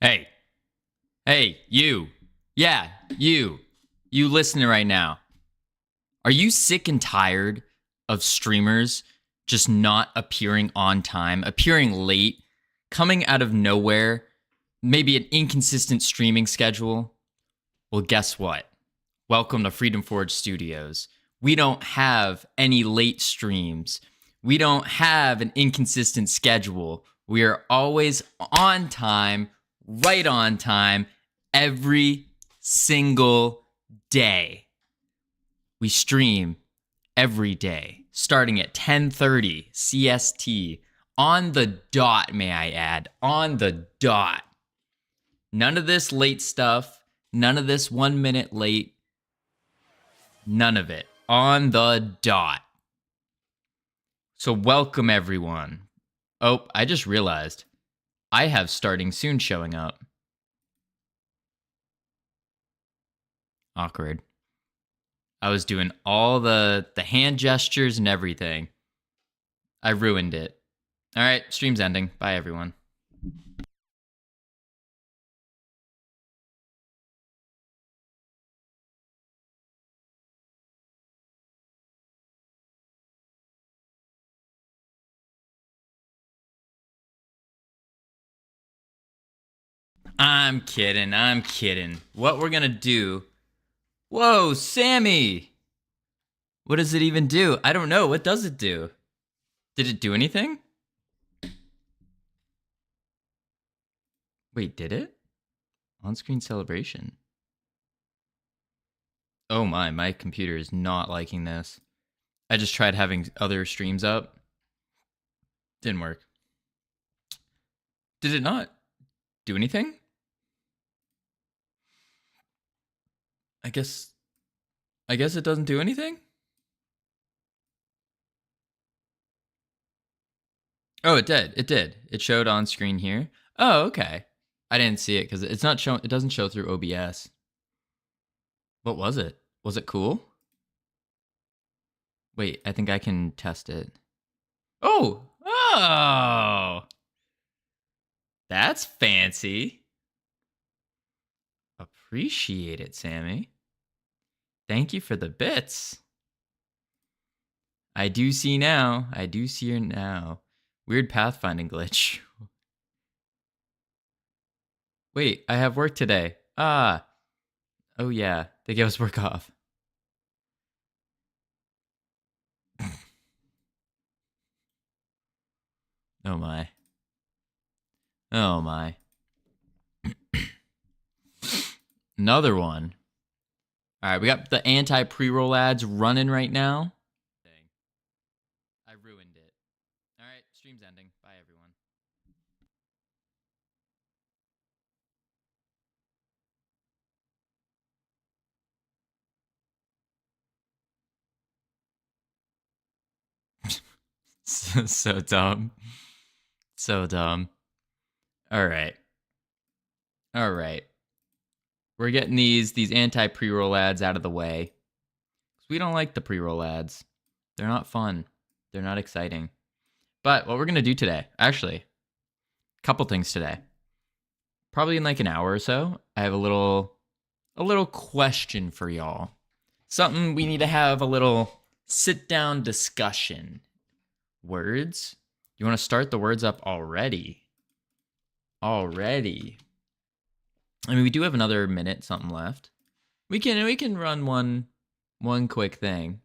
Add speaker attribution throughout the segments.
Speaker 1: Hey, hey, you. Yeah, you. You listening right now. Are you sick and tired of streamers just not appearing on time, appearing late, coming out of nowhere, maybe an inconsistent streaming schedule? Well, guess what? Welcome to Freedom Forge Studios. We don't have any late streams. We don't have an inconsistent schedule. We are always on time, right on time, every single day. We stream every day, starting at 10:30 CST, on the dot, may I add, on the dot. None of this late stuff, none of this 1 minute late, none of it. On the dot. So welcome everyone. Oh, I just realized I have starting soon showing up. Awkward. I was doing all the hand gestures and everything. I ruined it. All right, stream's ending. Bye everyone. I'm kidding. What we're gonna do. Whoa, Sammy! What does it even do? I don't know. What does it do? Did it do anything? Wait, did it? On-screen celebration. Oh my computer is not liking this. I just tried having other streams up. Didn't work. Did it not do anything? I guess it doesn't do anything? Oh, it did. It did. It showed on screen here. Oh, okay. I didn't see it because it's not showing. It doesn't show through OBS. What was it? Was it cool? Wait, I think I can test it. Oh, that's fancy. Appreciate it, Sammy. Thank you for the bits. I do see now. I do see her now. Weird pathfinding glitch. Wait, I have work today. Ah. Oh yeah, they gave us work off. Oh my. Oh my. Another one. All right, we got the anti pre-roll ads running right now. Dang. I ruined it. All right, stream's ending. Bye, everyone. So dumb. So dumb. All right. All right. We're getting these anti pre-roll ads out of the way. We don't like the pre-roll ads. They're not fun. They're not exciting. But what we're going to do today, actually, a couple things today. Probably in like an hour or so, I have a little question for y'all. Something we need to have a little sit-down discussion. Words? You want to start the words up already? Already. I mean, we do have another minute something left. We can run one quick thing.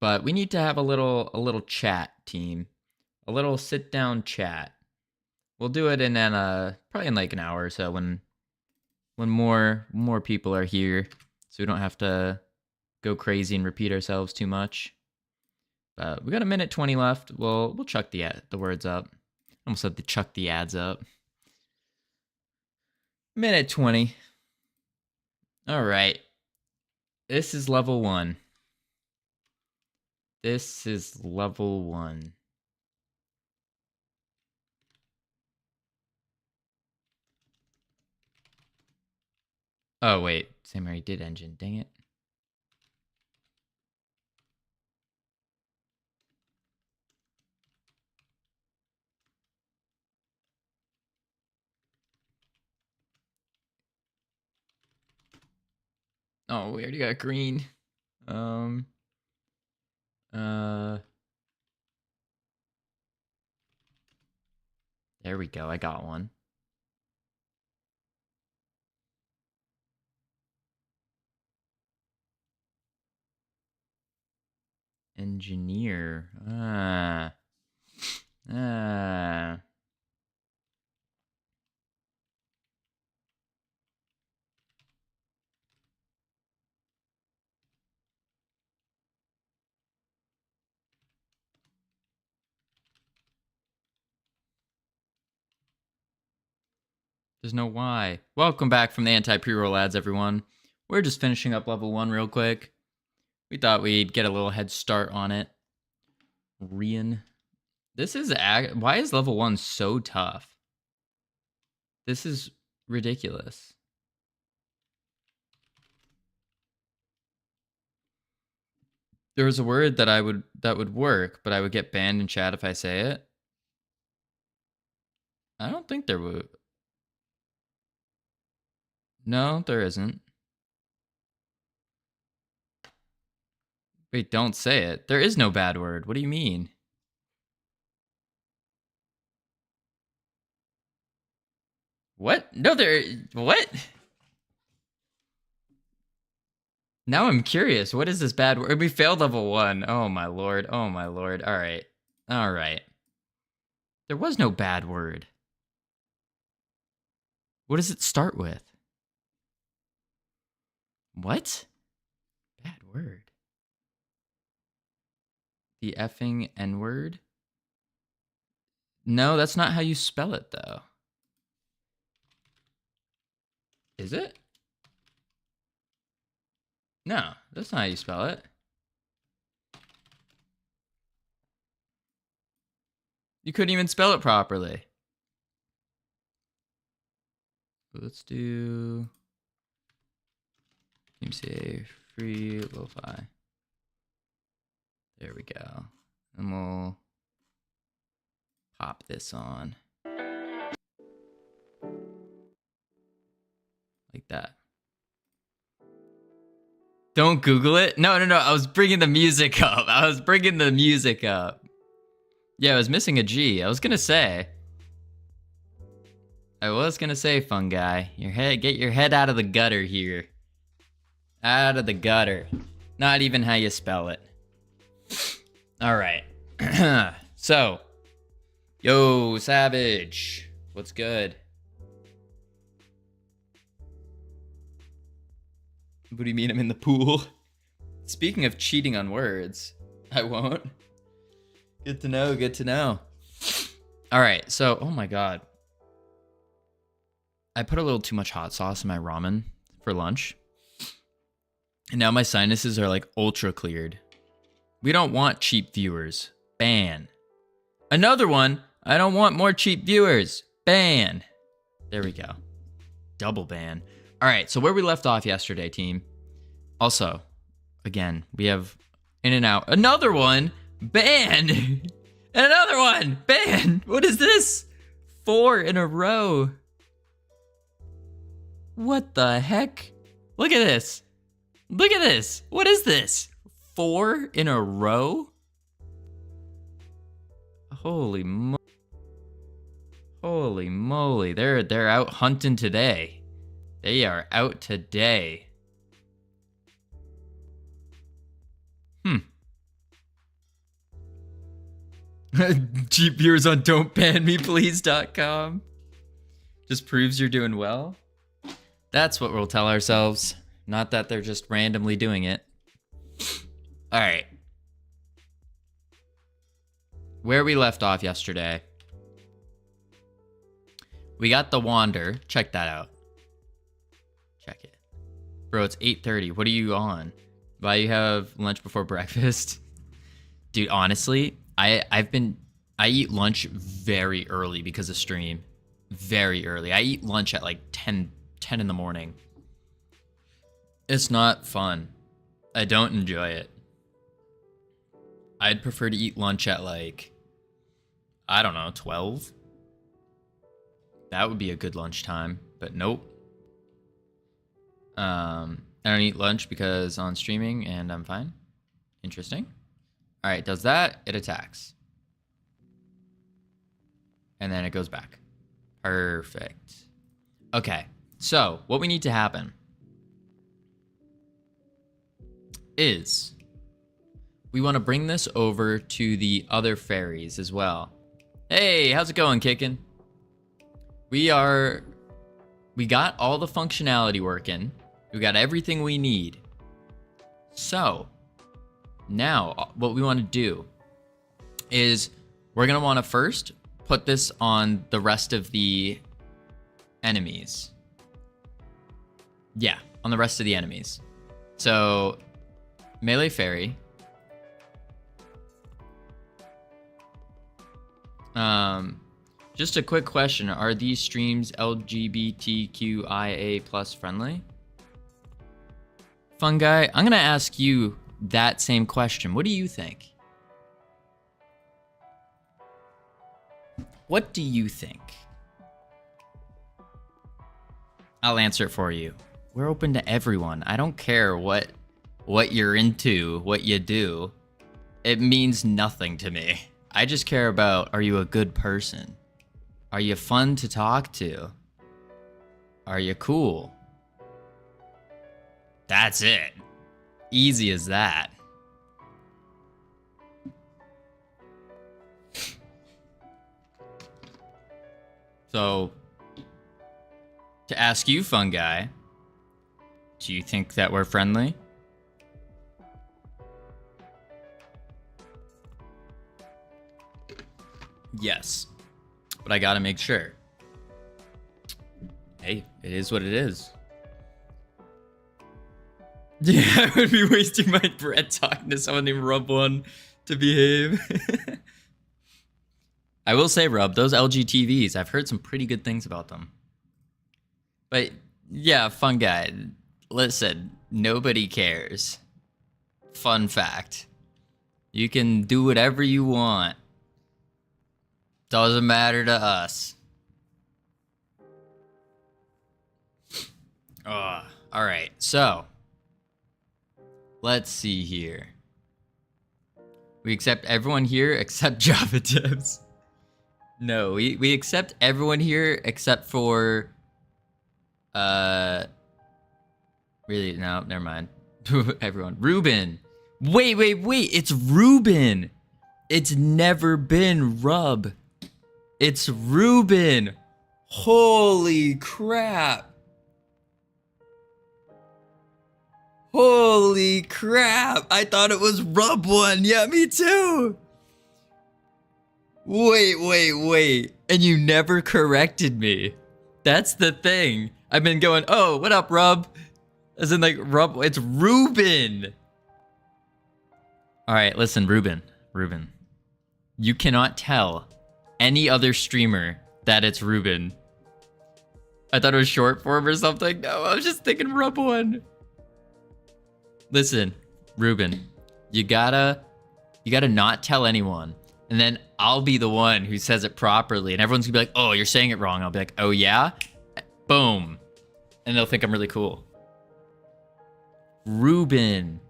Speaker 1: But we need to have a little chat, team. A little sit-down chat. We'll do it in probably in like an hour or so when more people are here, so we don't have to go crazy and repeat ourselves too much. But we got a minute 20 left. We'll chuck the words up. Almost said to chuck the ads up. Minute 20. All right. This is level 1. This is level 1. Oh, wait. Same already did engine. Dang it. Oh, we already got green. There we go. I got one. Engineer. There's no why. Welcome back from the anti-pre-roll ads, everyone. We're just finishing up level 1 real quick. We thought we'd get a little head start on it. Rian. This is... Why is level 1 so tough? This is ridiculous. There was a word that would work, but I would get banned in chat if I say it. I don't think there would. No, there isn't. Wait, don't say it. There is no bad word. What do you mean? What? No, what? Now I'm curious. What is this bad word? We failed level 1. Oh my lord. Oh my lord. All right. All right. There was no bad word. What does it start with? What? Bad word. The effing N-word? No, that's not how you spell it, though. Is it? No, that's not how you spell it. You couldn't even spell it properly. Let's do... Team say free lo-fi. There we go. And we'll pop this on. Like that. Don't Google it. No. I was bringing the music up. Yeah, I was missing a G. I was gonna say, fungi. Get your head out of the gutter here. Out of the gutter. Not even how you spell it. All right. So, yo, Savage. What's good? What do you mean I'm in the pool? Speaking of cheating on words, I won't. Good to know, good to know. All right, so, oh my god. I put a little too much hot sauce in my ramen for lunch. And now my sinuses are like ultra cleared. We don't want cheap viewers. Ban. Another one. I don't want more cheap viewers. Ban. There we go. Double ban. All right, so where we left off yesterday, team. Also, again, we have in and out. Another one. Ban. And another one. Ban. What is this? 4 in a row. What the heck? Look at this. Look at this. What is this? 4 in a row? Holy moly. They're out hunting today. They are out today. Cheap viewers on don'tbanmeplease.com. Just proves you're doing well. That's what we'll tell ourselves. Not that they're just randomly doing it. All right. Where we left off yesterday. We got the Wander. Check that out. Check it. Bro, it's 8:30. What are you on? Why you have lunch before breakfast? Dude, honestly, I eat lunch very early because of stream. Very early. I eat lunch at like 10 in the morning. It's not fun. I don't enjoy it. I'd prefer to eat lunch at like, I don't know, 12. That would be a good lunchtime, but nope. I don't eat lunch because on streaming and I'm fine. Interesting. All right, does that, it attacks. And then it goes back. Perfect. Okay, so what we need to happen is we want to bring this over to the other fairies as well. Hey, how's it going, Kickin'? We got all the functionality working. We got everything we need. So now what we want to do is we're going to want to first put this on the rest of the enemies. Yeah, on the rest of the enemies. So melee fairy. Just a quick question. Are these streams LGBTQIA plus friendly? Fun guy, I'm going to ask you that same question. What do you think? What do you think? I'll answer it for you. We're open to everyone. I don't care what you're into, what you do. It means nothing to me. I just care about, are you a good person? Are you fun to talk to? Are you cool? That's it. Easy as that. So, to ask you, fun guy, do you think that we're friendly? Yes, but I gotta make sure. Hey, it is what it is. Yeah, I would be wasting my breath talking to someone named Rub1 to behave. I will say, Rub, those LG TVs, I've heard some pretty good things about them. But yeah, fun guy. Listen, nobody cares. Fun fact. You can do whatever you want. Doesn't matter to us. All right, so let's see here. We accept everyone here except Java devs. No, we accept everyone here except for really, no, never mind. Everyone. Ruben. Wait, it's Ruben. It's never been Rub. It's Ruben. Holy crap. Holy crap. I thought it was Rub1. Yeah, me too. Wait. And you never corrected me. That's the thing. I've been going, oh, what up, Rub? As in, like, Rub, it's Ruben. All right, listen, Ruben. You cannot tell any other streamer that it's Ruben. I thought it was short form or something. No, I was just thinking Rub1. Listen, Ruben, you gotta not tell anyone. And then I'll be the one who says it properly. And everyone's gonna be like, oh, you're saying it wrong. I'll be like, oh yeah? Boom. And they'll think I'm really cool. Ruben.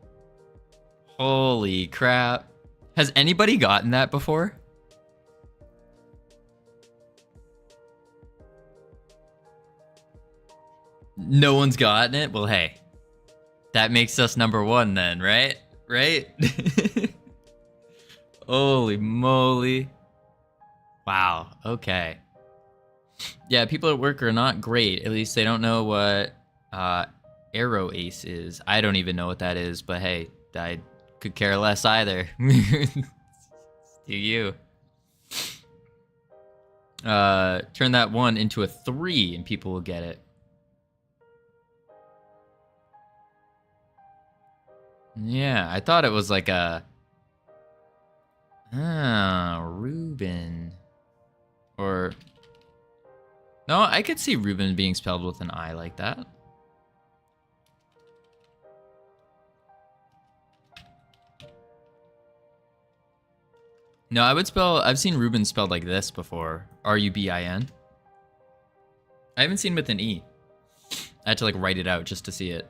Speaker 1: Holy crap. Has anybody gotten that before? No one's gotten it? Well, hey. That makes us number one then, right? Right? Holy moly. Wow, okay. Yeah, people at work are not great. At least they don't know what Arrow Ace is. I don't even know what that is, but hey, I could care less either. Do you? Turn that 1 into a 3 and people will get it. Yeah, I thought it was like a... Ruben. Or... No, I could see Ruben being spelled with an I like that. No, I've seen Ruben spelled like this before. R-U-B-I-N. I haven't seen with an E. I had to like write it out just to see it.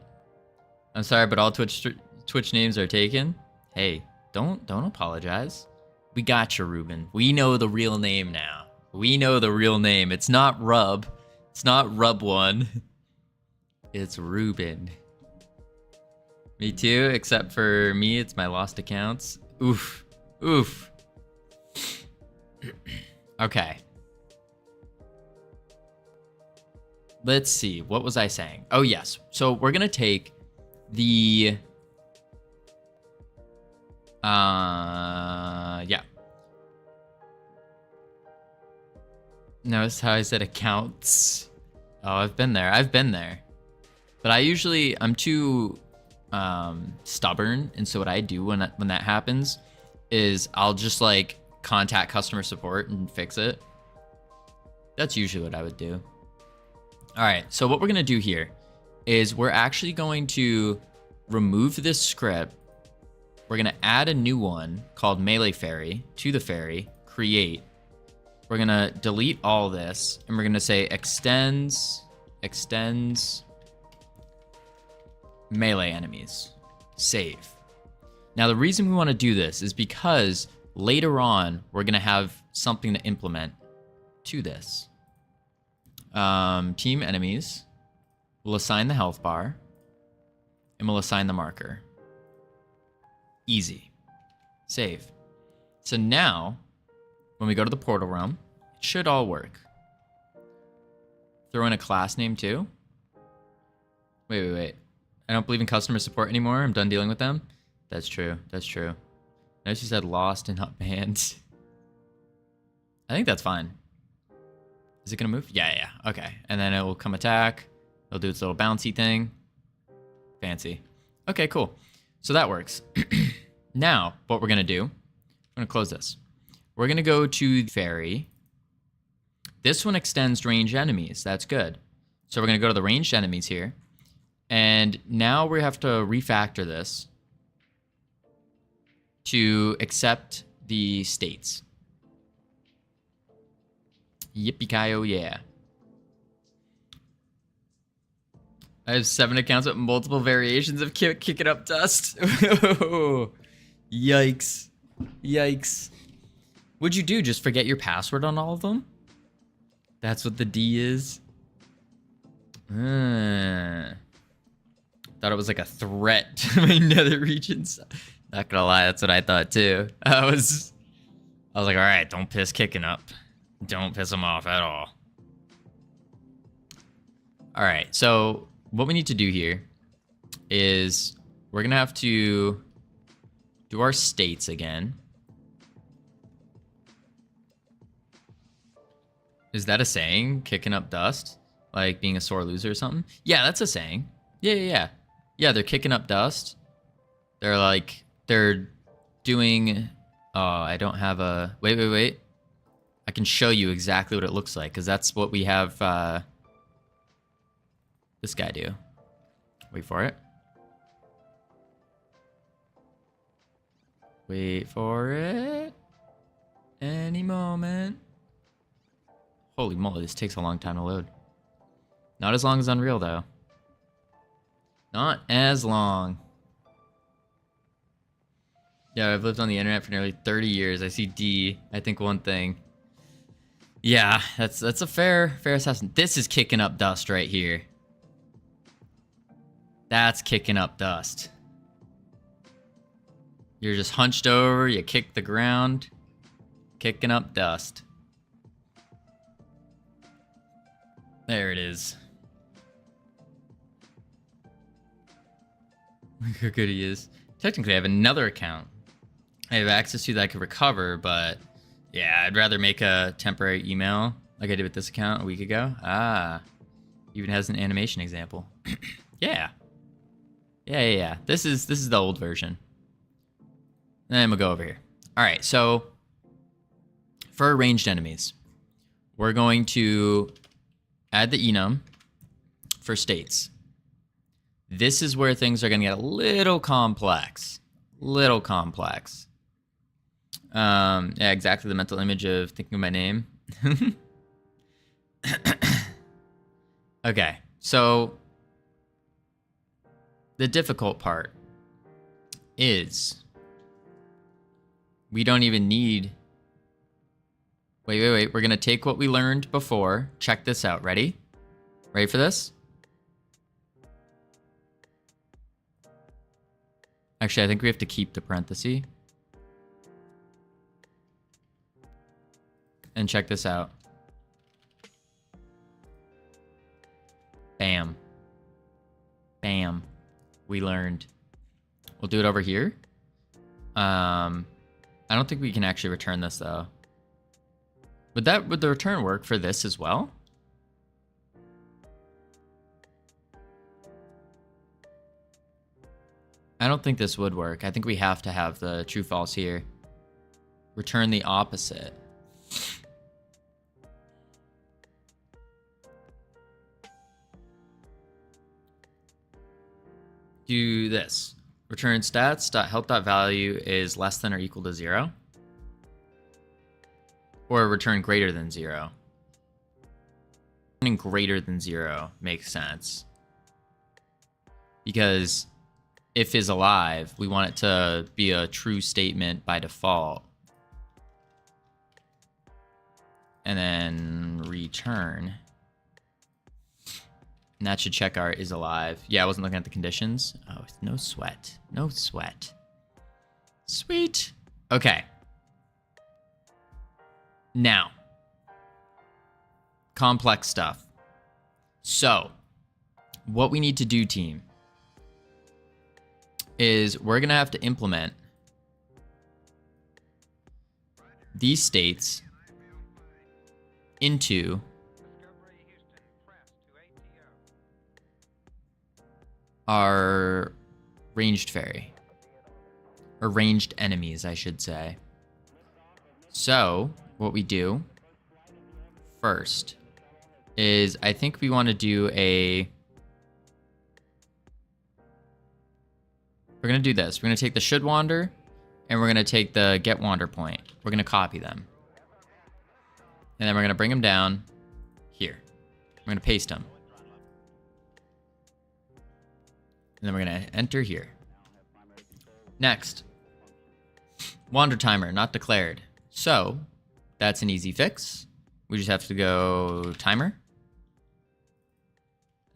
Speaker 1: I'm sorry, but all Twitch names are taken. Hey, don't apologize. We got you, Ruben. We know the real name now. We know the real name. It's not Rub. It's not Rub1. It's Ruben. Me too, except for me, it's my lost accounts. Oof. Oof. Okay. Let's see. What was I saying? Oh, yes. So we're going to take the... yeah. Notice how I said accounts. Oh, I've been there. I've been there. But I'm too stubborn, and so what I do when that happens is I'll just like contact customer support and fix it. That's usually what I would do. All right, so what we're gonna do here is we're actually going to remove this script. We're gonna add a new one called Melee Fairy to the fairy, create. We're gonna delete all this, and we're gonna say extends melee enemies, save. Now the reason we want to do this is because later on we're gonna have something to implement to this. Team enemies, we'll assign the health bar, and we'll assign the marker. Easy. Save. So now, when we go to the portal realm, it should all work. Throw in a class name too. Wait. I don't believe in customer support anymore. I'm done dealing with them. That's true. That's true. Notice you said lost and not banned. I think that's fine. Is it gonna move? Yeah. Okay. And then it will come attack. It'll do its little bouncy thing. Fancy. Okay, cool. So that works. Now, what we're gonna do, we're gonna close this. We're gonna go to fairy. This one extends ranged enemies. That's good. So we're gonna go to the ranged enemies here. And now we have to refactor this to accept the states. Yippee-ki-yo, yeah. I have 7 accounts with multiple variations of kicking up dust. Yikes. Yikes. What'd you do? Just forget your password on all of them? That's what the D is? Thought it was like a threat to my nether regions. Not gonna lie, that's what I thought too. I was like, all right, don't piss kicking up. Don't piss them off at all. All right, so what we need to do here is we're gonna have to do our states again. Is that a saying? Kicking up dust? Like being a sore loser or something? Yeah, that's a saying. Yeah. Yeah, they're kicking up dust. They're doing... Oh, I don't have a... Wait. I can show you exactly what it looks like, because that's what we have this guy do. Wait for it. Wait for it. Any moment. Holy moly, this takes a long time to load. Not as long as Unreal, though. Not as long. Yeah, I've lived on the internet for nearly 30 years. I see D. I think one thing. Yeah, that's a fair assessment. This is kicking up dust right here. That's kicking up dust. You're just hunched over, you kick the ground, kicking up dust. There it is. Look how good he is. Technically, I have another account I have access to that I could recover, but yeah, I'd rather make a temporary email like I did with this account a week ago. Even has an animation example. Yeah. This is the old version. And then we'll go over here. All right, so for ranged enemies, we're going to add the enum for states. This is where things are going to get a little complex. Yeah, exactly the mental image of thinking of my name. Okay, so the difficult part is we don't even need... Wait. We're going to take what we learned before. Check this out. Ready? Ready for this? Actually, I think we have to keep the parenthesis. And check this out. Bam. Bam. We learned. We'll do it over here. I don't think we can actually return this though. Would the return work for this as well? I don't think this would work. I think we have to have the true false here. Return the opposite. Do this. Return stats.health.value is less than or equal to 0. Or return greater than 0. Returning greater than 0 makes sense. Because if is alive, we want it to be a true statement by default. And then return. And that should check our is alive. Yeah, I wasn't looking at the conditions. Oh, no sweat. No sweat. Sweet. Okay. Now. Complex stuff. So, what we need to do, team, is we're going to have to implement these states into our ranged fairy. Or ranged enemies, I should say. So, what we do first is I think we want to do a... We're going to do this. We're going to take the should wander, and we're going to take the get wander point. We're going to copy them. And then we're going to bring them down here. We're going to paste them. And then we're going to enter here. Next. Wander timer, not declared. So, that's an easy fix. We just have to go timer.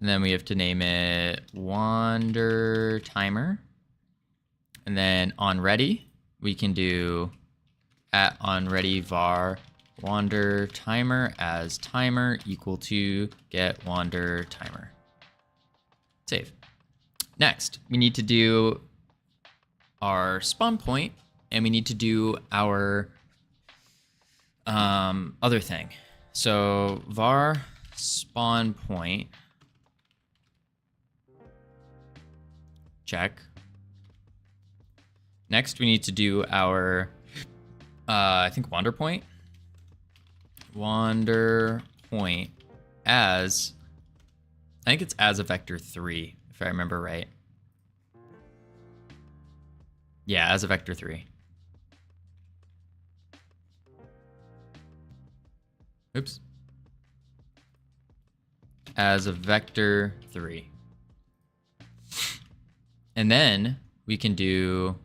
Speaker 1: And then we have to name it wander timer. And then on ready, we can do at on ready var wander timer as timer equal to get wander timer. Save. Next, we need to do our spawn point, and we need to do our other thing. So var spawn point, check. Next, we need to do our, I think, wander point. Wander point as, I think it's as a vector 3, if I remember right. Yeah, as a vector 3. Oops. As a vector 3. And then we can do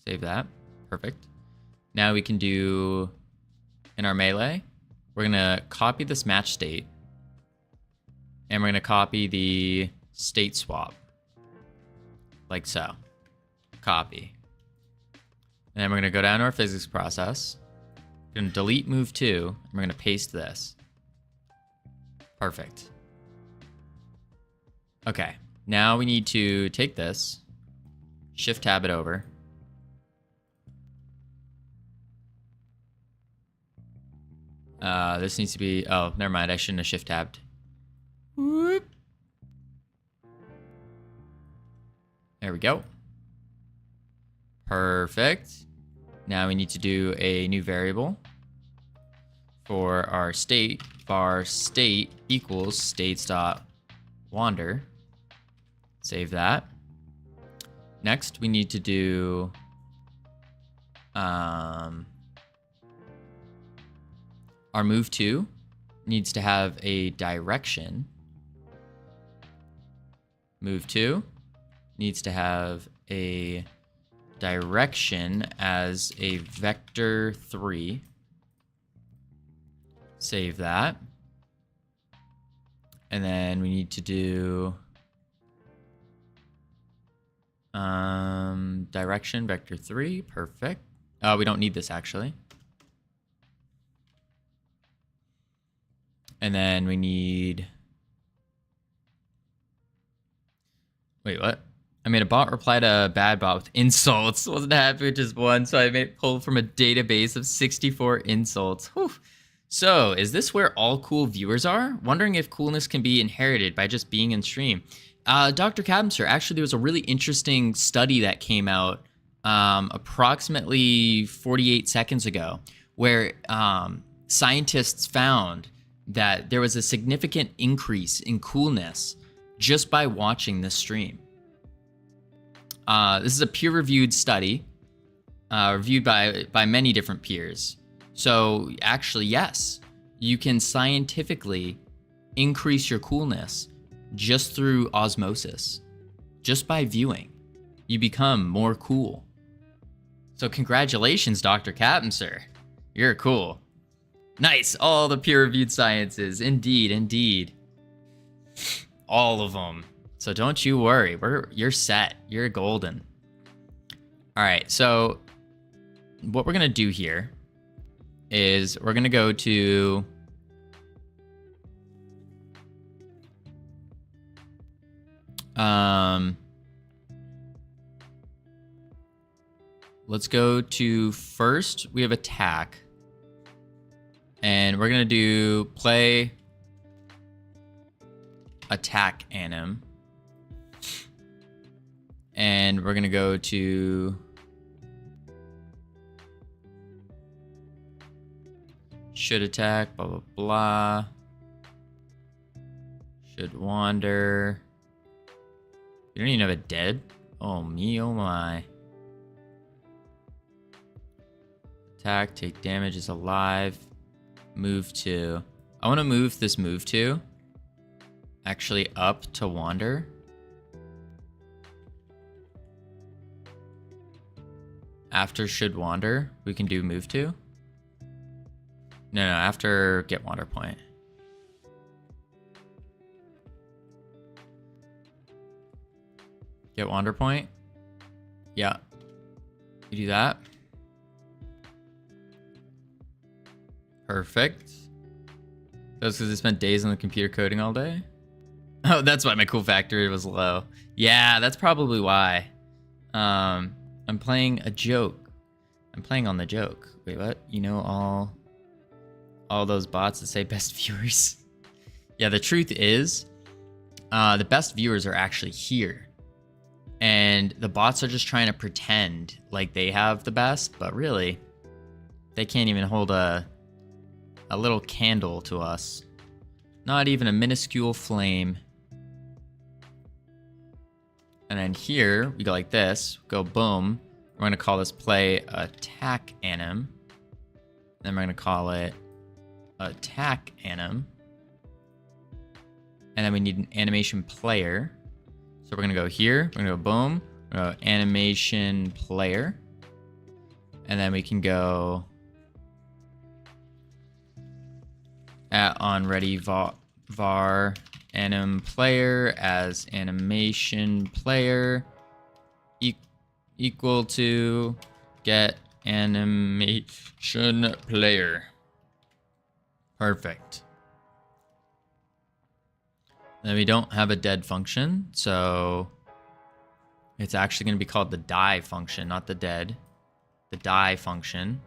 Speaker 1: save that. Perfect. Now we can do in our melee, we're going to copy this match state. And we're going to copy the state swap. Like so. Copy. And then we're going to go down to our physics process. We're going to delete move 2. And we're going to paste this. Perfect. Okay. Now we need to take this. Shift tab it over. This needs to be... Oh, never mind. I shouldn't have shift tabbed. Whoop. There we go. Perfect. Now we need to do a new variable for our state. Var state equals states.wander. Save that. Next, we need to do our move 2 needs to have a direction. Move 2 needs to have a direction as a vector 3. Save that. And then we need to do direction vector 3. Perfect. We don't need this actually. And then we need, wait, what? I made a bot reply to a bad bot with insults. Wasn't happy with just one, so I made pull from a database of 64 insults. Whew. So, is this where all cool viewers are? Wondering if coolness can be inherited by just being in stream. Dr. Cadamster, actually there was a really interesting study that came out approximately 48 seconds ago where scientists found that there was a significant increase in coolness just by watching this stream. This is a peer-reviewed study, reviewed by many different peers. So actually, yes, you can scientifically increase your coolness just through osmosis. Just by viewing, you become more cool. So congratulations, Dr. Captain, you're cool. Nice, all the peer-reviewed sciences, indeed, indeed. All of them. So don't you worry, you're set, you're golden. All right, so what we're gonna do here is we're gonna go to let's go to first, we have attack. And we're gonna do play attack anim. And we're gonna go to should attack, blah, blah, blah. Should wander. You don't even have a dead? Oh me, oh my. Attack, take damage, is alive. Move 2. I want to move this move 2 actually up to wander. After should wander, we can do move 2. No, after get wander point. Get wander point. Yeah. You do that. Perfect. That's because I spent days on the computer coding all day. Oh, that's why my cool factor was low. Yeah, that's probably why. I'm playing a joke. I'm playing on the joke. Wait, what? You know all those bots that say best viewers? Yeah, the truth is, the best viewers are actually here. And the bots are just trying to pretend like they have the best, but really, they can't even hold a little candle to us. Not even a minuscule flame. And then here, we go like this, go boom. We're gonna call this play attack anim. Then we're gonna call it attack anim. And then we need an animation player. So we're gonna go here, we're gonna go boom, we're gonna go animation player. And then we can go on ready var anim player as animation player equal to get animation player. Perfect. Then we don't have a dead function, so it's actually going to be called the die function, not the dead. The die function.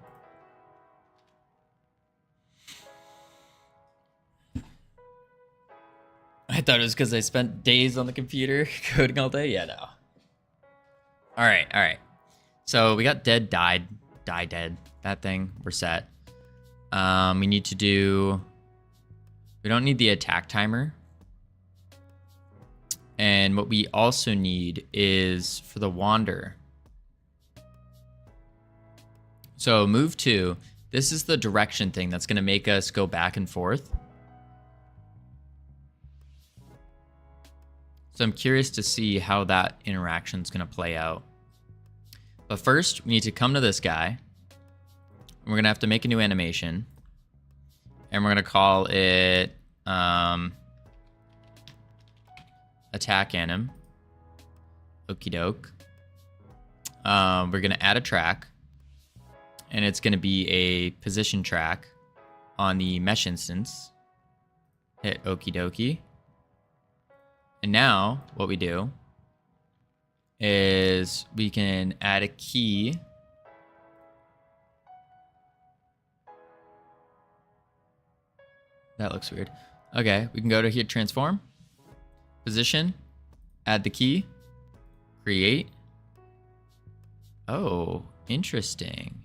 Speaker 1: I thought it was because I spent days on the computer coding all day. Yeah, no. All right. So we got dead, died, die, dead. That thing, we're set. We need to do... We don't need the attack timer. And what we also need is for the wander. So move 2. This is the direction thing that's going to make us go back and forth. So I'm curious to see how that interaction is going to play out. But first, we need to come to this guy. And we're going to have to make a new animation. And we're going to call it attack anim. Okie doke. We're going to add a track. And it's going to be a position track on the mesh instance. Hit okie dokie. And now what we do is we can add a key. That looks weird. Okay, we can go to here, transform, position, add the key, create. Oh, interesting.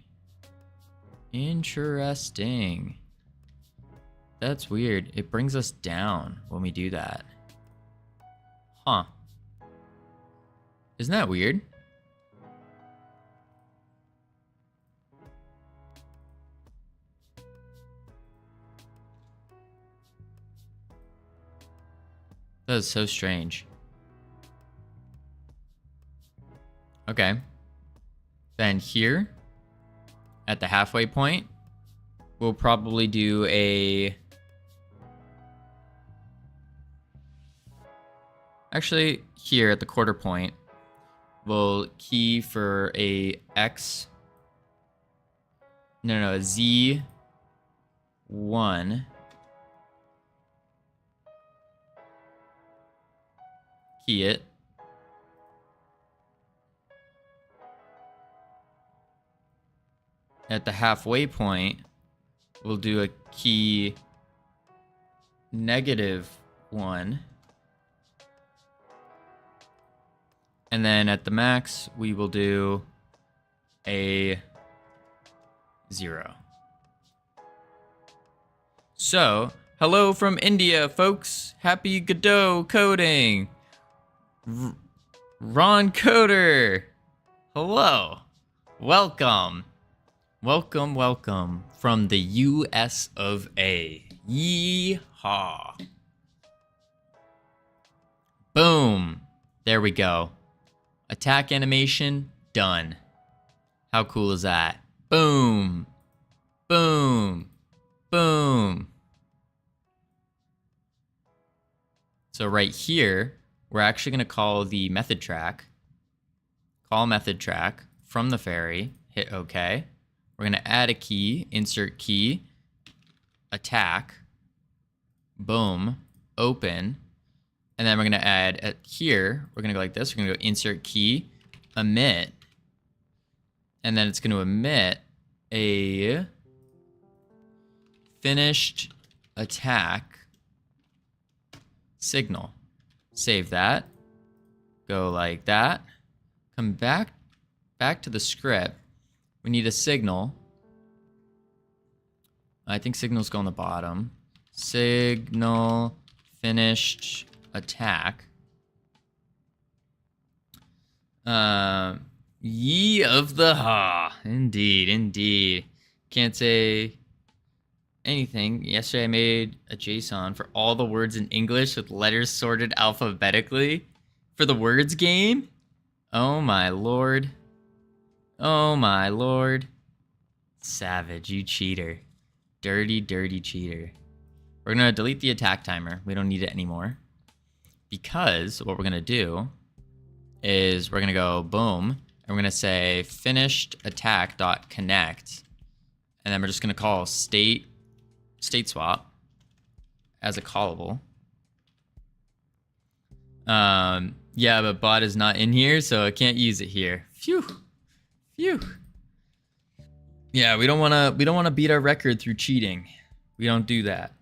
Speaker 1: Interesting. That's weird. It brings us down when we do that. Huh. Isn't that weird? That is so strange. Okay. Then here, at the halfway point, we'll probably do a... Actually, here at the quarter point, we'll key for a X... No, a Z1. Key it. At the halfway point, we'll do a key -1. And then at the max, we will do a 0. So, hello from India, folks. Happy Godot coding. Ron Coder. Hello. Welcome. Welcome, welcome from the US of A. Yeehaw. Boom. There we go. Attack animation, done. How cool is that? Boom. Boom. Boom. So right here, we're actually going to call the method track. Call method track from the fairy. Hit OK. We're going to add a key, insert key, attack, boom, open, and then we're going to add at here, we're going to go like this. We're going to go insert key, emit, and then it's going to emit a finished attack signal. Save that. Go like that. Come back to the script. We need a signal. I think signals go on the bottom. Signal finished attack. Ye of the ha. Indeed, indeed. Can't say anything. Yesterday I made a JSON for all the words in English with letters sorted alphabetically for the words game. Oh my lord. Oh my lord. Savage, you cheater. Dirty, dirty cheater. We're gonna delete the attack timer. We don't need it anymore. Because what we're gonna do is we're gonna go boom, and we're gonna say finished attack.connect, and then we're just gonna call state swap as a callable. Yeah, but bot is not in here, so I can't use it here. Phew. Phew. Yeah, we don't wanna beat our record through cheating. We don't do that.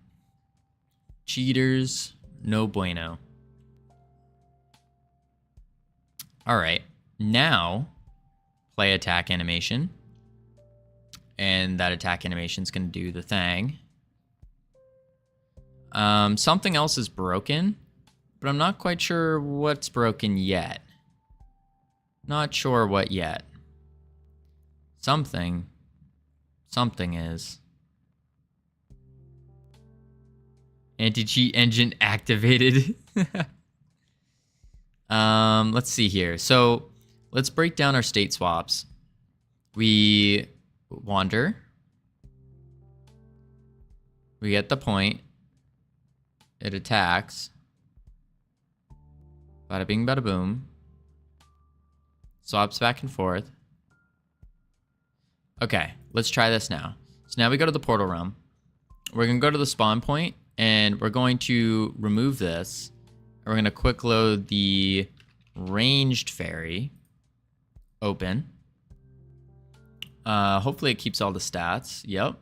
Speaker 1: Cheaters, no bueno. All right, now play attack animation, and that attack animation is gonna do the thing. Something else is broken, but I'm not quite sure what's broken yet. Not sure what yet. Something is. Anti-cheat engine activated. Let's see here. So let's break down our state swaps. We wander. We get the point. It attacks. Bada bing, bada boom. Swaps back and forth. Okay, let's try this now. So now we go to the portal realm. We're going to go to the spawn point, and we're going to remove this. We're going to quick load the ranged fairy. Open. Hopefully it keeps all the stats. Yep.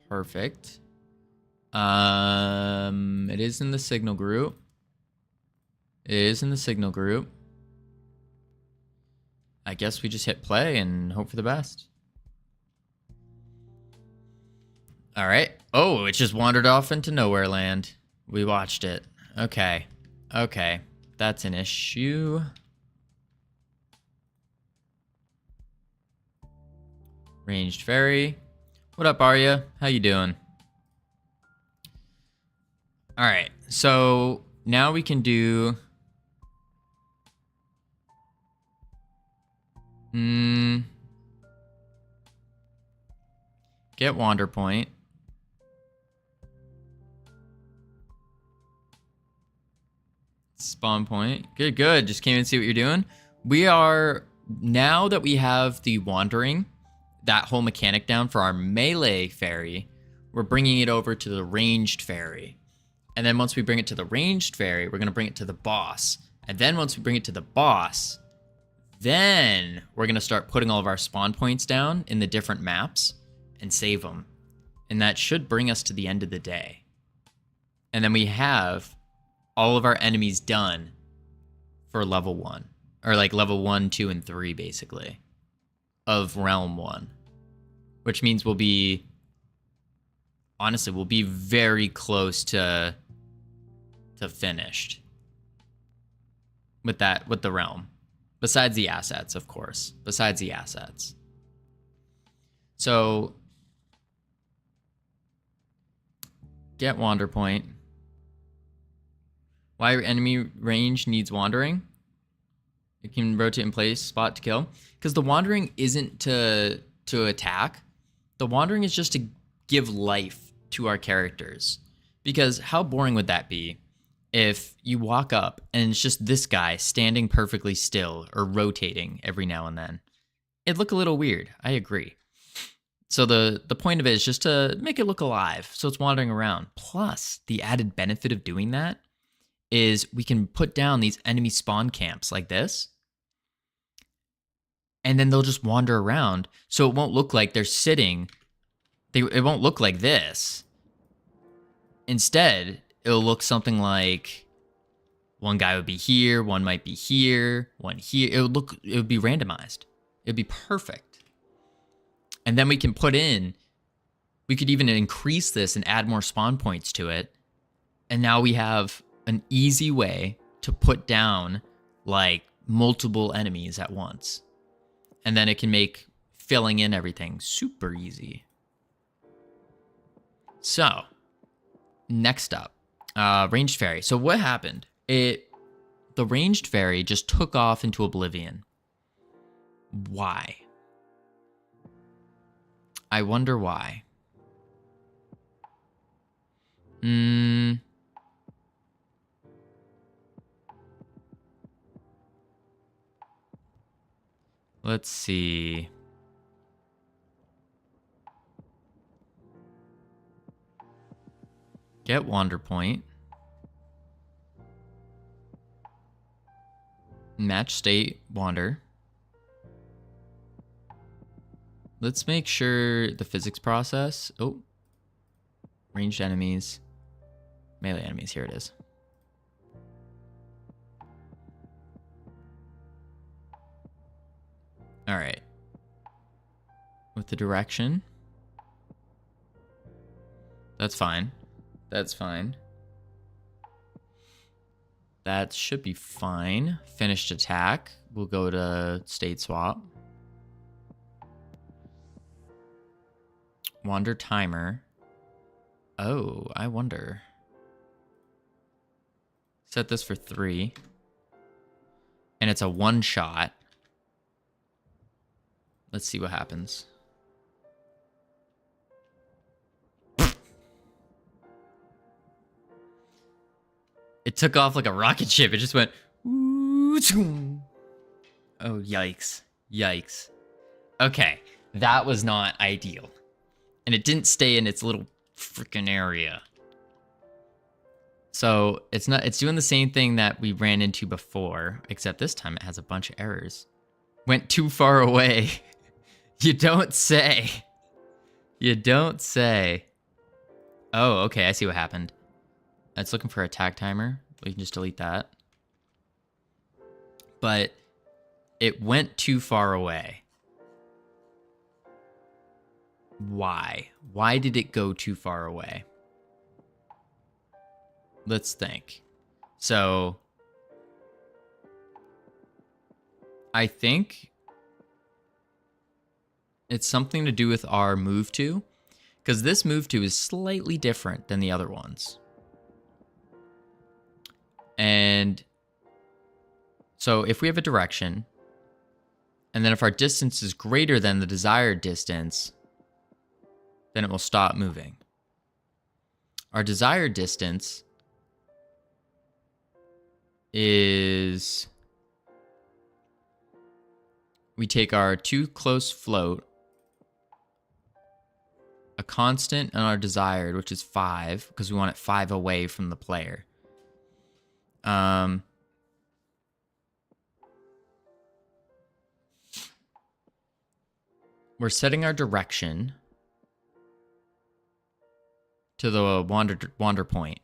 Speaker 1: Perfect. It is in the signal group. I guess we just hit play and hope for the best. All right. Oh, it just wandered off into nowhere land. We watched it. Okay. That's an issue. Ranged fairy. What up, Arya? How you doing? All right. So now we can do... Get wander point. Spawn point. Good. Just came in to see what you're doing. We are, now that we have the wandering, that whole mechanic down for our melee fairy, we're bringing it over to the ranged fairy. And then once we bring it to the ranged fairy, we're going to bring it to the boss. And then once we bring it to the boss, then we're going to start putting all of our spawn points down in the different maps and save them. And that should bring us to the end of the day. And then we have all of our enemies done for level 1. Or like level 1, 2, and 3, basically, of realm 1. Which means we'll be... Honestly, we'll be very close to finished. With the realm. Besides the assets, of course. So... Get wander point. Why enemy range needs wandering? It can rotate in place, spot to kill. Because the wandering isn't to attack. The wandering is just to give life to our characters. Because how boring would that be if you walk up and it's just this guy standing perfectly still or rotating every now and then? It'd look a little weird. I agree. So the point of it is just to make it look alive, so it's wandering around. Plus, the added benefit of doing that is we can put down these enemy spawn camps like this, and then they'll just wander around, so it won't look like they're sitting. It won't look like this. Instead, it'll look something like one guy would be here, one might be here, one here. It would be randomized. It would be perfect. And then we can we could even increase this and add more spawn points to it. And now we have an easy way to put down like multiple enemies at once. And then it can make filling in everything super easy. So, next up, ranged fairy. So what happened? The ranged fairy just took off into oblivion. Why? I wonder why. Let's see. Get wander point. Match state wander. Let's make sure the physics process. Oh. Ranged enemies. Melee enemies. Here it is. All right. With the direction. That's fine. That's fine. That should be fine. Finished attack. We'll go to state swap. Wander timer. Oh, I wonder. Set this for 3. And it's a one shot. Let's see what happens. It took off like a rocket ship. It just went. Oh, yikes. Yikes. Okay. That was not ideal. And it didn't stay in its little freaking area. So it's doing the same thing that we ran into before, except this time it has a bunch of errors. Went too far away. You don't say. You don't say. Oh, okay. I see what happened. It's looking for a tag timer. We can just delete that. But it went too far away. Why? Why did it go too far away? Let's think. So I think it's something to do with our move to, because this move to is slightly different than the other ones. And so if we have a direction, and then if our distance is greater than the desired distance, then it will stop moving. Our desired distance is we take our too close float, a constant, and our desired, which is 5, because we want it 5 away from the player. We're setting our direction to the wander point.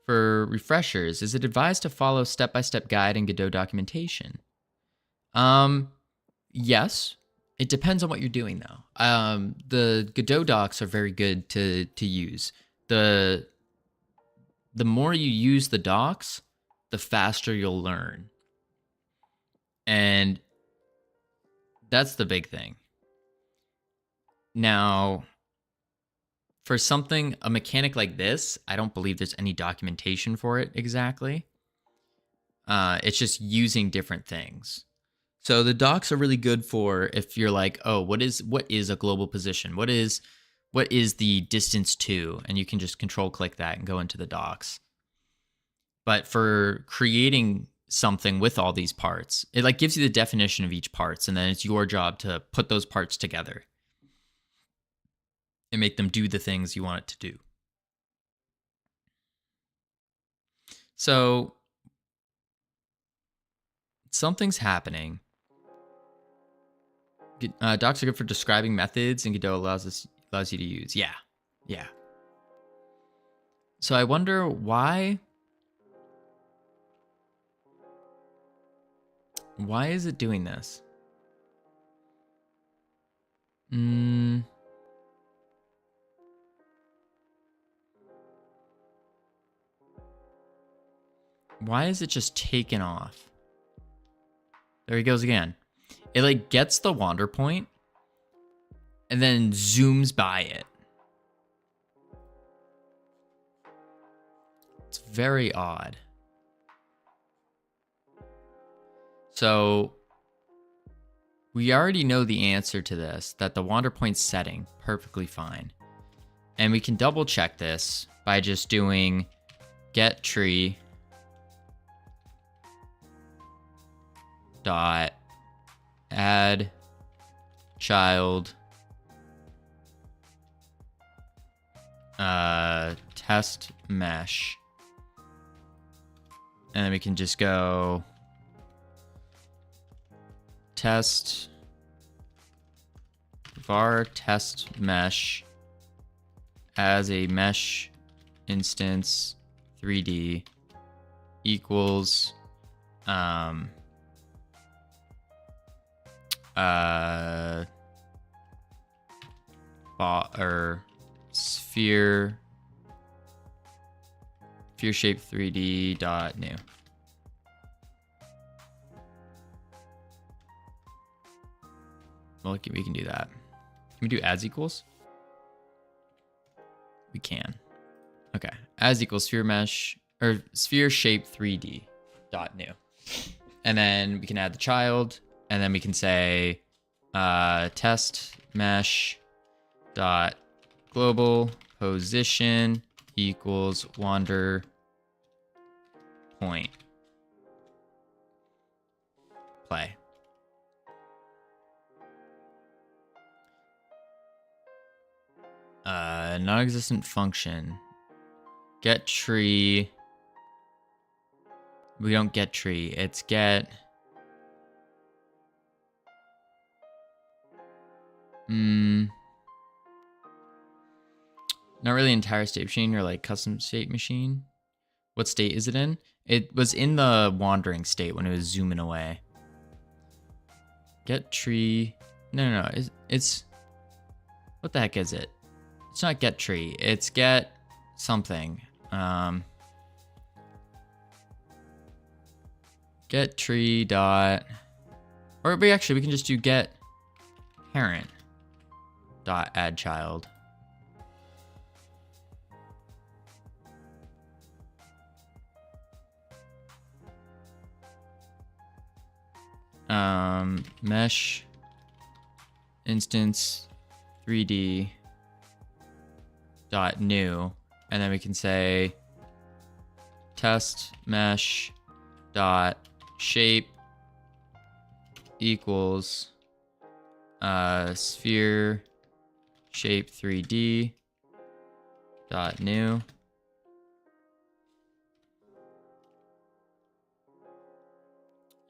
Speaker 1: For refreshers, is it advised to follow step-by-step guide and Godot documentation? Yes. It depends on what you're doing, though. The Godot docs are very good to use. The more you use the docs, the faster you'll learn. And that's the big thing. Now, for something, a mechanic like this, I don't believe there's any documentation for it exactly. It's just using different things. So the docs are really good for if you're like, oh, what is a global position? What is the distance to? And you can just control click that and go into the docs. But for creating something with all these parts, it like gives you the definition of each parts, and then it's your job to put those parts together and make them do the things you want it to do. So something's happening. Docs are good for describing methods, and Godot allows you to use. Yeah. So I wonder why. Why is it doing this? Why is it just taken off? There he goes again. It like gets the wander point and then zooms by it. It's very odd. So we already know the answer to this, that the wander point's setting perfectly fine. And we can double check this by just doing get tree dot add child test mesh, and then we can just go test var test mesh as a mesh instance 3D equals or sphere shape 3D dot new. Well, we can do that. Can we do adds equals? We can. Okay, as equals sphere mesh or sphere shape 3D dot new, and then we can add the child, and then we can say test mesh dot global position equals wander point play. Non-existent function. Get tree. We don't get tree. It's get. Not really entire state machine or like custom state machine. What state is it in? It was in the wandering state when it was zooming away. Get tree. No. It's what the heck is it? It's not get tree. It's get something. Get tree dot. Or we can just do get parent dot add child. Mesh instance 3D dot new, and then we can say test mesh dot shape equals sphere shape 3D dot new.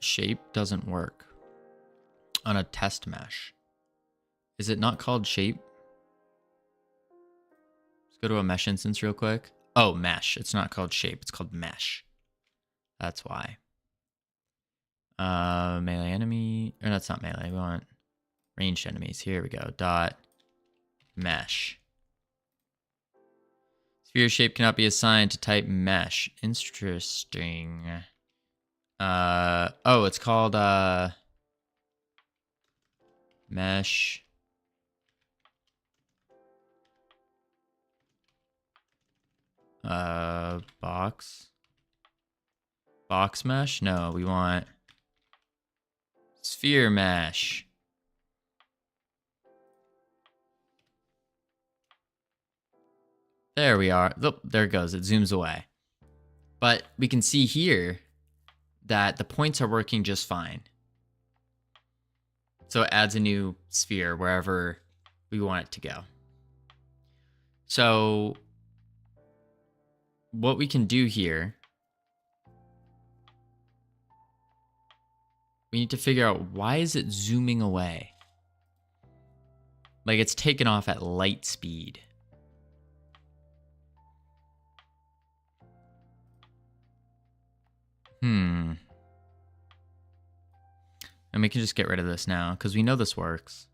Speaker 1: Shape doesn't work on a test mesh. Is it not called shape? Let's go to a mesh instance real quick. Oh, mesh. It's not called shape. It's called mesh. That's why. Melee enemy. Or that's not melee. We want ranged enemies. Here we go. Dot mesh. Sphere shape cannot be assigned to type mesh. Interesting. Oh, it's called mesh. Box mesh? No, we want sphere mesh. There we are. Oh, there it goes. It zooms away. But we can see here that the points are working just fine. So it adds a new sphere wherever we want it to go. So what we can do here, we need to figure out, why is it zooming away? Like it's taken off at light speed. And we can just get rid of this now, because we know this works.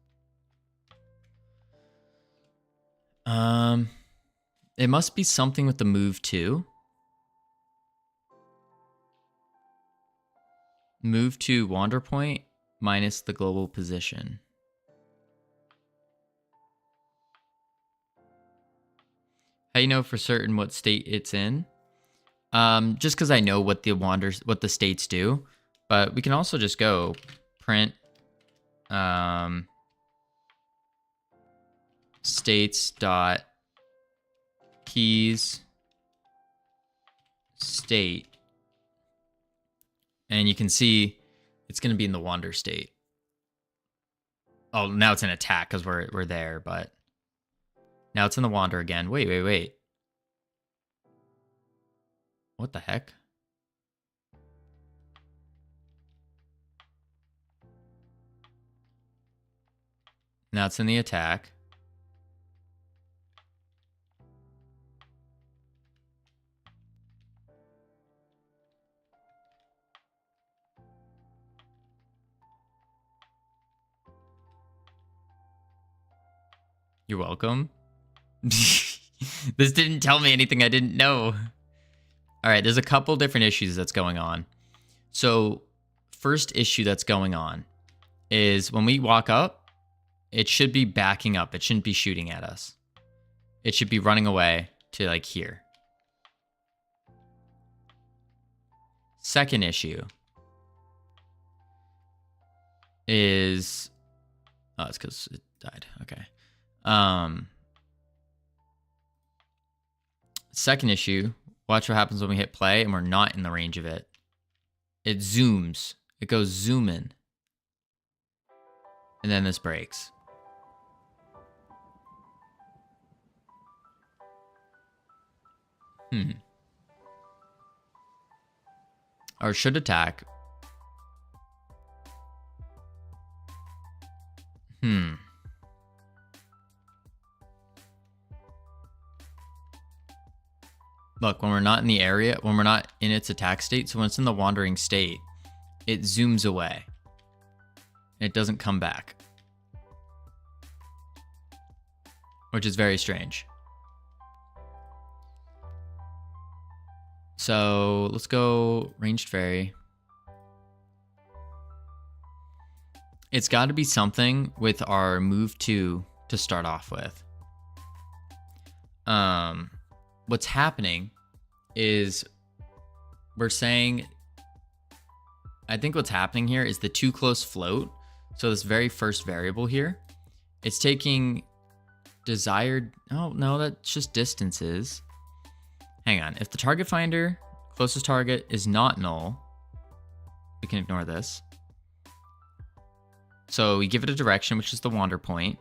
Speaker 1: It must be something with the move to. Move to wander point minus the global position. How do you know for certain what state it's in? Just because I know what the states do, but we can also just go print states dot keys state, and you can see it's going to be in the wander state. Oh, now it's in attack because we're there, but now it's in the wander again. Wait. What the heck? Now it's in the attack. You're welcome. This didn't tell me anything I didn't know. All right, there's a couple different issues that's going on. So, first issue that's going on is when we walk up, it should be backing up. It shouldn't be shooting at us. It should be running away to like here. Second issue is, oh, it's because it died. Okay. Second issue, watch what happens when we hit play and we're not in the range of it. It zooms. It goes zoom in. And then this breaks. Or should attack. Look, when we're not in the area, when we're not in its attack state, so when it's in the wandering state, it zooms away. It doesn't come back. Which is very strange. So let's go ranged fairy. It's got to be something with our move 2 to start off with. What's happening is we're saying, I think what's happening here is the too close float. So this very first variable here, it's taking desired, oh no, that's just distances. Hang on, if the target finder, closest target is not null, we can ignore this. So we give it a direction, which is the wander point.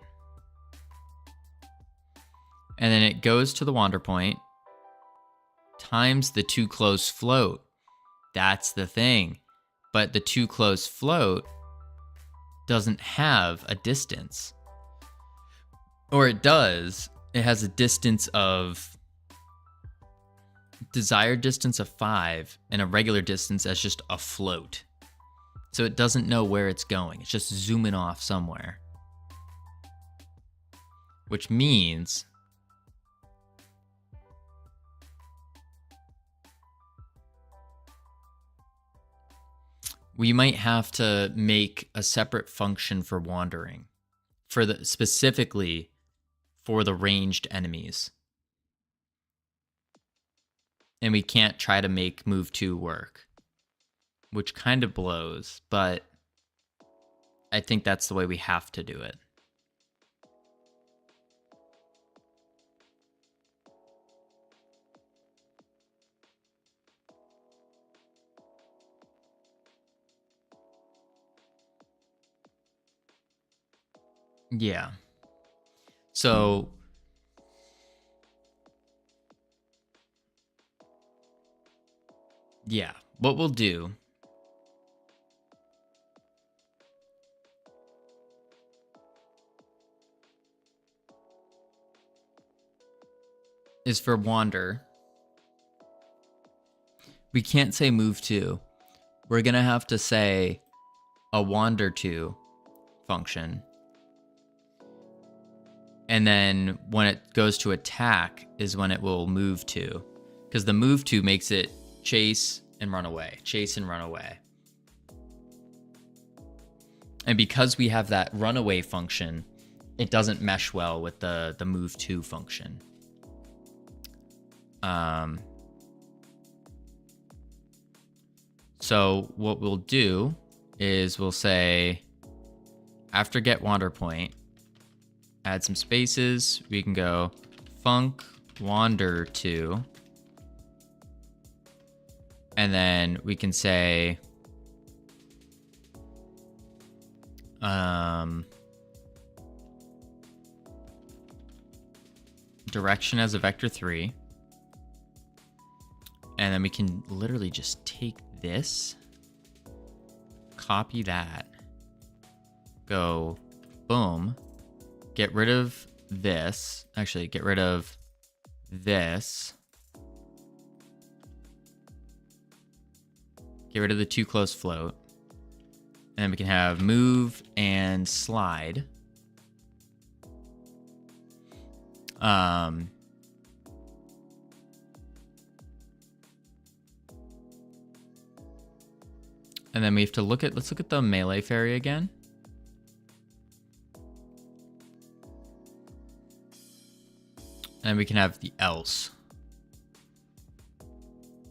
Speaker 1: And then it goes to the wander point times the too close float. That's the thing. But the too close float doesn't have a distance. Or it does. It has a distance of, desired distance of 5 and a regular distance as just a float. So it doesn't know where it's going. It's just zooming off somewhere. Which means we might have to make a separate function for wandering, for the specifically for the ranged enemies. And we can't try to make move 2 work, which kind of blows, but I think that's the way we have to do it. Yeah. So yeah, what we'll do is for wander, we can't say move 2. We're going to have to say a wander 2 function. And then when it goes to attack is when it will move 2. Because the move 2 makes it chase and run away. Chase and run away. And because we have that runaway function, it doesn't mesh well with the move 2 function. So what we'll do is we'll say, after get wander point, add some spaces. We can go func wander 2. And then we can say direction as a vector 3. And then we can literally just take this, copy that, go boom, get rid of this. Actually, get rid of this. Get rid of the too close float. And then we can have move and slide. And then we have to look at, let's look at the melee fairy again. And we can have the else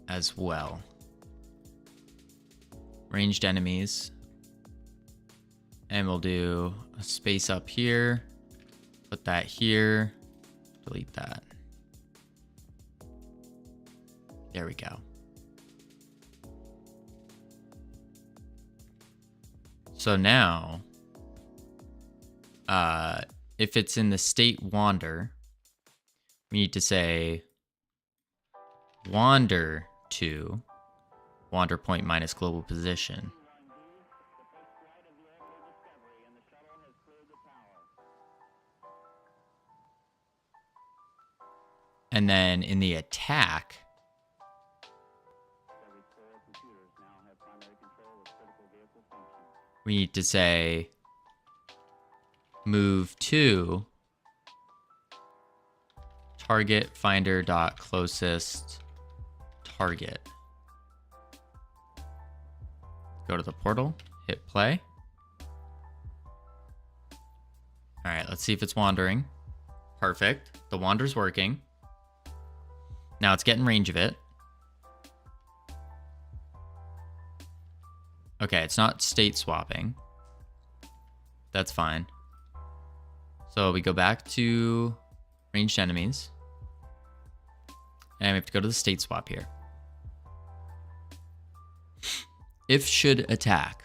Speaker 1: as well. ranged enemies. And we'll do a space up here. Put that here. Delete that. There we go. So now, if it's in the state wander, we need to say wander to wander point minus global position. And then in the attack, we need to say move to target finder dot closest target. Go to the portal, hit play. All right, let's see if it's wandering. Perfect. The wander's working. Now it's getting range of it. Okay, it's not state swapping. That's fine. So we go back to ranged enemies. And we have to go to the state swap here. If should attack.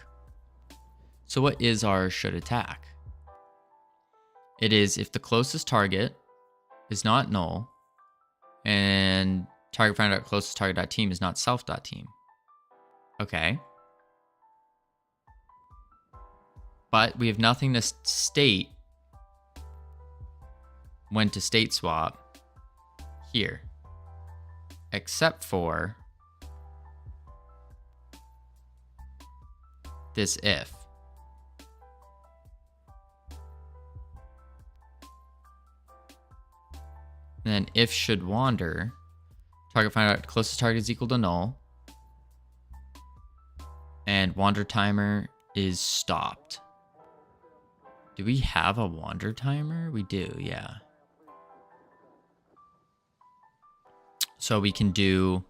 Speaker 1: So what is our should attack? It is if the closest target is not null and target finder closest target.team is not self.team. Okay. But we have nothing to state when to state swap here, except for this if. And then if should wander, target finder closest target is equal to null, and wander timer is stopped. Do we have a wander timer? We do, yeah. So we can do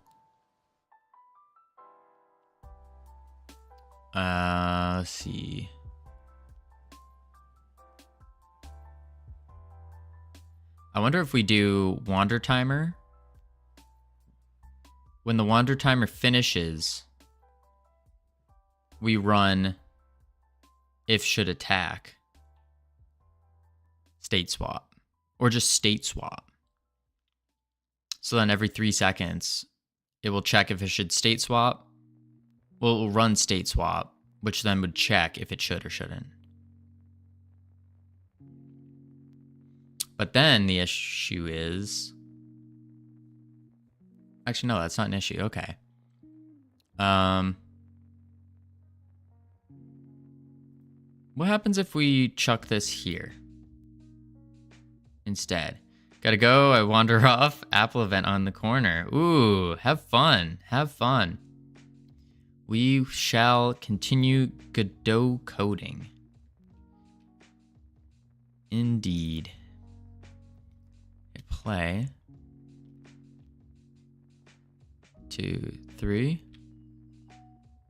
Speaker 1: let's see. I wonder if we do wander timer. When the wander timer finishes, we run if should attack state swap, or just state swap. So then every 3 seconds, it will check if it should state swap. Well, it will run state swap, which then would check if it should or shouldn't. But then the issue is... Actually, no, that's not an issue. Okay. What happens if we chuck this here instead? Gotta go. I wander off. Apple event on the corner. Ooh, have fun. Have fun. We shall continue Godot coding. Indeed. Hit play. 2, 3.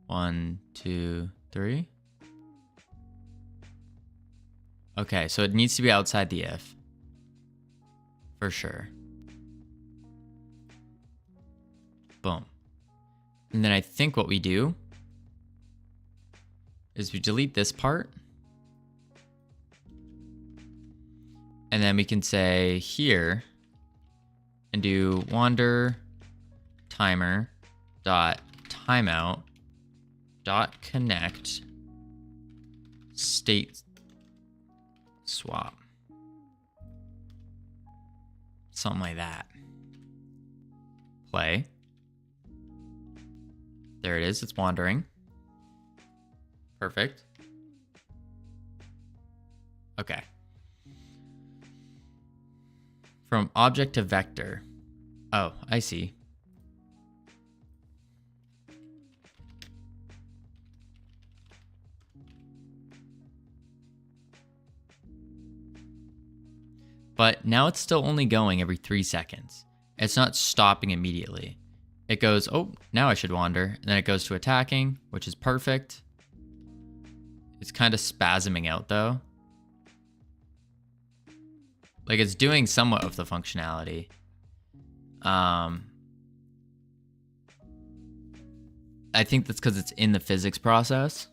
Speaker 1: 1, 2, 3. Okay, so it needs to be outside the if. For sure. Boom. And then I think what we do is we delete this part. And then we can say here and do wander timer dot timeout dot connect state swap. Something like that. Play. There it is. It's wandering. Perfect. Okay. From object to vector. Oh, I see. But now it's still only going every 3 seconds. It's not stopping immediately. it goes, oh, now I should wander. And then it goes to attacking, which is perfect. It's kind of spasming out though. Like it's doing somewhat of the functionality. I think that's because it's in the physics process.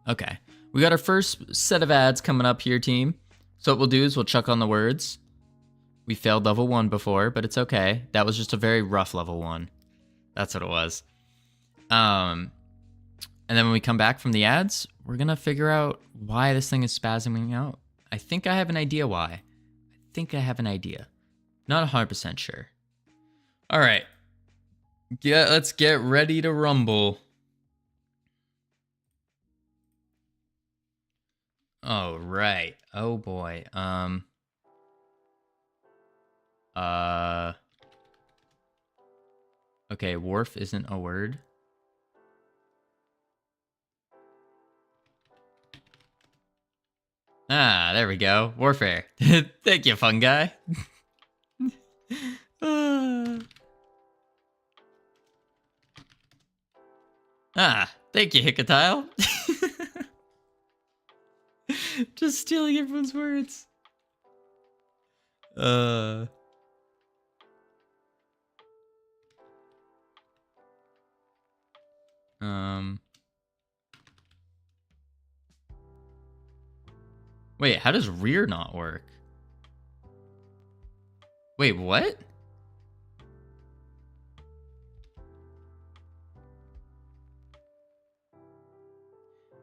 Speaker 1: Okay, we got our first set of ads coming up here, team. So what we'll do is we'll chuck on the words. We failed level 1 before, but it's okay. That was just a very rough level 1. That's what it was. And then when we come back from the ads, we're gonna figure out why this thing is spasming out. I think I have an idea why. Not 100% sure. All right. Yeah, let's get ready to rumble. All right. Oh boy. Okay, wharf isn't a word. Ah, there we go. Warfare. Thank you, fun guy. Thank you, Hicatile. Just stealing everyone's words. Wait, how does rear not work? Wait, what?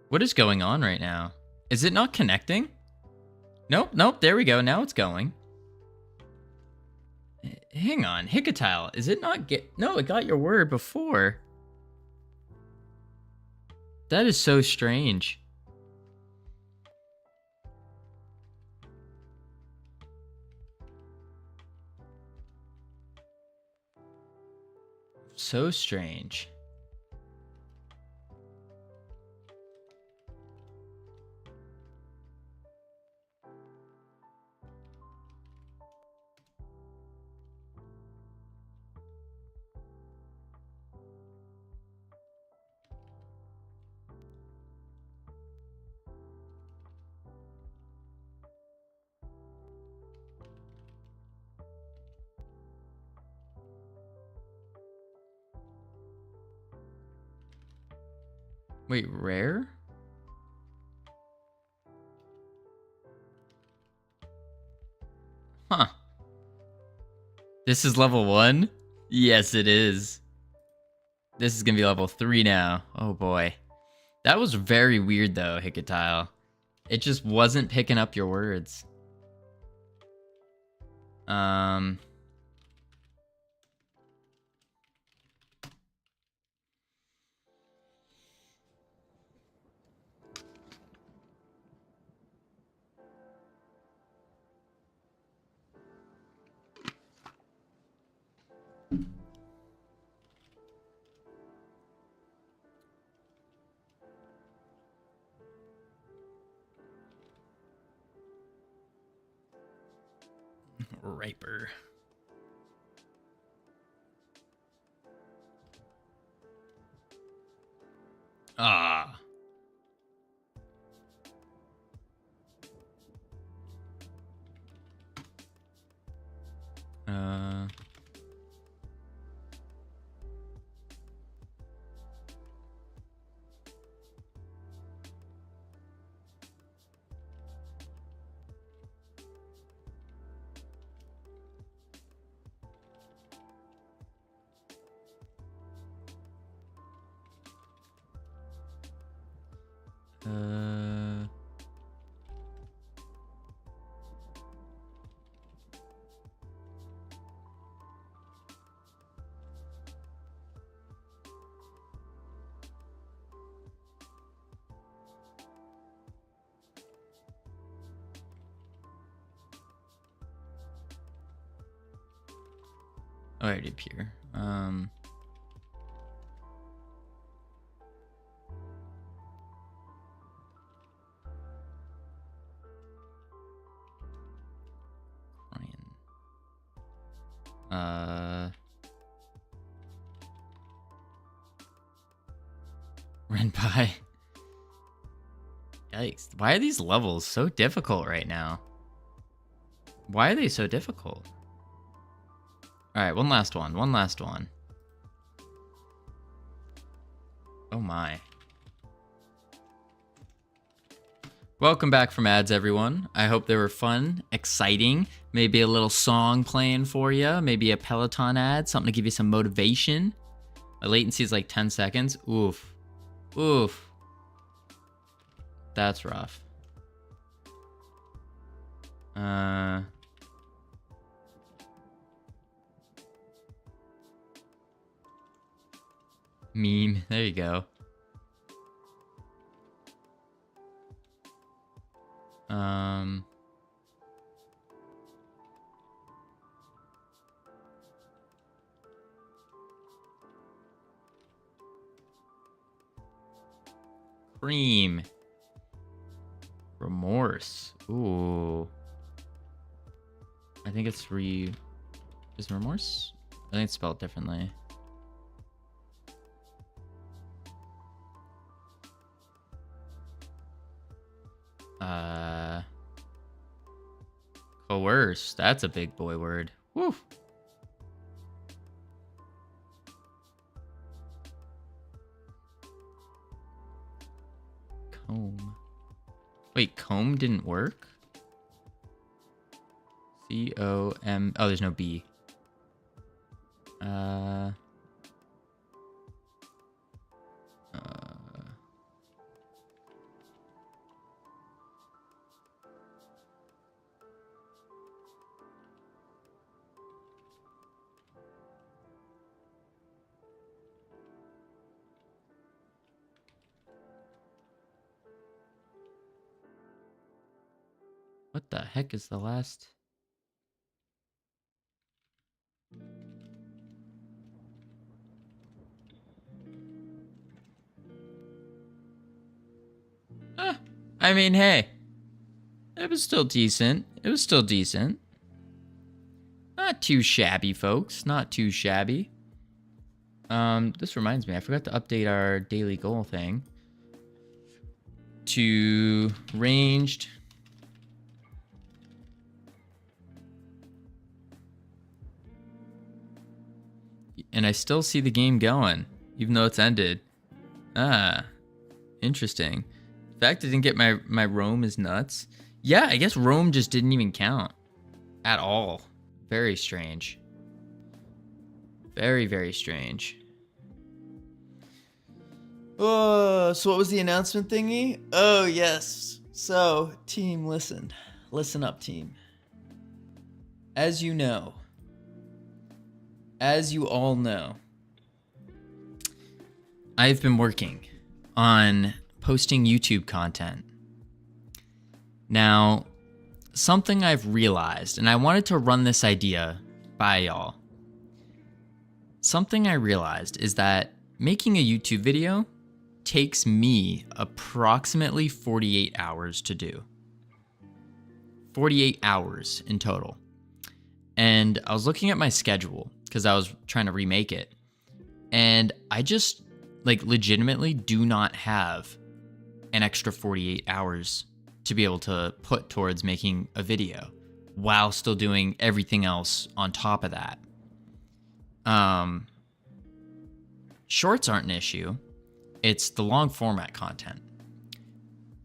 Speaker 1: What is going on right now? Is it not connecting? Nope, there we go. Now it's going. Hang on, Hicatile, is it not No, it got your word before. That is so strange. So strange. Wait, rare? Huh. This is level 1? Yes, it is. This is gonna be level 3 now. Oh boy. That was very weird though, Hicatile. It just wasn't picking up your words. Riper. Ah. Oh, I already appear. Renpai. Yikes. Why are these levels so difficult right now? Why are they so difficult? Alright, one last one. One last one. Oh my. Welcome back from ads, everyone. I hope they were fun, exciting. Maybe a little song playing for you. Maybe a Peloton ad, something to give you some motivation. My latency is like 10 seconds. Oof. Oof. That's rough. Meme. There you go. Cream. Remorse. Ooh. I think it's Is remorse? I think it's spelled differently. Coerce. That's a big boy word. Woo. Comb. Wait, comb didn't work? C-O-M... Oh, there's no B. What the heck is the last... I mean, hey. It was still decent. It was still decent. Not too shabby, folks. Not too shabby. This reminds me, I forgot to update our daily goal thing. To ranged... And I still see the game going, even though it's ended. Ah, interesting. The fact I didn't get my roam is nuts. Yeah, I guess roam just didn't even count at all. Very strange. Very, very strange. Oh, so what was the announcement thingy? Oh, yes. So, team, listen. Listen up, team. As you know, as you all know, I've been working on posting YouTube content. Now, something I've realized, and I wanted to run this idea by y'all. Something I realized is that making a YouTube video takes me approximately 48 hours to do. 48 hours in total. And I was looking at my schedule because I was trying to remake it. And I just, like, legitimately do not have an extra 48 hours to be able to put towards making a video while still doing everything else on top of that. Shorts aren't an issue. It's the long format content.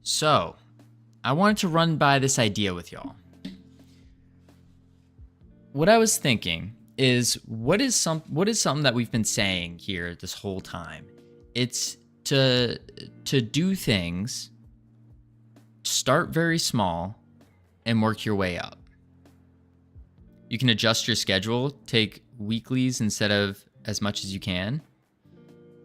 Speaker 1: So I wanted to run by this idea with y'all. What I was thinking is, what is something that we've been saying here this whole time? It's to do things, start very small, and work your way up. You can adjust your schedule, take weeklies instead of as much as you can.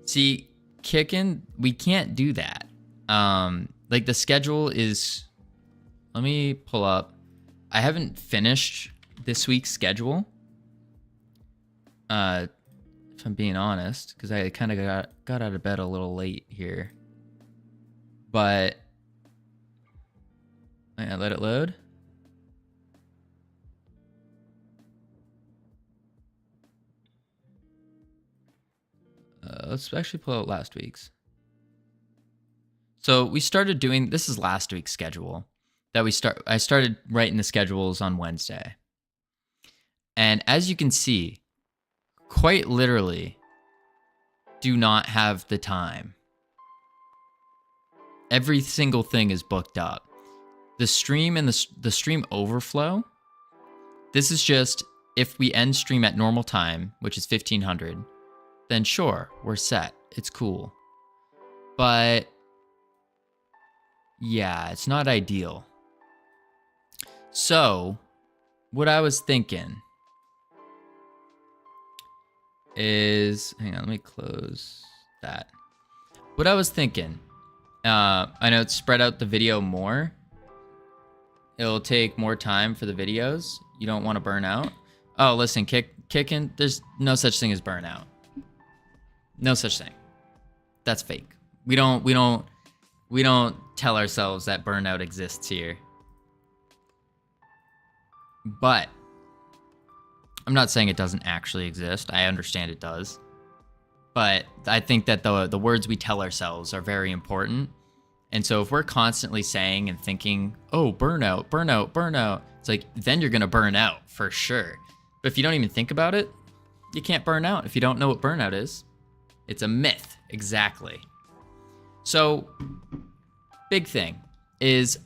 Speaker 1: See, kicking, we can't do that. Like the schedule is, let me pull up. I haven't finished this week's schedule. If I'm being honest, because I kind of got out of bed a little late here. But I let it load. Let's actually pull out last week's. So we started doing, this is last week's schedule that I started writing the schedules on Wednesday. And as you can see, quite literally do not have the time. Every single thing is booked up. The stream and the stream overflow, this is just if we end stream at normal time, which is 1500, then sure, we're set. It's cool. But yeah, it's not ideal. So what I was thinking is, hang on, let me close that. What I was thinking, I know it's spread out the video more. It'll take more time for the videos. You don't want to burn out. Oh, listen, kicking, there's no such thing as burnout. No such thing. That's fake. We don't tell ourselves that burnout exists here. But I'm not saying it doesn't actually exist. I understand it does. But I think that the words we tell ourselves are very important. And so if we're constantly saying and thinking, oh, burnout, burnout, burnout, it's like, then you're going to burn out for sure. But if you don't even think about it, you can't burn out if you don't know what burnout is. It's a myth. Exactly. So big thing is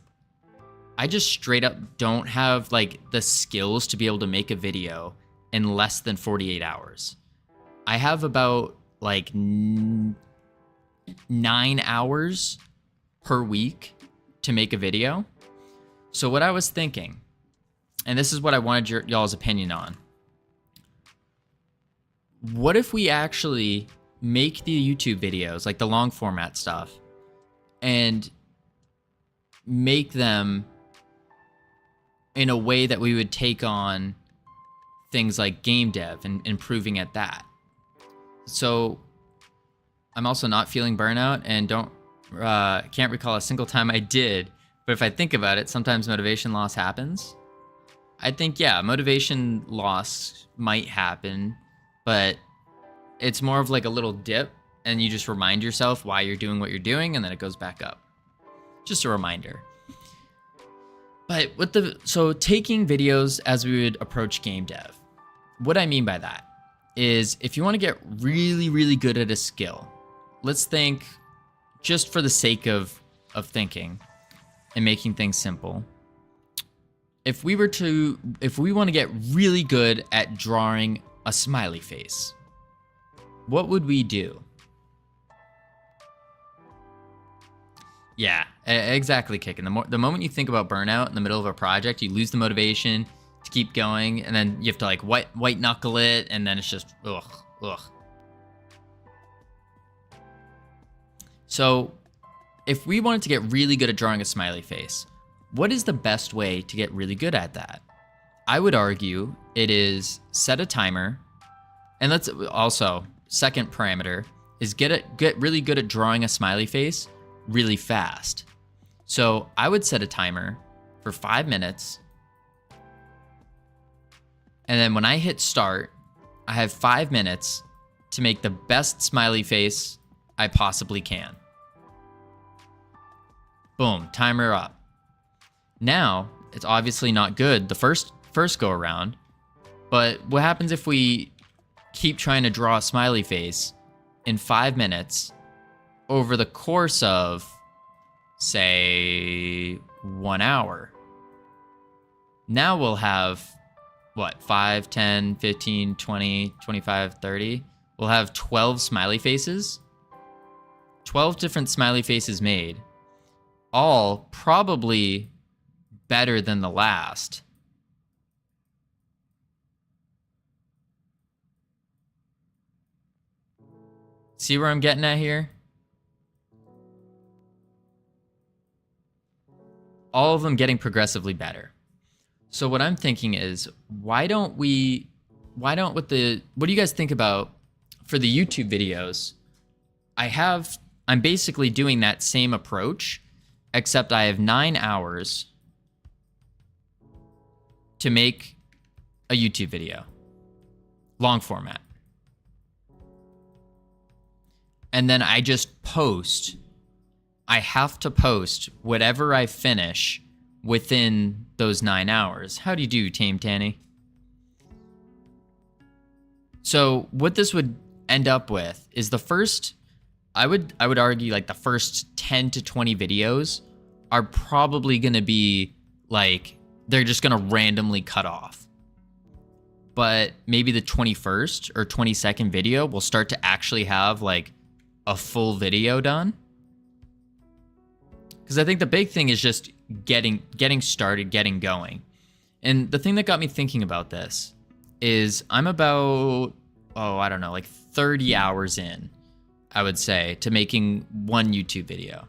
Speaker 1: I just straight up don't have like the skills to be able to make a video in less than 48 hours. I have about like 9 hours per week to make a video. So what I was thinking, and this is what I wanted y'all's opinion on. What if we actually make the YouTube videos, like the long format stuff, and make them in a way that we would take on things like game dev and improving at that. So I'm also not feeling burnout and can't recall a single time I did, but if I think about it, sometimes motivation loss happens. I think, yeah, motivation loss might happen, but it's more of like a little dip and you just remind yourself why you're doing what you're doing and then it goes back up. Just a reminder. But so taking videos as we would approach game dev, what I mean by that is if you want to get really, really good at a skill, let's think just for the sake of thinking and making things simple. If we want to get really good at drawing a smiley face, what would we do? Yeah, exactly, Kicking. The moment you think about burnout in the middle of a project, you lose the motivation to keep going, and then you have to like white knuckle it, and then it's just ugh. So if we wanted to get really good at drawing a smiley face, what is the best way to get really good at that? I would argue it is set a timer, and let's also, second parameter is get really good at drawing a smiley face really fast. So I would set a timer for 5 minutes, and then when I hit start, I have 5 minutes to make the best smiley face I possibly can. Boom, timer up. Now, it's obviously not good the first go around, but what happens if we keep trying to draw a smiley face in 5 minutes over the course of, say, 1 hour? Now we'll have, what, 5, 10, 15, 20, 25, 30? We'll have 12 smiley faces. 12 different smiley faces made. All probably better than the last. See where I'm getting at here? All of them getting progressively better. So what I'm thinking is, what do you guys think about for the YouTube videos? I'm basically doing that same approach, except I have 9 hours to make a YouTube video, long format. And then I just post I have to post whatever I finish within those 9 hours. How do you do, Tame Tanny? So what this would end up with is the first, I would argue like the first 10 to 20 videos are probably going to be like, they're just going to randomly cut off. But maybe the 21st or 22nd video will start to actually have like a full video done. Because I think the big thing is just getting started, getting going. And the thing that got me thinking about this is I'm about, I don't know, like 30 hours in, I would say, to making one YouTube video.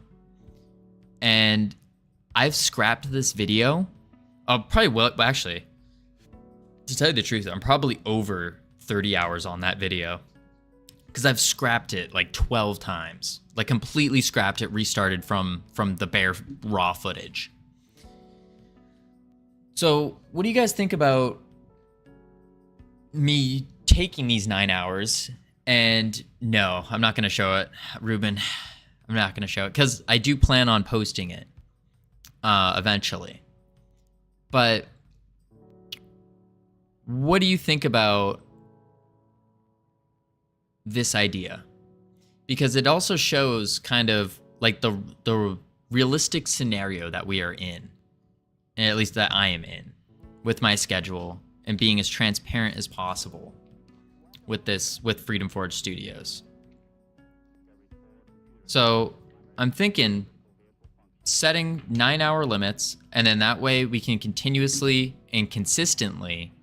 Speaker 1: And I've scrapped this video. Actually, to tell you the truth, I'm probably over 30 hours on that video. Because I've scrapped it like 12 times. Like completely scrapped it, restarted from the bare raw footage. So what do you guys think about me taking these 9 hours? And no, I'm not going to show it, Ruben. I'm not going to show it because I do plan on posting it eventually. But what do you think about this idea? Because it also shows kind of like the realistic scenario that we are in, and at least that I am in, with my schedule and being as transparent as possible with Freedom Forge Studios. So I'm thinking setting 9-hour limits, and then that way we can continuously and consistently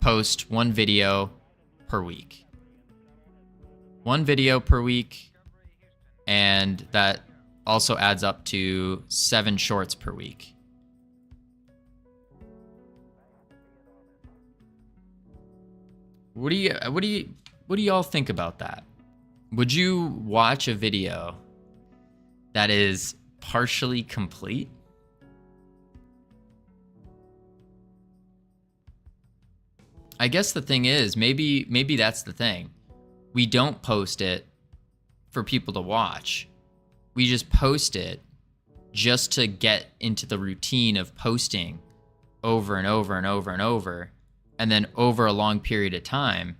Speaker 1: post one video per week. One video per week, and that also adds up to 7 shorts per week. What do y'all think about that? Would you watch a video that is partially complete? I guess the thing is, maybe that's the thing. We don't post it for people to watch. We just post it just to get into the routine of posting over and over and over and over. And then over a long period of time,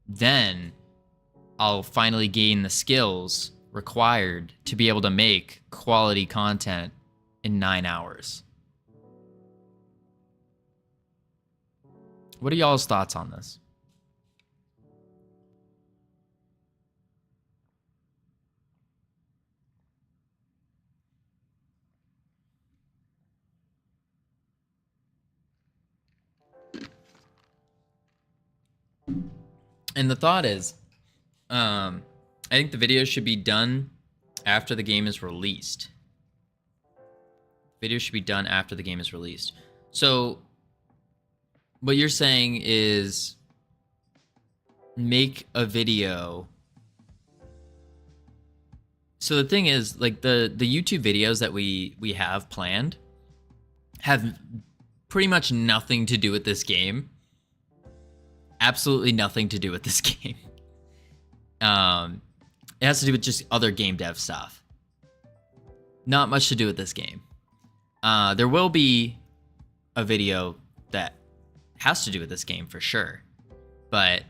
Speaker 1: then I'll finally gain the skills required to be able to make quality content in 9 hours. What are y'all's thoughts on this? And the thought is, I think the video should be done after the game is released. Video should be done after the game is released. So what you're saying is make a video. So the thing is, like the YouTube videos that we have planned have pretty much nothing to do with this game. Absolutely nothing to do with this game. It has to do with just other game dev stuff. Not much to do with this game. There will be a video that has to do with this game for sure, but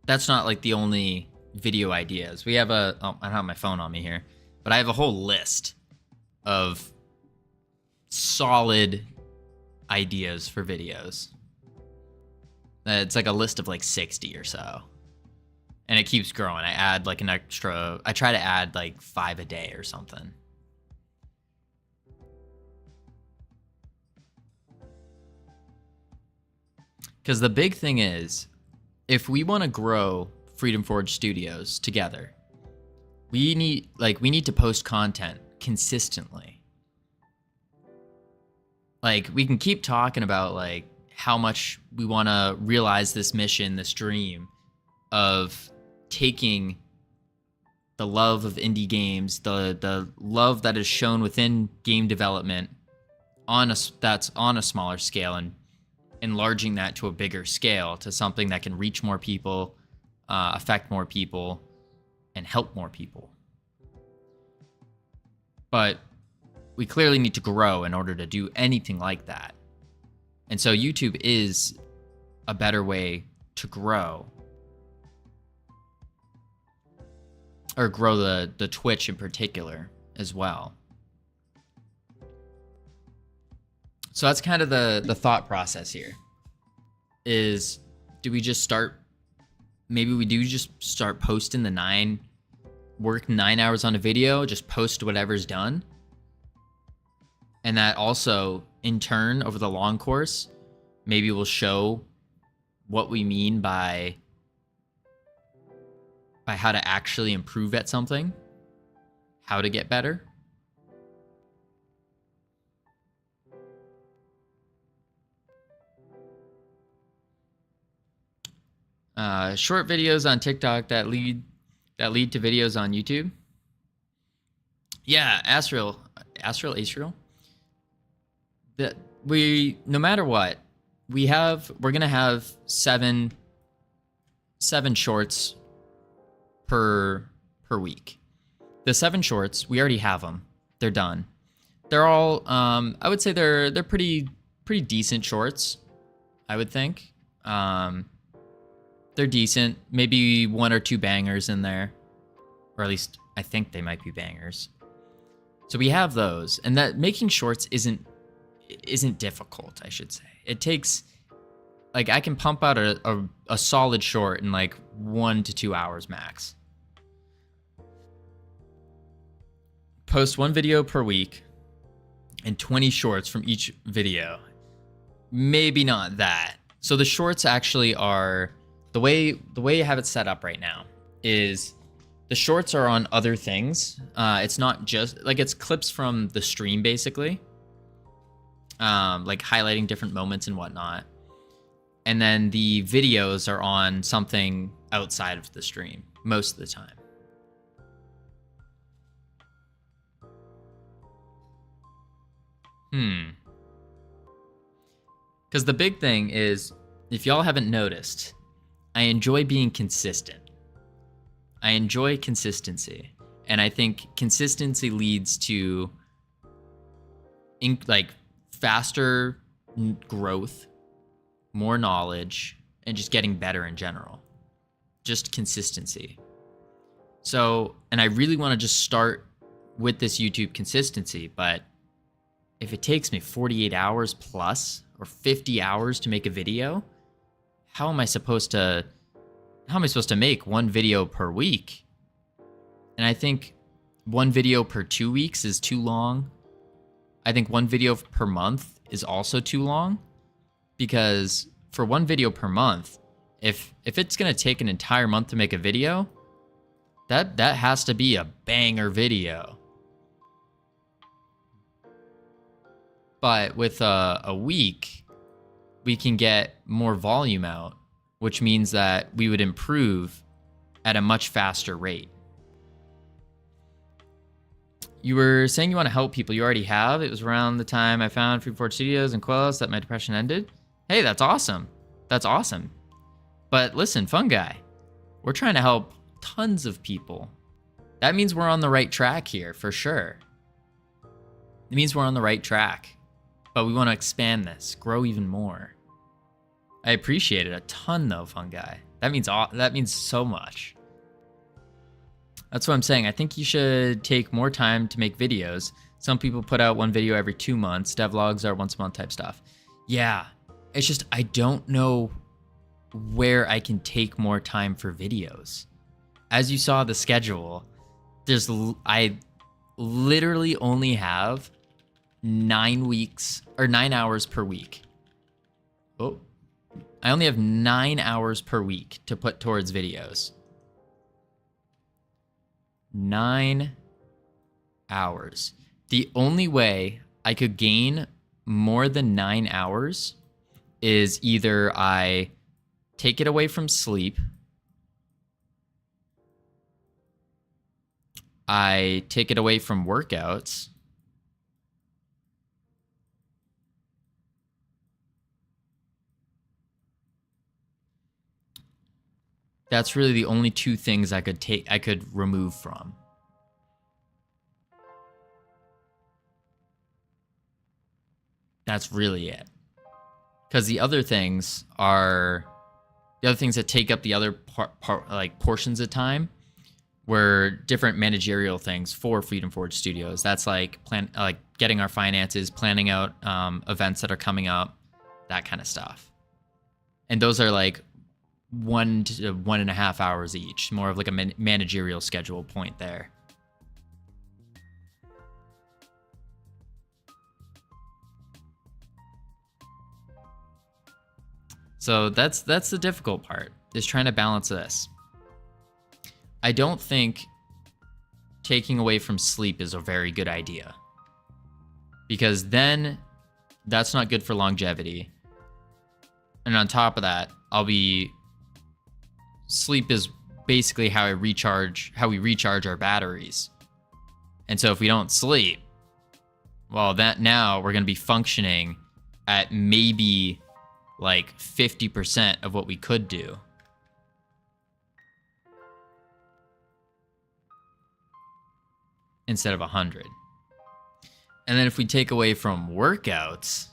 Speaker 1: that's not like the only video ideas. We have I don't have my phone on me here, but I have a whole list of solid ideas for videos. It's like a list of like 60 or so. And it keeps growing. I add like I try to add like 5 a day or something. Because the big thing is, if we want to grow Freedom Forge Studios together, we need to post content consistently. Like, we can keep talking about like how much we want to realize this mission, this dream of taking the love of indie games, the love that is shown within game development that's on a smaller scale, and enlarging that to a bigger scale, to something that can reach more people, affect more people, and help more people. But we clearly need to grow in order to do anything like that. And so YouTube is a better way to grow. Or grow the Twitch in particular as well. So that's kind of the thought process here. Is do we just start, maybe we do just start posting work 9 hours on a video, just post whatever's done. And that also, in turn, over the long course, maybe will show what we mean by how to actually improve at something, how to get better. Short videos on TikTok that lead to videos on YouTube. Yeah, Asriel. That no matter what, we're gonna have seven shorts per week. The 7 shorts, we already have them. They're done. They're all I would say they're pretty decent shorts, I would think. They're decent. Maybe 1 or 2 bangers in there. Or at least I think they might be bangers. So we have those. And that making shorts isn't difficult, I should say. It takes, like, I can pump out a solid short in like 1 to 2 hours max. Post 1 video per week and 20 shorts from each video. Maybe not that. So the shorts actually are, the way I have it set up right now is the shorts are on other things. It's not just, like, it's clips from the stream basically. Like highlighting different moments and whatnot. And then the videos are on something outside of the stream most of the time. Because the big thing is, if y'all haven't noticed, I enjoy being consistent. I enjoy consistency. And I think consistency leads to faster growth, more knowledge, and just getting better in general. Just consistency. So, and I really want to just start with this YouTube consistency, but if it takes me 48 hours plus or 50 hours to make a video, how am I supposed to make 1 video per week? And I think 1 video per 2 weeks is too long. I think 1 video per month is also too long, because for 1 video per month, if it's going to take an entire month to make a video, that has to be a banger video. But with a week, we can get more volume out, which means that we would improve at a much faster rate. You were saying you want to help people. You already have. It was around the time I found Freeport Studios and Quellos that my depression ended. Hey, that's awesome. That's awesome. But listen, fun guy, we're trying to help tons of people. That means we're on the right track here, for sure. It means we're on the right track. But we want to expand this, grow even more. I appreciate it a ton, though, fun guy. That means so much. That's what I'm saying. I think you should take more time to make videos. Some people put out 1 video every 2 months. Devlogs are once a month type stuff. Yeah, it's just I don't know where I can take more time for videos. As you saw the schedule, I literally only have 9 hours per week. Oh, I only have 9 hours per week to put towards videos. 9 hours. The only way I could gain more than 9 hours is either I take it away from sleep, I take it away from workouts, that's really the only 2 things I could remove from. That's really it. Because the other things that take up the other portions of time were different managerial things for Freedom Forge Studios. That's like getting our finances, planning out events that are coming up, that kind of stuff. And those are like 1 to 1.5 hours each, more of like a managerial schedule point there. So that's the difficult part, is trying to balance this. I don't think taking away from sleep is a very good idea, because then that's not good for longevity. And on top of that, sleep is basically how we recharge our batteries. And so if we don't sleep, well, now we're going to be functioning at maybe like 50% of what we could do. Instead of 100. And then if we take away from workouts,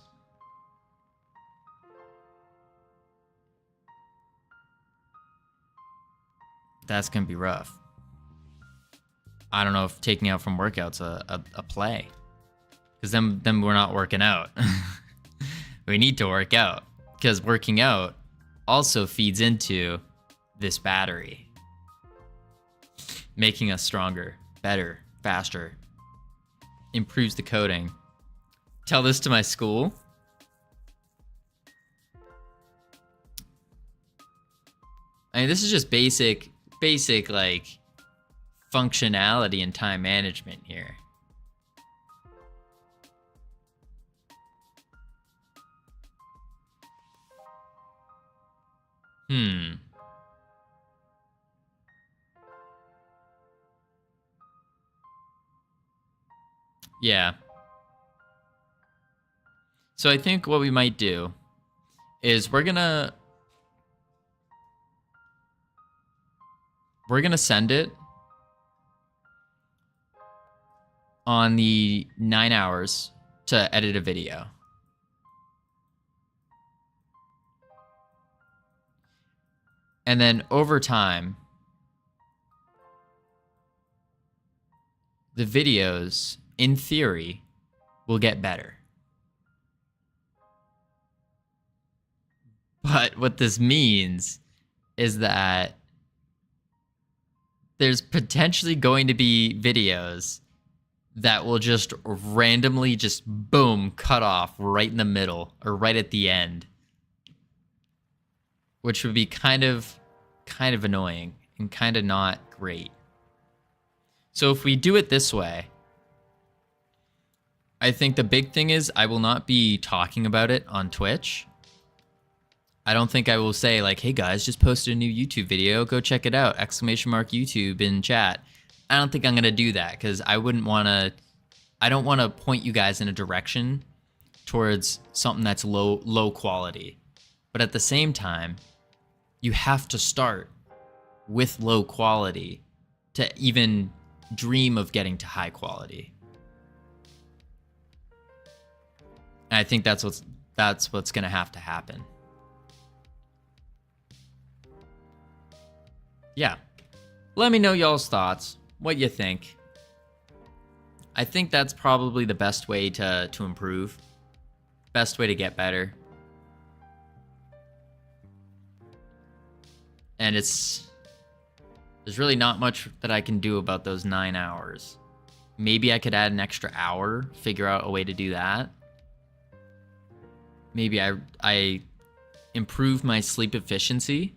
Speaker 1: that's going to be rough. I don't know if taking out from workouts a play. Because then we're not working out. We need to work out. Because working out also feeds into this battery. Making us stronger, better, faster. Improves the coding. Tell this to my school. I mean, this is just basic like functionality and time management here. Yeah. So I think what we might do is we're gonna send it on the 9 hours to edit a video. And then over time, the videos, in theory, will get better. But what this means is that there's potentially going to be videos that will just randomly just boom, cut off right in the middle or right at the end, which would be kind of annoying and kind of not great. So if we do it this way, I think the big thing is I will not be talking about it on Twitch. I don't think I will say like, hey guys, just posted a new YouTube video, go check it out, ! YouTube in chat. I don't think I'm going to do that because I don't want to point you guys in a direction towards something that's low quality. But at the same time, you have to start with low quality to even dream of getting to high quality. And I think that's what's going to have to happen. Yeah. Let me know y'all's thoughts, what you think. I think that's probably the best way to improve. Best way to get better. And there's really not much that I can do about those 9 hours. Maybe I could add an extra hour, figure out a way to do that. Maybe I improve my sleep efficiency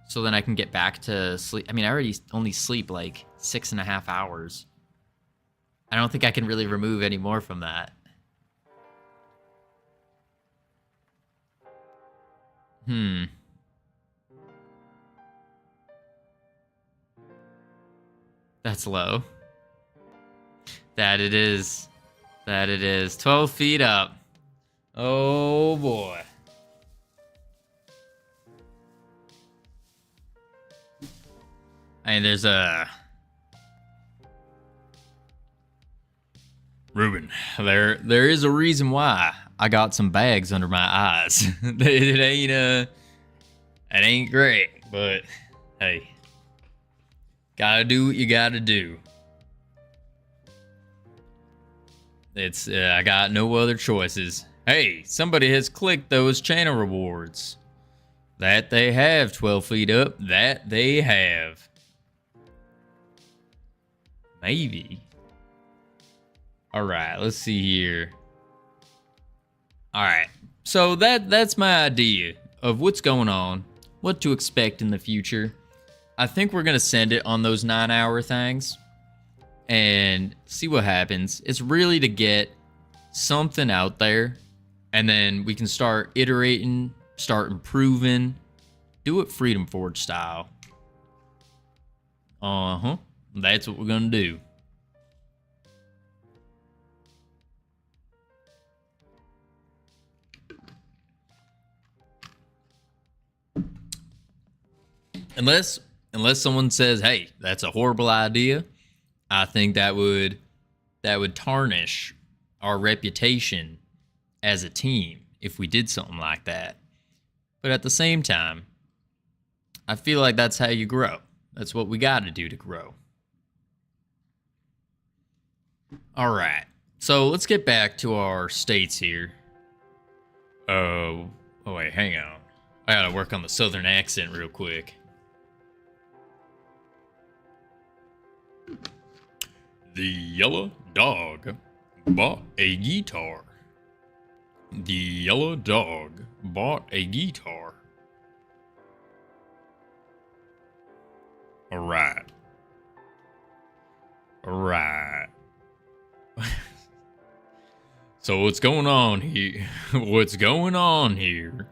Speaker 1: so then I can get back to sleep. I mean, I already only sleep like 6.5 hours. I don't think I can really remove any more from that. That's low. That it is. 12 feet up. Oh boy. I mean, there's a Ruben, there is a reason why I got some bags under my eyes. It ain't great, but hey, gotta do what you gotta do. I got no other choices. Hey, somebody has clicked those channel rewards. That they have, 12 feet up. That they have. Maybe. Alright, let's see here. Alright, so that's my idea of what's going on, what to expect in the future. I think we're going to send it on those 9-hour things and see what happens. It's really to get something out there, and then we can start iterating, start improving, do it Freedom Forge style. That's what we're going to do. Unless someone says, "Hey, that's a horrible idea," I think that would tarnish our reputation as a team if we did something like that. But at the same time, I feel like that's how you grow. That's what we got to do to grow. All right. So let's get back to our states here. Oh wait, hang on. I got to work on the southern accent real quick. The yellow dog bought a guitar. The yellow dog bought a guitar. Alright. Alright. So what's going on here? What's going on here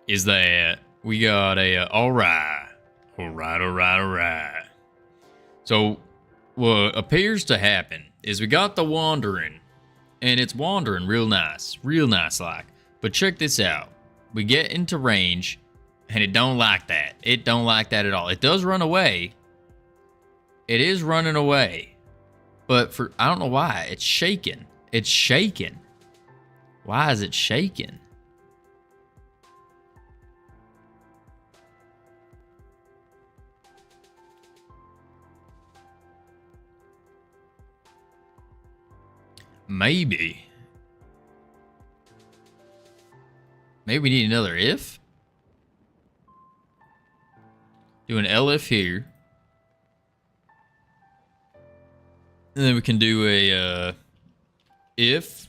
Speaker 1: is that we got a alright. So what appears to happen is we got the wandering, and it's wandering real nice like. But check this out. We get into range, and it don't like that. It don't like that at all. It does run away. It is running away. But I don't know why. It's shaking. It's shaking. Why is it shaking? Maybe we need another if. Do an elif here. And then we can do a if.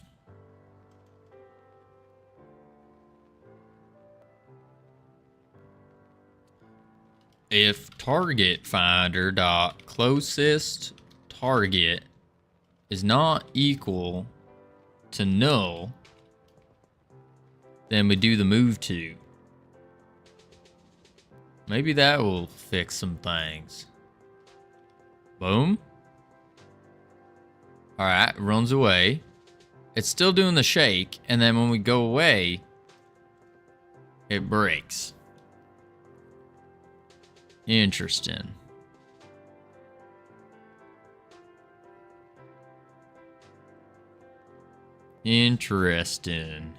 Speaker 1: If target finder dot closest target is not equal to null, then we do the move to. Maybe that will fix some things. Boom. Alright, runs away. It's still doing the shake, and then when we go away, it breaks. Interesting. Interesting.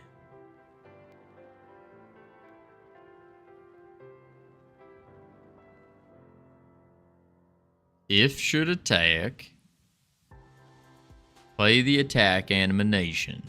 Speaker 1: If should attack, play the attack animation.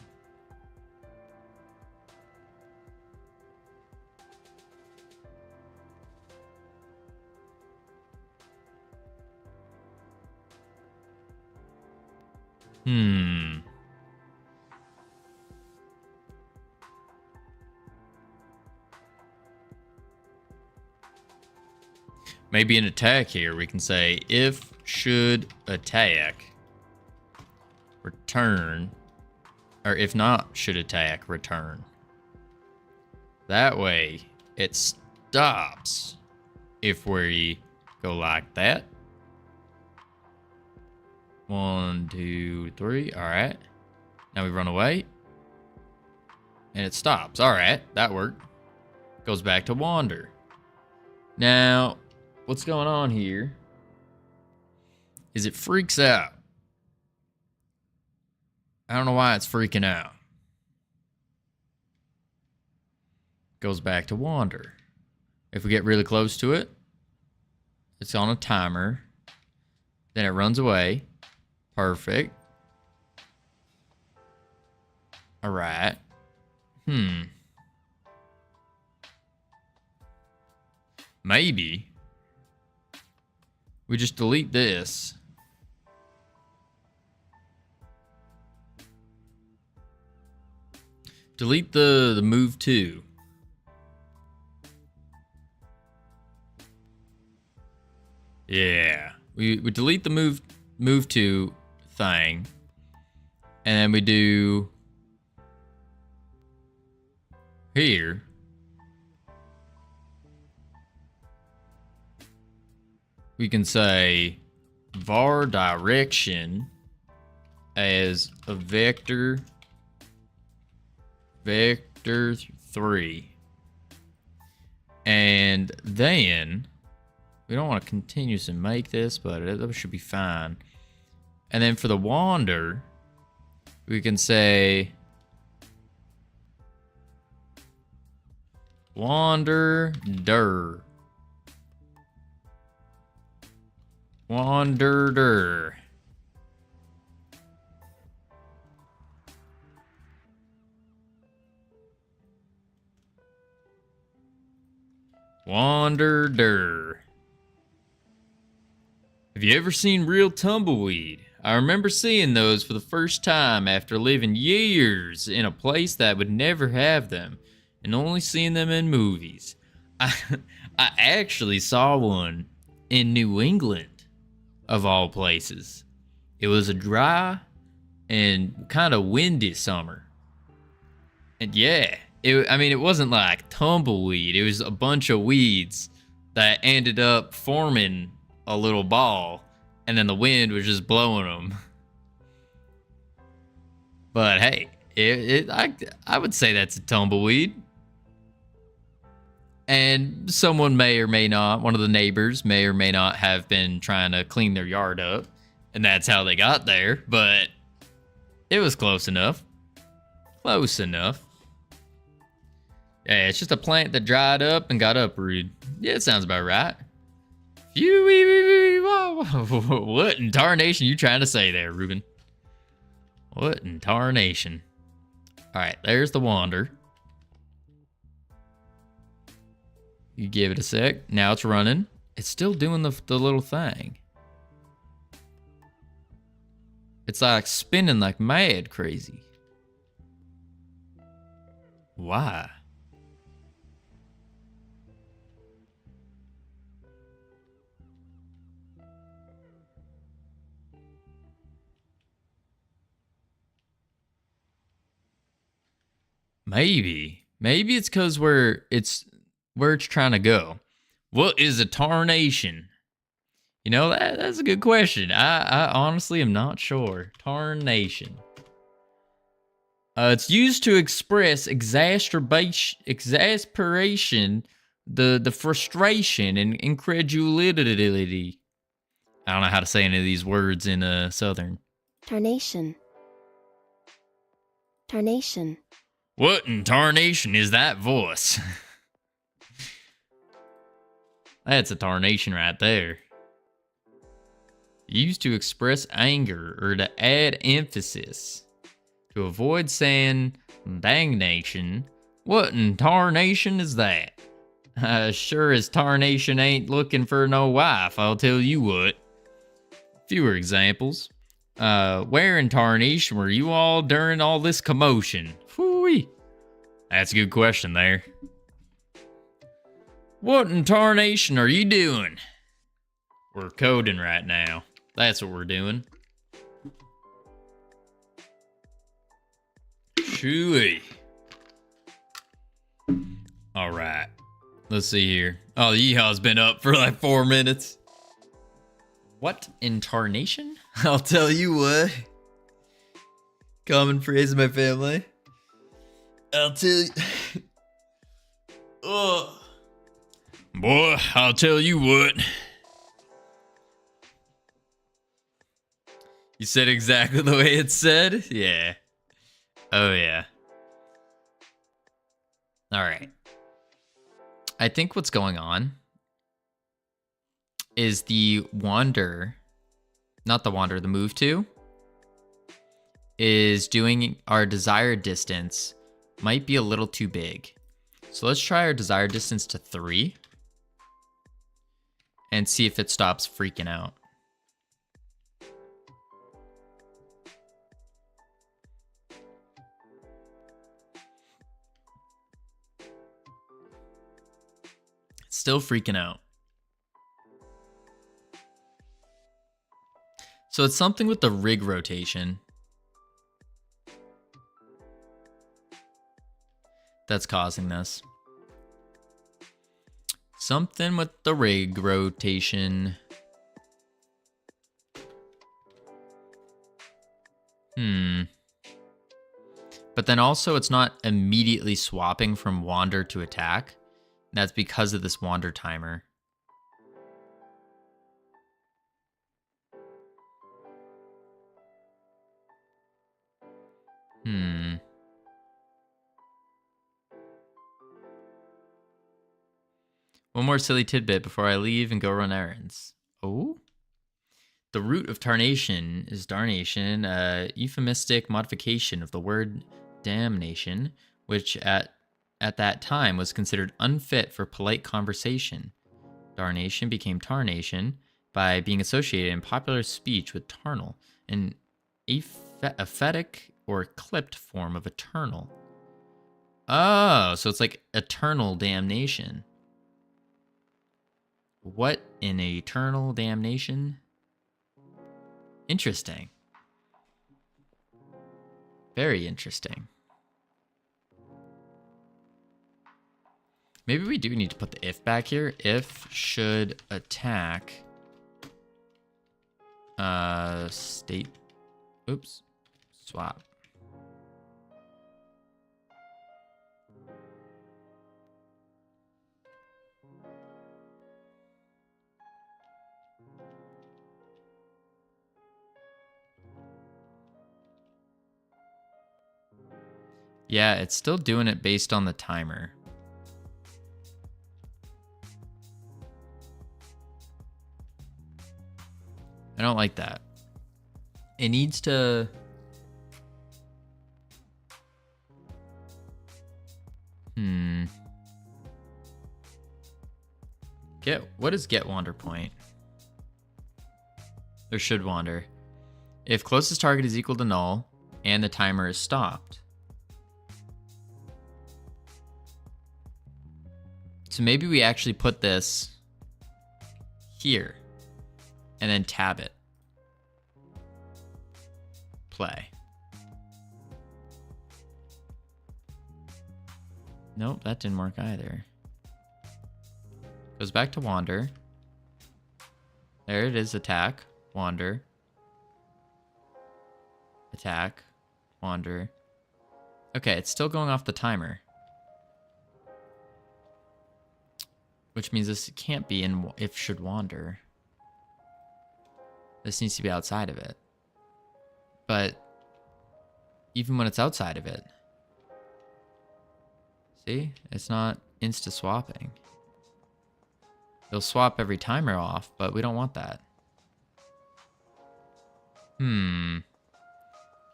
Speaker 1: Maybe an attack here, we can say if should attack, return, or if not should attack, return. That way it stops if we go like that. 1, 2, 3. All right. Now we run away. And it stops. All right. That worked. Goes back to wander. Now, what's going on here? is it freaks out. I don't know why it's freaking out. Goes back to wander. If we get really close to it, it's on a timer. Then it runs away. Perfect. All right. Maybe we just delete this. Delete the move to. Yeah. We delete the move to thing. And then we do here. We can say var direction as a vector 3. And then we don't want to continuously make this, but that should be fine. And then for the wander, we can say wander dir. Wanderer. Wanderer. Have you ever seen real tumbleweed? I remember seeing those for the first time after living years in a place that would never have them and only seeing them in movies. I actually saw one in New England. Of all places. It was a dry and kind of windy summer. And yeah, it wasn't like tumbleweed. It was a bunch of weeds that ended up forming a little ball, and then the wind was just blowing them. But hey, I would say that's a tumbleweed. And someone may or may not, one of the neighbors may or may not have been trying to clean their yard up. And that's how they got there. But it was close enough. Close enough. Yeah, it's just a plant that dried up and got uprooted. Yeah, it sounds about right. What in tarnation you trying to say there, Ruben? What in tarnation? Alright, there's the wander. You give it a sec. Now it's running. It's still doing the little thing. It's like spinning like mad crazy. Why? Maybe it's because where it's trying to go. What is a tarnation? You know, that's a good question. I honestly am not sure. Tarnation. It's used to express exasperation, the frustration and incredulity. I don't know how to say any of these words in Southern.
Speaker 2: Tarnation. Tarnation.
Speaker 1: What in tarnation is that voice? That's a tarnation right there. Used to express anger or to add emphasis. To avoid saying dangnation. What in tarnation is that? Sure as tarnation ain't looking for no wife, I'll tell you what. Fewer examples. Where in tarnation were you all during all this commotion? Phooey. That's a good question there. What in tarnation are you doing? We're coding right now. That's what we're doing. Chewy. Alright. Let's see here. Oh, the yeehaw's been up for like 4 minutes. What in tarnation? I'll tell you what. Common phrase in my family. I'll tell you. Oh. Boy, I'll tell you what. You said exactly the way it said? Yeah. Oh, yeah. All right. I think what's going on is the move to is doing our desired distance might be a little too big. So let's try our desired distance to 3 and see if it stops freaking out. It's still freaking out. So it's something with the rig rotation that's causing this. Something with the rig rotation. But then also it's not immediately swapping from wander to attack. That's because of this wander timer. One more silly tidbit before I leave and go run errands. Oh? The root of tarnation is darnation, a euphemistic modification of the word damnation, which at that time was considered unfit for polite conversation. Darnation became tarnation by being associated in popular speech with tarnal, an aphetic or clipped form of eternal. Oh, so it's like eternal damnation. What in eternal damnation? Interesting. Very interesting. Maybe we do need to put the if back here. If should attack state. Oops. Swap. Yeah, it's still doing it based on the timer. I don't like that. It needs to... What is get wander point? Or should wander. If closest target is equal to null and the timer is stopped. So maybe we actually put this here and then tab it. Play. Nope, that didn't work either. Goes back to wander. There it is, attack, wander. Attack, wander. Okay, it's still going off the timer. Which means this can't be in if should wander. This needs to be outside of it. But even when it's outside of it, see, it's not insta swapping. They'll swap every timer off, but we don't want that.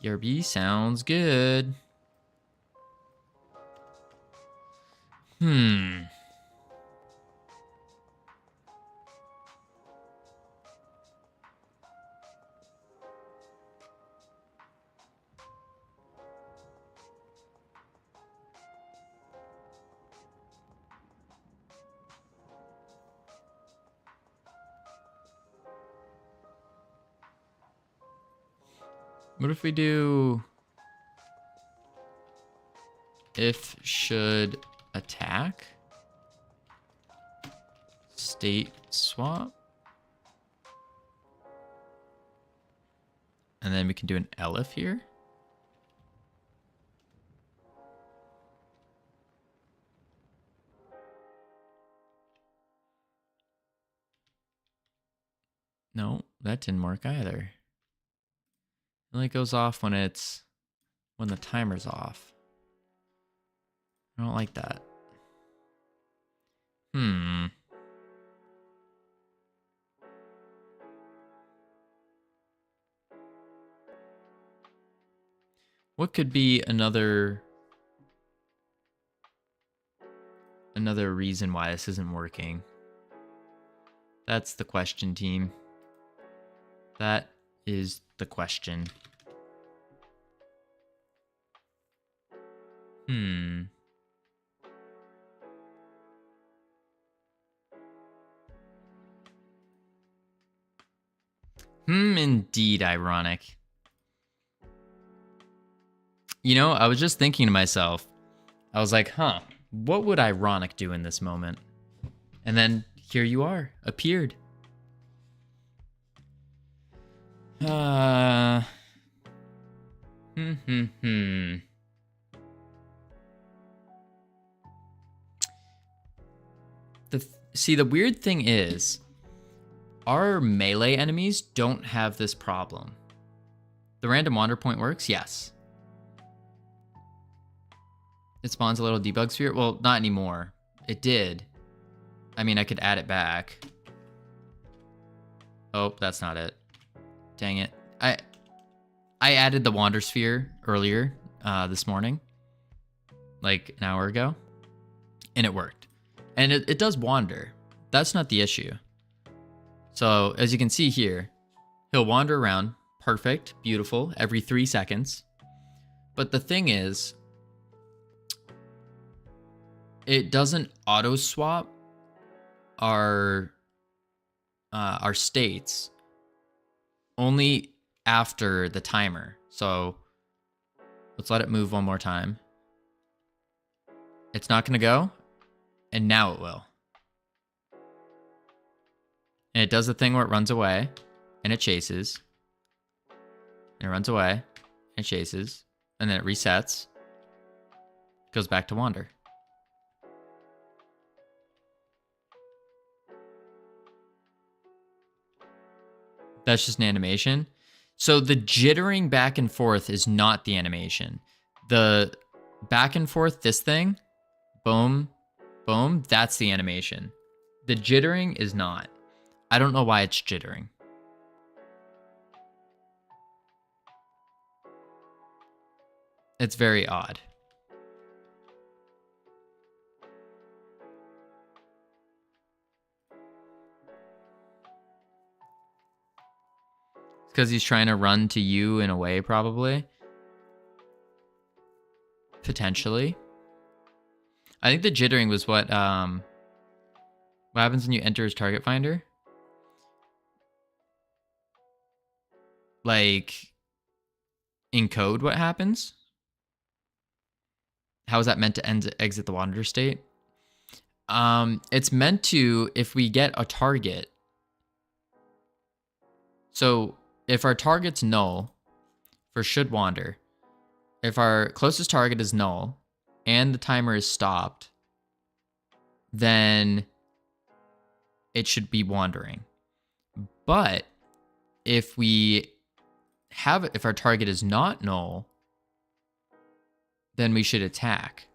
Speaker 1: ERB sounds good. What if we do if should attack state swap, and then we can do an elif here. No, that didn't work either. It only goes off when it's when the timer's off. I don't like that. What could be another reason why this isn't working? That's the question, team. That is the question. Indeed ironic. You know, I was just thinking to myself, I was like, what would ironic do in this moment? And then here you are, appeared. See, the weird thing is, our melee enemies don't have this problem. The random wander point works? Yes. It spawns a little debug sphere? Well, not anymore. It did. I mean, I could add it back. Oh, that's not it. Dang it. I added the wander sphere earlier this morning. Like an hour ago. And it worked. And it does wander. That's not the issue. So, as you can see here, he'll wander around. Perfect. Beautiful. Every 3 seconds. But the thing is, it doesn't auto swap our states only after the timer. So let's let it move one more time. It's not going to go, and now it will. And it does the thing where it runs away and it chases. And it runs away and it chases, and then it resets. Goes back to wander. That's just an animation. So the jittering back and forth is not the animation. The back and forth, this thing, boom, boom, that's the animation. The jittering is not. I don't know why it's jittering. It's very odd. Because he's trying to run to you in a way, probably. Potentially. I think the jittering was what happens when you enter his target finder. Like, in code, what happens? How is that meant to exit the wander state? It's meant to, if we get a target. So if our target's null for should wander, if our closest target is null and the timer is stopped, then it should be wandering. But if our target is not null, then we should attack.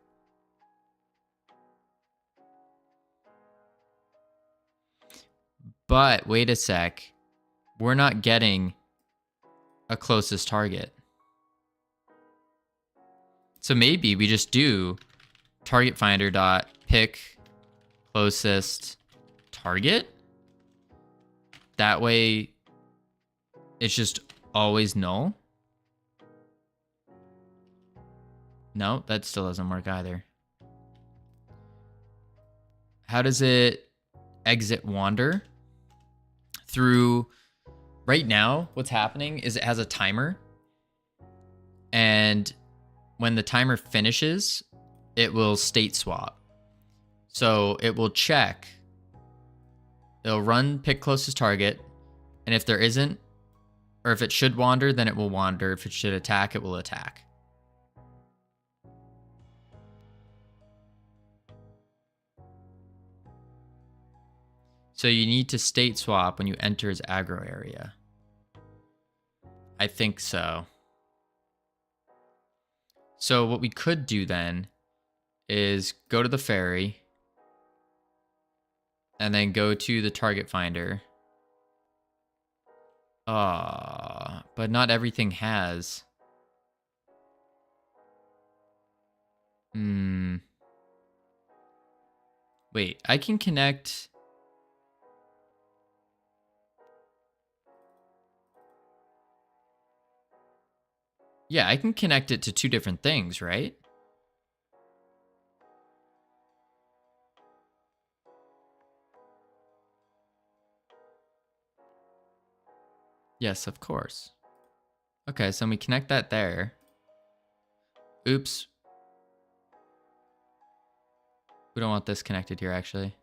Speaker 1: But wait a sec, we're not getting a closest target. So maybe we just do target finder dot pick closest target. That way it's just always null. No, that still doesn't work either. How does it exit wander? Through, right now, what's happening is it has a timer. And when the timer finishes, it will state swap. So it will check. It'll run pick closest target. And if there isn't, or if it should wander, then it will wander. If it should attack, it will attack. So you need to state swap when you enter his aggro area. I think so. So what we could do then is go to the ferry and then go to the target finder. But not everything has. Wait, I can connect. Yeah, I can connect it to two different things, right? Yes, of course. Okay, so we connect that there. Oops. We don't want this connected here, actually.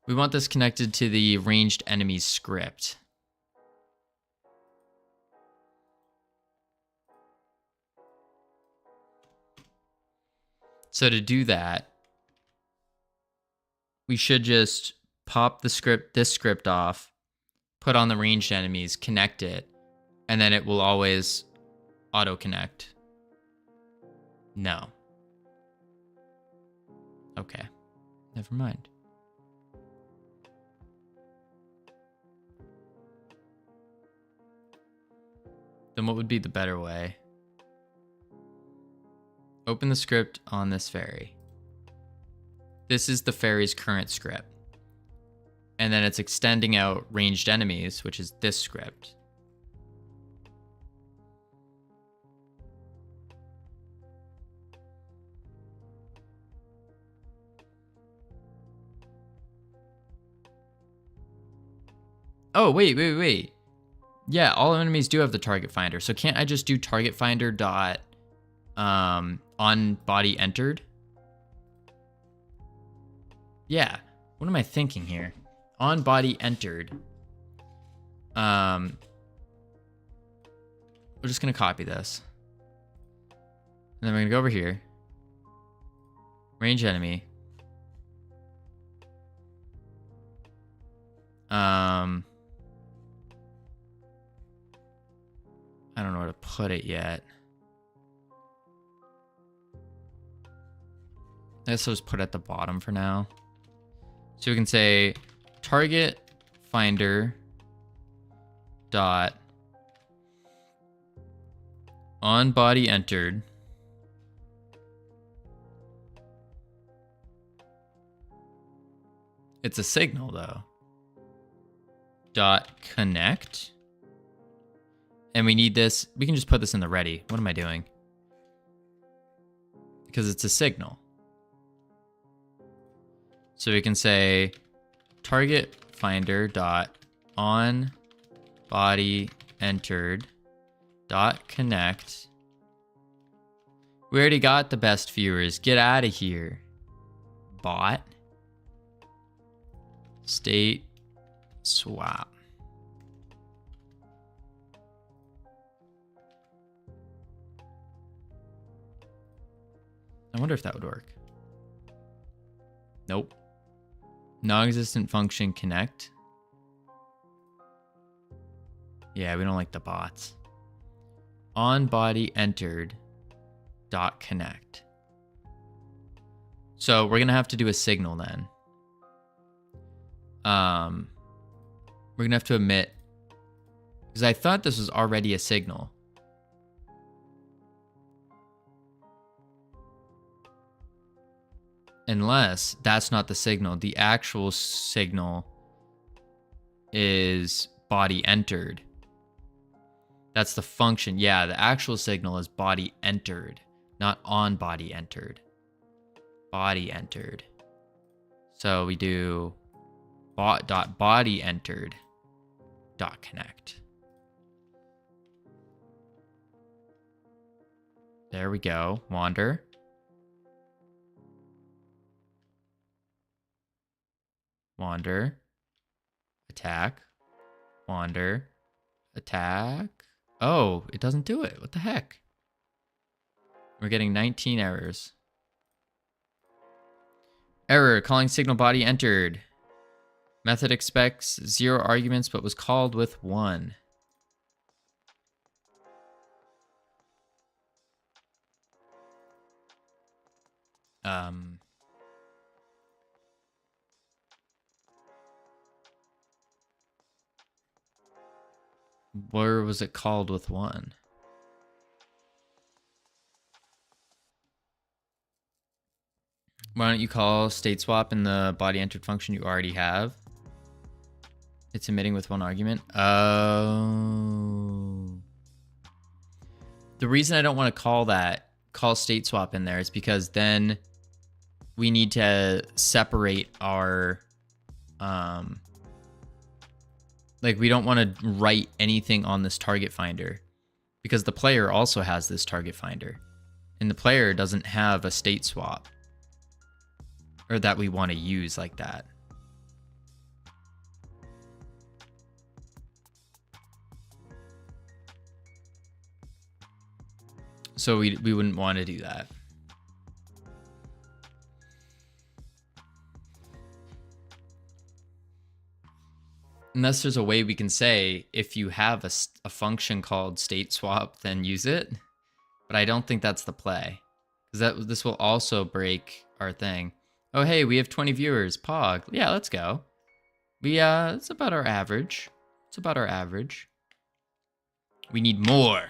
Speaker 1: We want this connected to the ranged enemies script. So to do that, we should just pop this script off, put on the ranged enemies, connect it, and then it will always auto connect. No. Okay. Never mind. Then what would be the better way? Open the script on this ferry. This is the ferry's current script. And then it's extending out ranged enemies, which is this script. Oh, wait. Yeah, all enemies do have the target finder. So can't I just do target finder dot on body entered? Yeah. What am I thinking here? On body entered. We're just gonna copy this. And then we're gonna go over here. Range enemy. I don't know where to put it yet. Let's just put it at the bottom for now. So we can say target finder dot on body entered it's a signal though dot connect, and we need this. We can just put this in the ready. What am I doing? Because it's a signal. So we can say target finder dot on body entered dot connect. We already got the best viewers. Get out of here. Bot. State swap. I wonder if that would work. Nope. Non-existent function connect. Yeah, we don't like the bots. On body entered dot connect. So we're gonna have to do a signal then. We're gonna have to omit, because I thought this was already a signal. Unless that's not the signal. The actual signal is body entered. That's the function. Yeah, the actual signal is body entered, not on body entered. Body entered. So we do body entered dot connect. There we go. Wander. Wander. Attack. Wander. Attack. Oh, it doesn't do it. What the heck? We're getting 19 errors. Error. Calling signal body entered. Method expects 0 arguments but was called with 1. Where was it called with one? Why don't you call state swap in the body entered function you already have? It's emitting with one argument. Oh. The reason I don't want to call state swap in there is because then we need to separate our, like we don't want to write anything on this target finder because the player also has this target finder and the player doesn't have a state swap or that we want to use like that. So we wouldn't want to do that. Unless there's a way we can say, if you have a function called state swap, then use it. But I don't think that's the play. Because this will also break our thing. Oh, hey, we have 20 viewers. Pog. Yeah, let's go. It's about our average. It's about our average. We need more.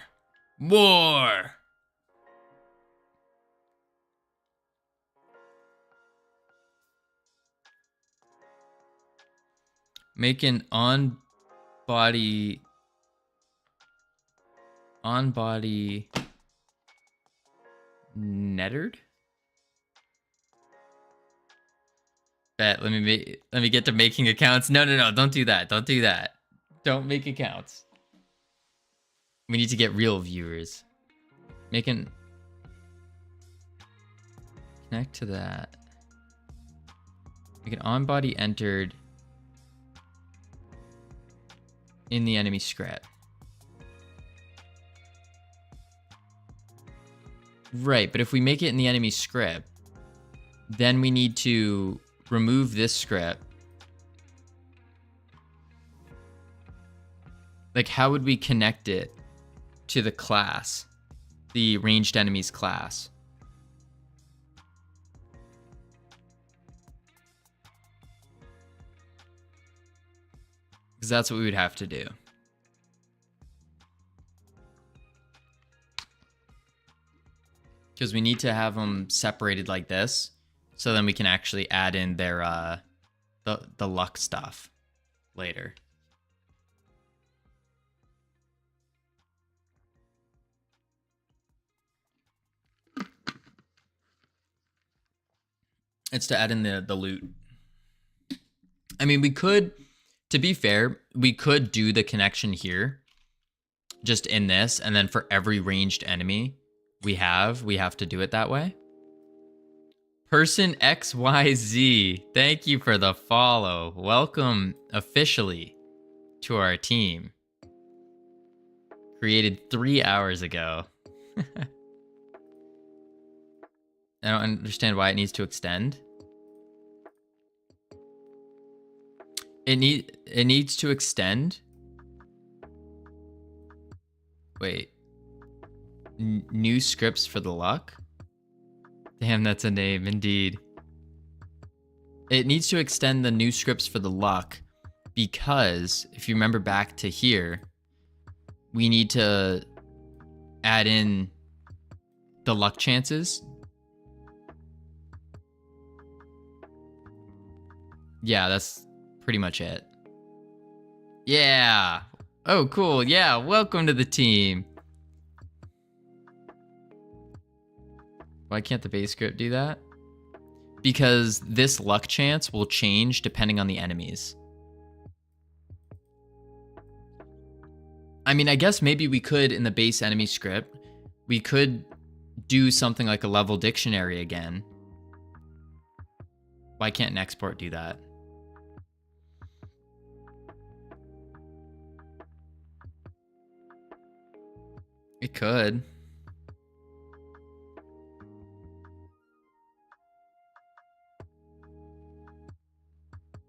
Speaker 1: More! Make an on-body nettered? Bet, let me get to making accounts. No, don't do that. Don't do that. Don't make accounts. We need to get real viewers. Connect to that. Make an on-body entered in the enemy script. Right, but if we make it in the enemy script, then we need to remove this script. Like, how would we connect it to the class, the ranged enemies class? Because that's what we would have to do. Because we need to have them separated like this, so then we can actually add in their the luck stuff later. It's to add in the loot. I mean, we could, to be fair, we could do the connection here, just in this, and then for every ranged enemy we have to do it that way. Person XYZ, thank you for the follow. Welcome officially to our team. Created 3 hours ago. I don't understand why it needs to extend. It needs to extend. Wait. New scripts for the luck? Damn, that's a name, indeed. It needs to extend the new scripts for the luck because, if you remember back to here, we need to add in the luck chances. Yeah, that's pretty much it. Yeah. Oh, cool. Yeah, welcome to the team. Why can't the base script do that? Because this luck chance will change depending on the enemies. I mean, I guess maybe we could, in the base enemy script, we could do something like a level dictionary again. Why can't an export do that? It could.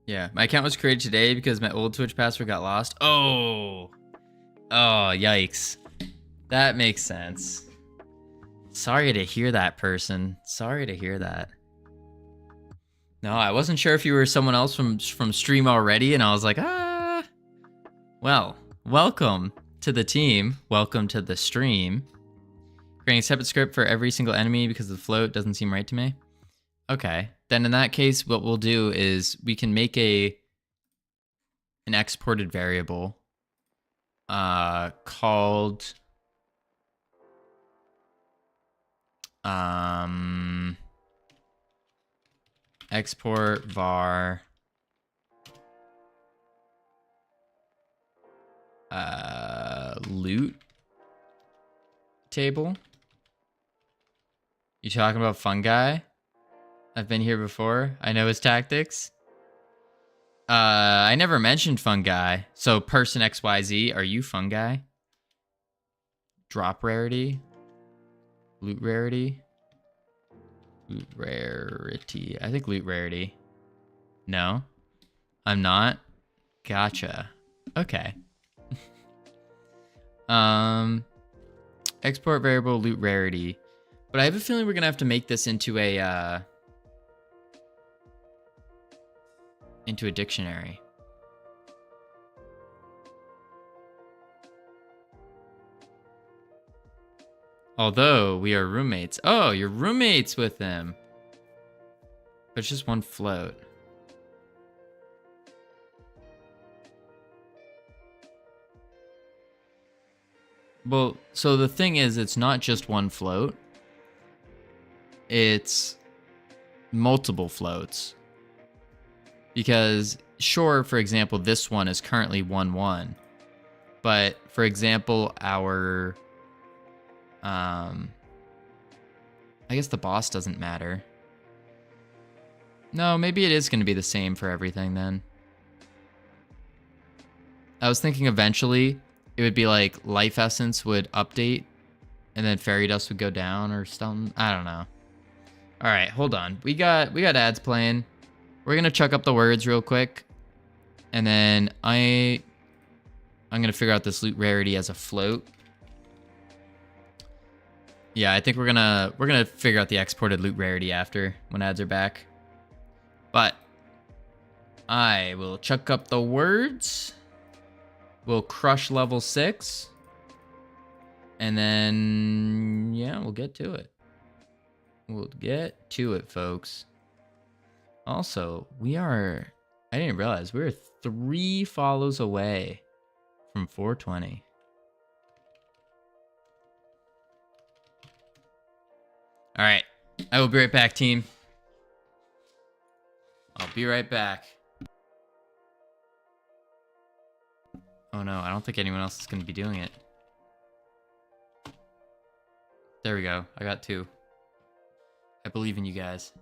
Speaker 1: Yeah, my account was created today because my old Twitch password got lost. Oh, yikes. That makes sense. Sorry to hear that, person. Sorry to hear that. No, I wasn't sure if you were someone else from stream already, and I was like, ah. Well, welcome to the team. Welcome to the stream. Creating a separate script for every single enemy because the float doesn't seem right to me. Okay, then in that case, what we'll do is we can make an exported variable called export var loot table. You talking about fungi? I've been here before. I know his tactics. I never mentioned fungi. So person XYZ, are you fungi? Drop rarity. Loot rarity. Loot rarity. I think loot rarity. No, I'm not. Gotcha. Okay. Export variable loot rarity. But I have a feeling we're gonna have to make this into a dictionary. Although we are roommates. Oh, you're roommates with him. But it's just one float. Well, so the thing is, it's not just one float. It's multiple floats. Because, sure, for example, this one is currently 1-1. But, for example, our... I guess the boss doesn't matter. No, maybe it is going to be the same for everything then. I was thinking eventually it would be like life essence would update and then fairy dust would go down or something. I don't know. All right, hold on. We got ads playing. We're going to chuck up the words real quick. And then I'm going to figure out this loot rarity as a float. Yeah, I think we're gonna figure out the exported loot rarity after when ads are back. But I will chuck up the words. We'll crush level 6. And then yeah, we'll get to it. We'll get to it, folks. Also, I didn't realize we were 3 follows away from 420. All right, I will be right back, team. I'll be right back. Oh no, I don't think anyone else is going to be doing it. There we go. I got 2. I believe in you guys.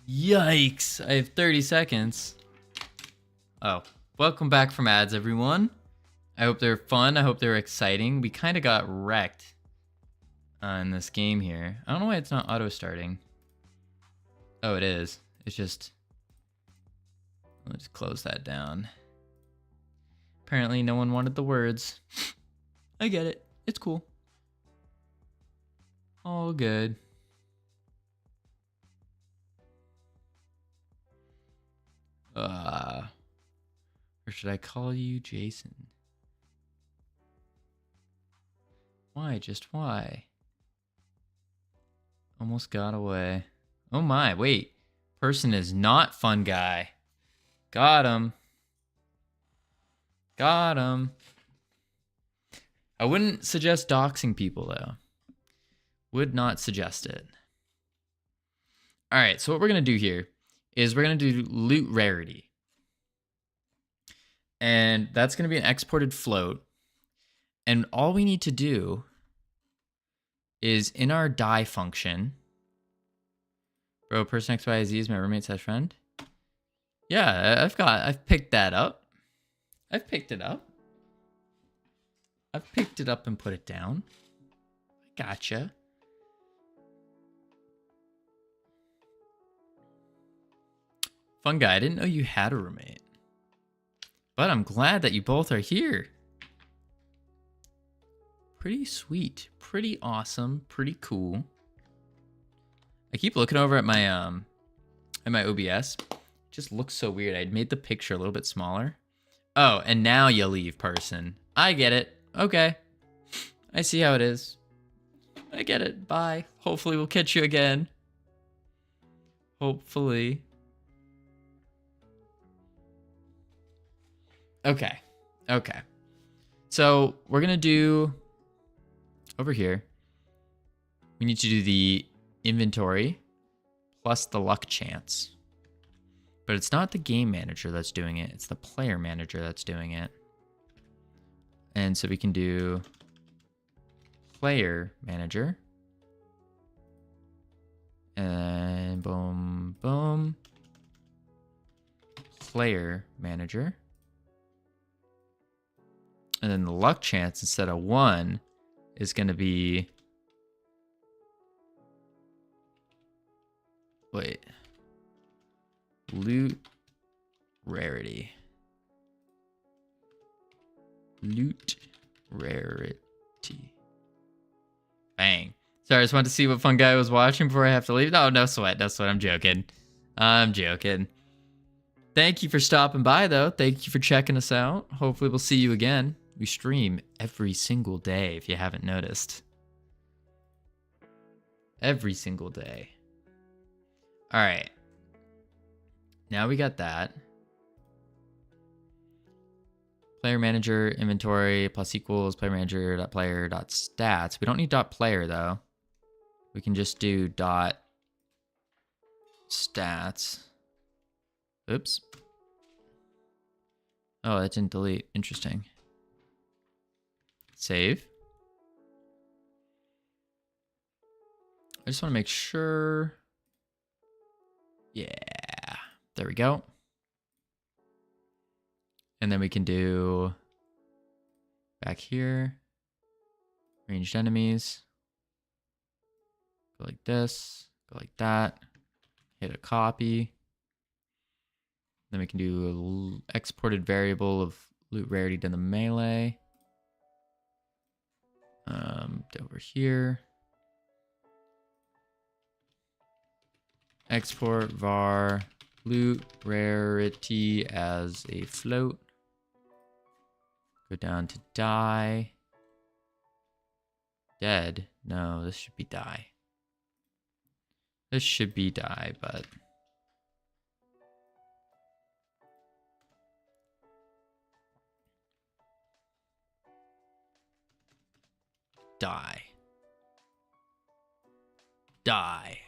Speaker 1: Yikes. I have 30 seconds. Oh, welcome back from ads, everyone. I hope they're fun. I hope they're exciting. We kind of got wrecked in this game here. I don't know why it's not auto-starting. Oh, it is. It's just... Let's close that down. Apparently, no one wanted the words. I get it. It's cool. All good. Or should I call you Jason? Why? Just why? Almost got away. Oh my, wait. Person is not fun guy. Got him. Got him. I wouldn't suggest doxing people, though. Would not suggest it. All right, so what we're going to do here is we're going to do loot rarity. And that's going to be an exported float. And all we need to do is in our die function. Bro, person XYZ is my roommate / friend. Yeah, I've picked that up. I've picked it up. I've picked it up and put it down. Gotcha. Fun guy, I didn't know you had a roommate. But I'm glad that you both are here. Pretty sweet. Pretty awesome. Pretty cool. I keep looking over at my OBS. It just looks so weird. I made the picture a little bit smaller. Oh, and now you leave, person. I get it. Okay. I see how it is. I get it. Bye. Hopefully we'll catch you again. Hopefully. Okay. Okay. So we're going to do over here. We need to do the inventory plus the luck chance. But it's not the game manager that's doing it. It's the player manager that's doing it. And so we can do player manager. And boom, boom. Player manager. And then the luck chance instead of 1 is going to be... Wait. Loot rarity. Loot rarity. Bang. Sorry, I just wanted to see what fun guy was watching before I have to leave. No, no sweat. No sweat. I'm joking. I'm joking. Thank you for stopping by, though. Thank you for checking us out. Hopefully we'll see you again. We stream every single day, if you haven't noticed. Every single day. All right. Now we got that. Player manager inventory plus equals player manager dot player dot stats. We don't need dot player though. We can just do dot stats. Oops. Oh, that didn't delete. Interesting. Save. I just want to make sure. Yeah. There we go. And then we can do back here. Ranged enemies. Go like this. Go like that. Hit a copy. Then we can do a exported variable of loot rarity to the melee. Over here. Export var loot rarity as a float. Go down to die. Dead. No, this should be die. This should be die, but die. Die.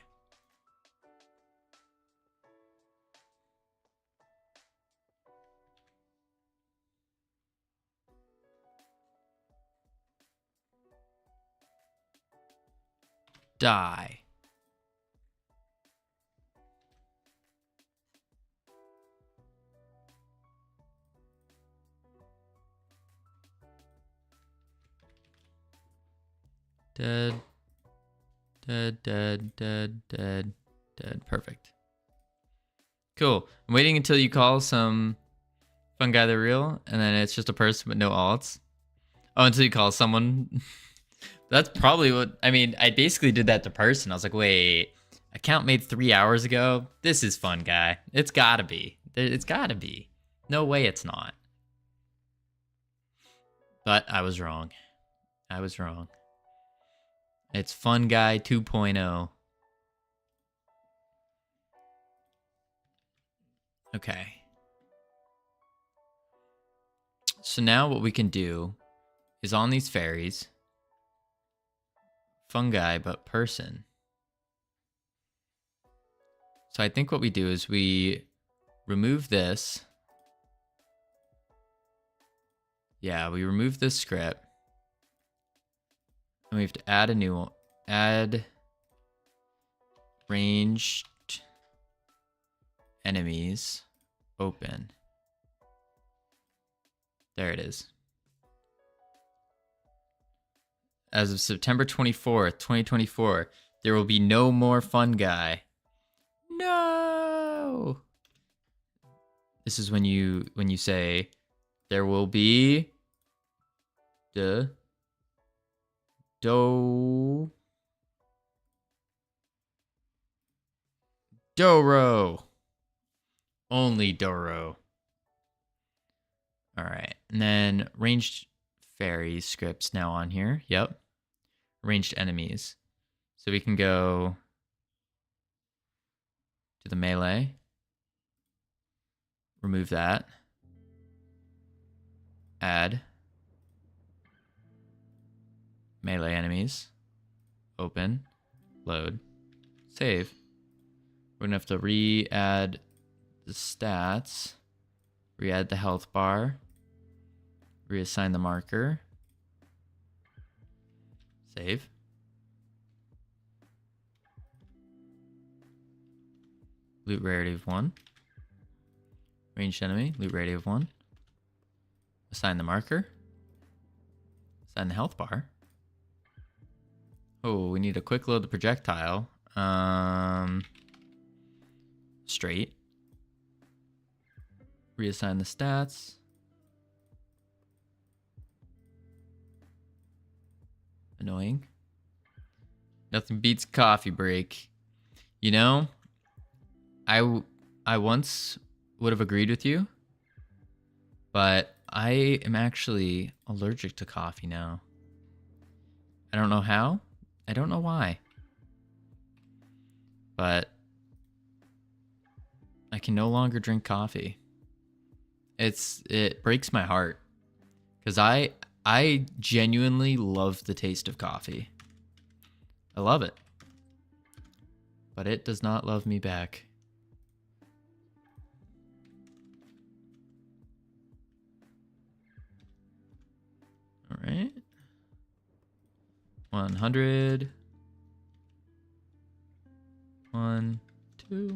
Speaker 1: Die. Dead. Dead, dead, dead, dead, dead. Perfect. Cool. I'm waiting until you call some fun guy the real, and then it's just a person with no alts. Oh, until you call someone. That's probably what, I mean, I basically did that to person. I was like, wait, account made 3 hours ago? This is fun guy. It's gotta be. It's gotta be. No way it's not. But I was wrong. I was wrong. It's Fun Guy 2.0. Okay. So now what we can do is on these fairies, fungi, but person. So I think what we do is we remove this. Yeah, we remove this script. And we have to add a new one. Add ranged enemies. Open. There it is. As of September 24th, 2024, there will be no more fun guy. No. This is when you say there will be Doro. Only Doro. All right. And then ranged fairy scripts now on here. Yep. Ranged enemies. So we can go to the melee. Remove that. Add melee enemies. Open. Load. Save. We're going to have to re-add the stats. Re-add the health bar. Reassign the marker. Save. Loot rarity of 1. Ranged enemy. Loot rarity of 1. Assign the marker. Assign the health bar. Oh, we need to quick load the projectile. Straight. Reassign the stats. Annoying. Nothing beats coffee break. You know, I once would have agreed with you, but I am actually allergic to coffee now. I don't know how. I don't know why. But I can no longer drink coffee. It breaks my heart because I genuinely love the taste of coffee. I love it. But it does not love me back. All right. 100. 1, 2.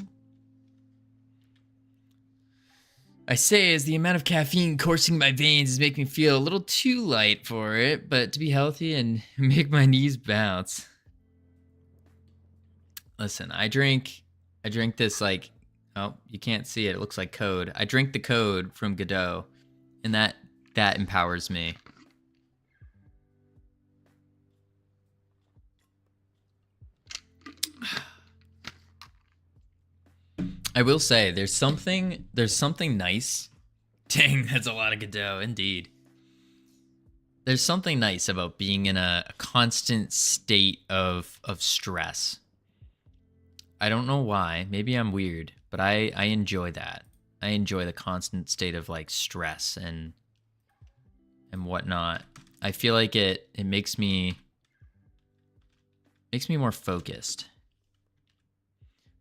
Speaker 1: I say as the amount of caffeine coursing my veins is making me feel a little too light for it, but to be healthy and make my knees bounce. Listen, I drink this like, oh, you can't see it. It looks like code. I drink the code from Godot, and that empowers me. I will say there's something nice. Dang, that's a lot of Godot, indeed. There's something nice about being in a constant state of stress. I don't know why. Maybe I'm weird, but I enjoy that. I enjoy the constant state of like stress and whatnot. I feel like it makes me more focused.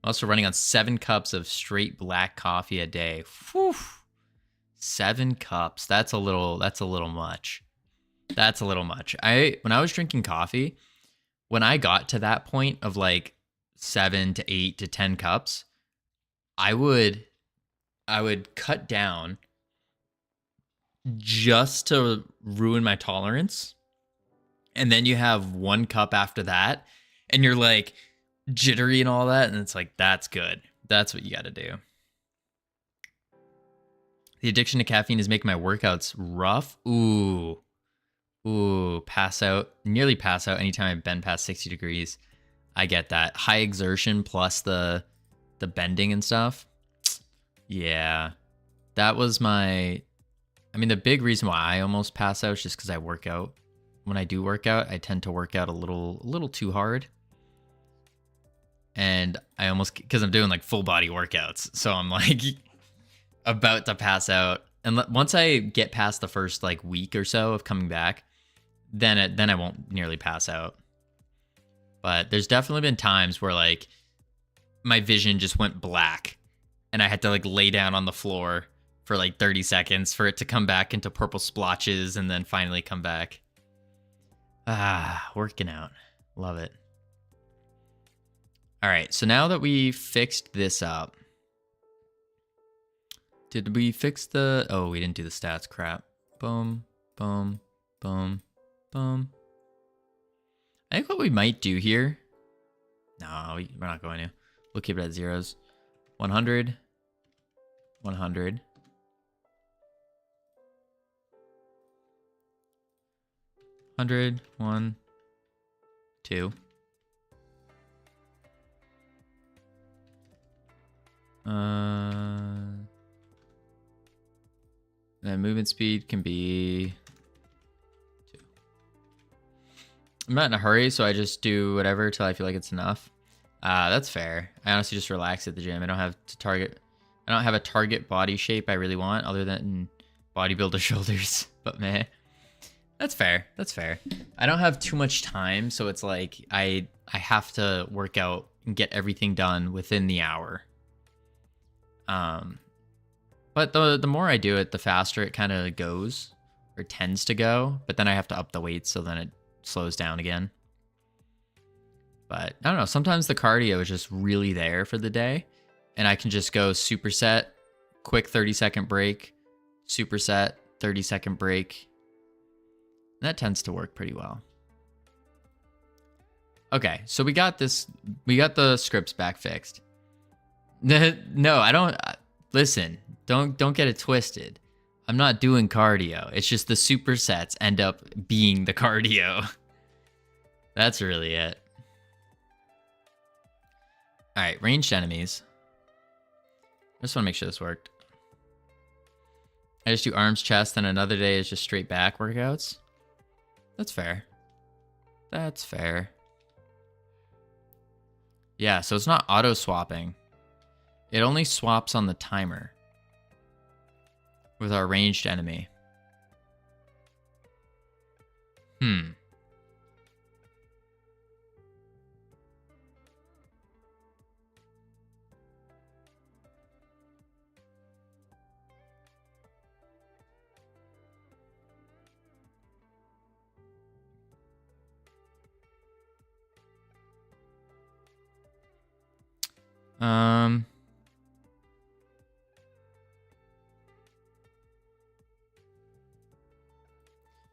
Speaker 1: I'm also running on 7 cups of straight black coffee a day. Whew. 7 cups. That's a little much. That's a little much. When I was drinking coffee, when I got to that point of like 7 to 8 to 10 cups, I would cut down just to ruin my tolerance. And then you have 1 cup after that, and you're like jittery and all that. And it's like, that's good. That's what you got to do. The addiction to caffeine is making my workouts rough. Ooh, pass out, nearly pass out anytime I've been past 60 degrees. I get that. High exertion plus the bending and stuff. Yeah, that was the big reason why I almost pass out is just because I work out. When I do work out, I tend to work out a little too hard. And I almost, because I'm doing like full body workouts. So I'm like about to pass out. And once I get past the first like week or so of coming back, then I won't nearly pass out. But there's definitely been times where like my vision just went black and I had to like lay down on the floor for like 30 seconds for it to come back into purple splotches and then finally come back. Working out. Love it. All right, so now that we fixed this up, did we fix the... Oh, we didn't do the stats. Crap. Boom, boom, boom, boom. I think what we might do here... No, we're not going to. We'll keep it at zeros. 100. 100. 100. 1. 2. Then movement speed can be 2. I'm not in a hurry, so I just do whatever till I feel like it's enough. That's fair. I honestly just relax at the gym. I don't have a target body shape I really want other than bodybuilder shoulders. But man, that's fair. That's fair. I don't have too much time, so it's like I have to work out and get everything done within the hour. But the more I do it, the faster it kind of goes or tends to go. But then I have to up the weight, so then it slows down again. But I don't know. Sometimes the cardio is just really there for the day, and I can just go superset, quick 30-second break, superset, 30-second break. And that tends to work pretty well. Okay, so we got this. We got the scripts back fixed. No, I don't. Listen, don't get it twisted. I'm not doing cardio. It's just the supersets end up being the cardio. That's really it. All right, ranged enemies. I just want to make sure this worked. I just do arms, chest, and another day is just straight back workouts. That's fair. That's fair. Yeah, so it's not auto swapping. It only swaps on the timer with our ranged enemy.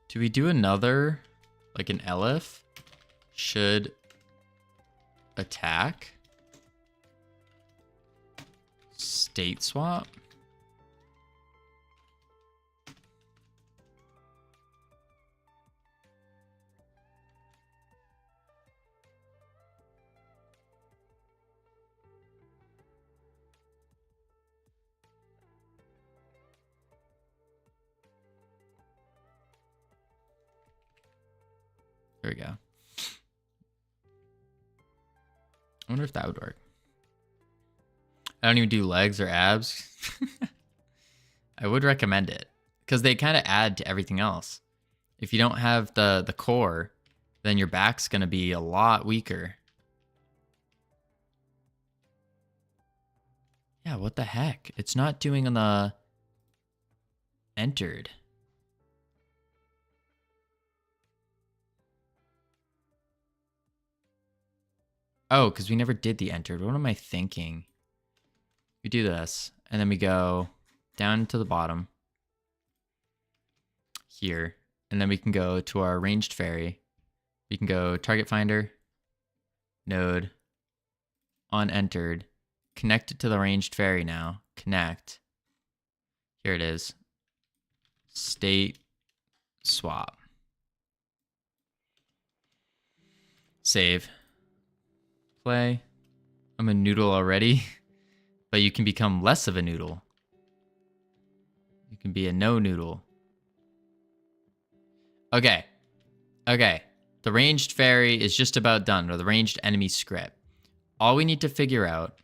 Speaker 1: Do we do another, like an elif? Should attack? State swap? There we go. I wonder if that would work. I don't even do legs or abs. I would recommend it because they kind of add to everything else. If you don't have the core, then your back's going to be a lot weaker. Yeah, what the heck? It's not doing on the entered. Oh, because we never did the entered. What am I thinking? We do this, and then we go down to the bottom here, and then we can go to our ranged fairy, We can go target finder, node, on entered, connect it to the ranged fairy now. Connect. Here it is. State swap. Save. Play. I'm a noodle already, but you can become less of a noodle. You can be a no noodle. Okay. Okay. The ranged fairy is just about done, or the ranged enemy script. All we need to figure out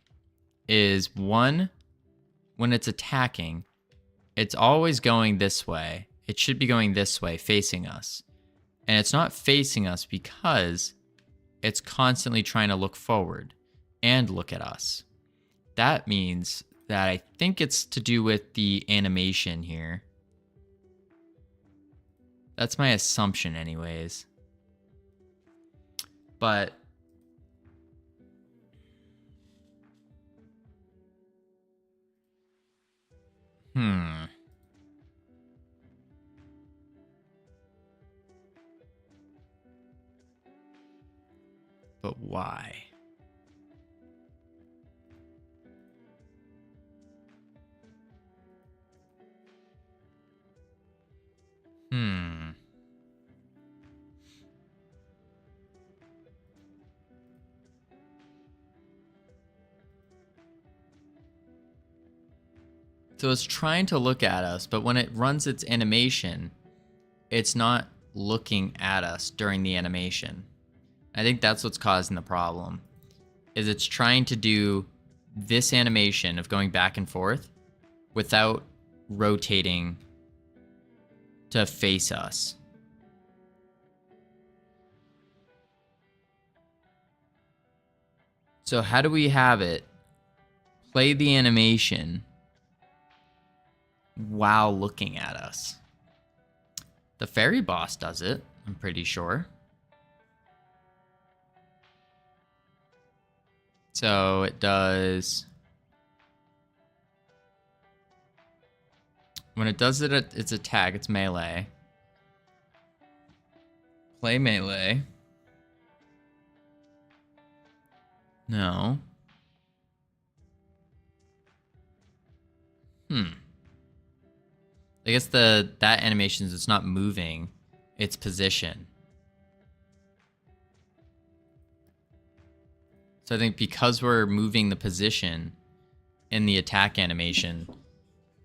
Speaker 1: is, one, when it's attacking, it's always going this way. It should be going this way, facing us. And it's not facing us because it's constantly trying to look forward and look at us. That means that I think it's to do with the animation here. That's my assumption anyways. But But why? So it's trying to look at us, but when it runs its animation, it's not looking at us during the animation. I think that's what's causing the problem, is it's trying to do this animation of going back and forth without rotating to face us. So how do we have it play the animation while looking at us? The fairy boss does it, I'm pretty sure. So it does, when it does it at its attack, it's melee. Play melee. No. I guess that animation is, it's not moving, its position. So I think because we're moving the position in the attack animation,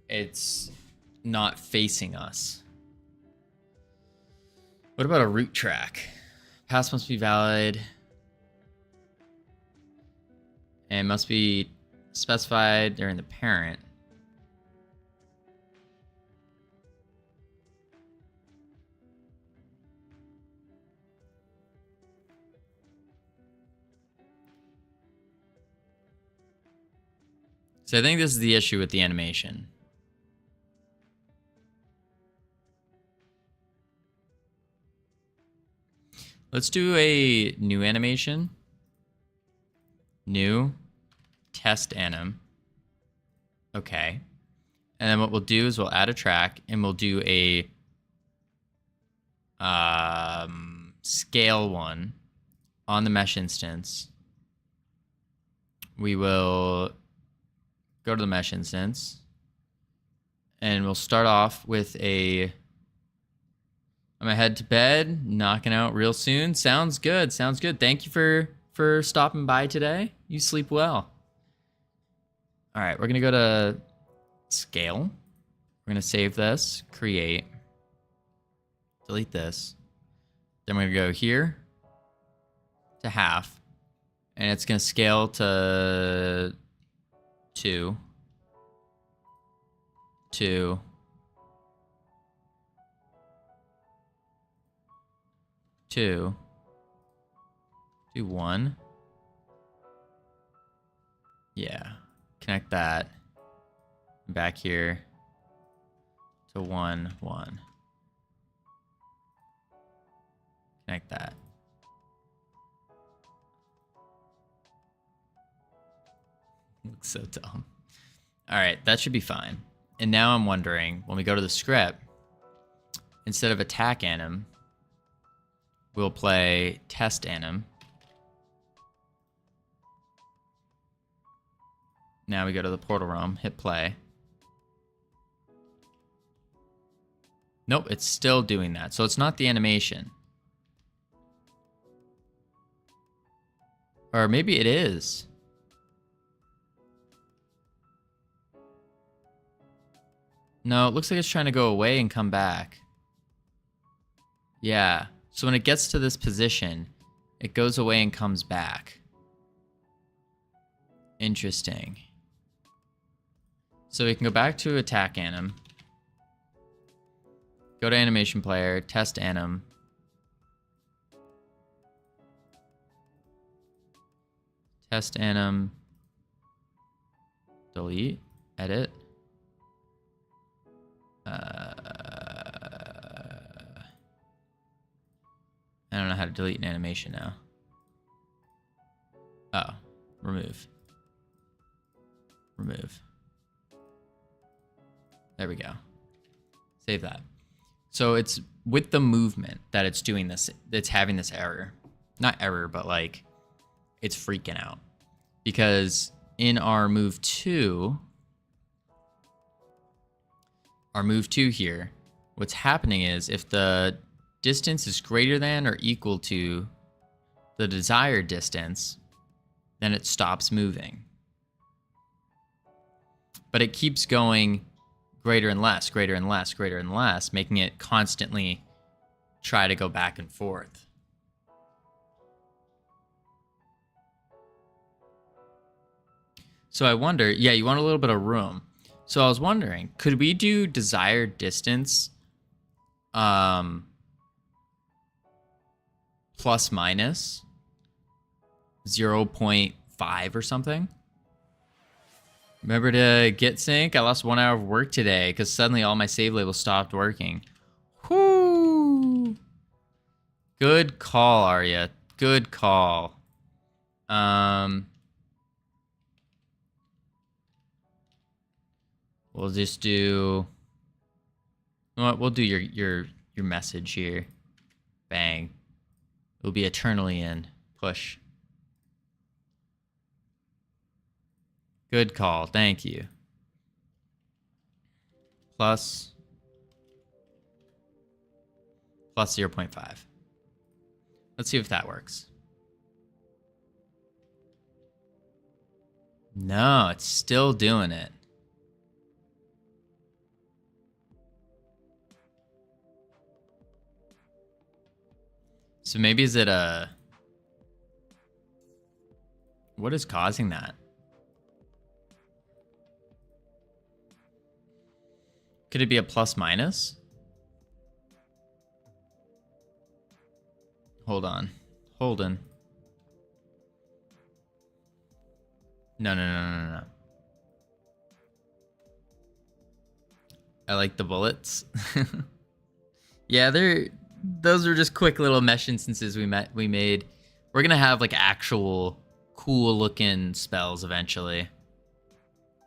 Speaker 1: it's not facing us. What about a root track? Pass must be valid. And must be specified during the parent. So I think this is the issue with the animation. Let's do a new animation. New. Test anim. Okay. And then what we'll do is we'll add a track and we'll do a scale one on the mesh instance. We will go to the mesh instance and we'll start off with a, I'm gonna head to bed, knocking out real soon. Sounds good. Sounds good. Thank you for stopping by today. You sleep well. All right, we're gonna go to scale. We're gonna save this, create, delete this. Then we're gonna go here to half, and it's gonna scale to 2, 2, 2, do 1. Yeah, connect that back here to 1, 1. Connect that. Looks so dumb. All right, that should be fine. And now I'm wondering, when we go to the script, instead of attack anim, we'll play test anim. Now we go to the portal room, hit play. Nope, it's still doing that. So it's not the animation. Or maybe it is. No, it looks like it's trying to go away and come back. Yeah, so when it gets to this position, it goes away and comes back. Interesting. So we can go back to attack anim. Go to animation player, test anim. Test anim. Delete, edit. I don't know how to delete an animation now. Oh, remove. Remove. There we go. Save that. So it's with the movement that it's doing this. It's having this error. Not error, but like it's freaking out. Because in our move 2, here, what's happening is if the distance is greater than or equal to the desired distance, then it stops moving. But it keeps going greater and less, greater and less, greater and less, making it constantly try to go back and forth. So I wonder, yeah, you want a little bit of room. So I was wondering, could we do desired distance plus minus 0.5 or something? Remember to get sync? I lost 1 hour of work today because suddenly all my save labels stopped working. Whoo! Good call, Arya. Good call. We'll just do. You know what? We'll do your message here. Bang. It'll be eternally in. Push. Good call. Thank you. Plus 0.5. Let's see if that works. No, it's still doing it. So maybe is it a... What is causing that? Could it be a plus minus? Hold on. Holden. No. I like the bullets. Yeah, those are just quick little mesh instances we made. We're gonna have like actual cool looking spells eventually.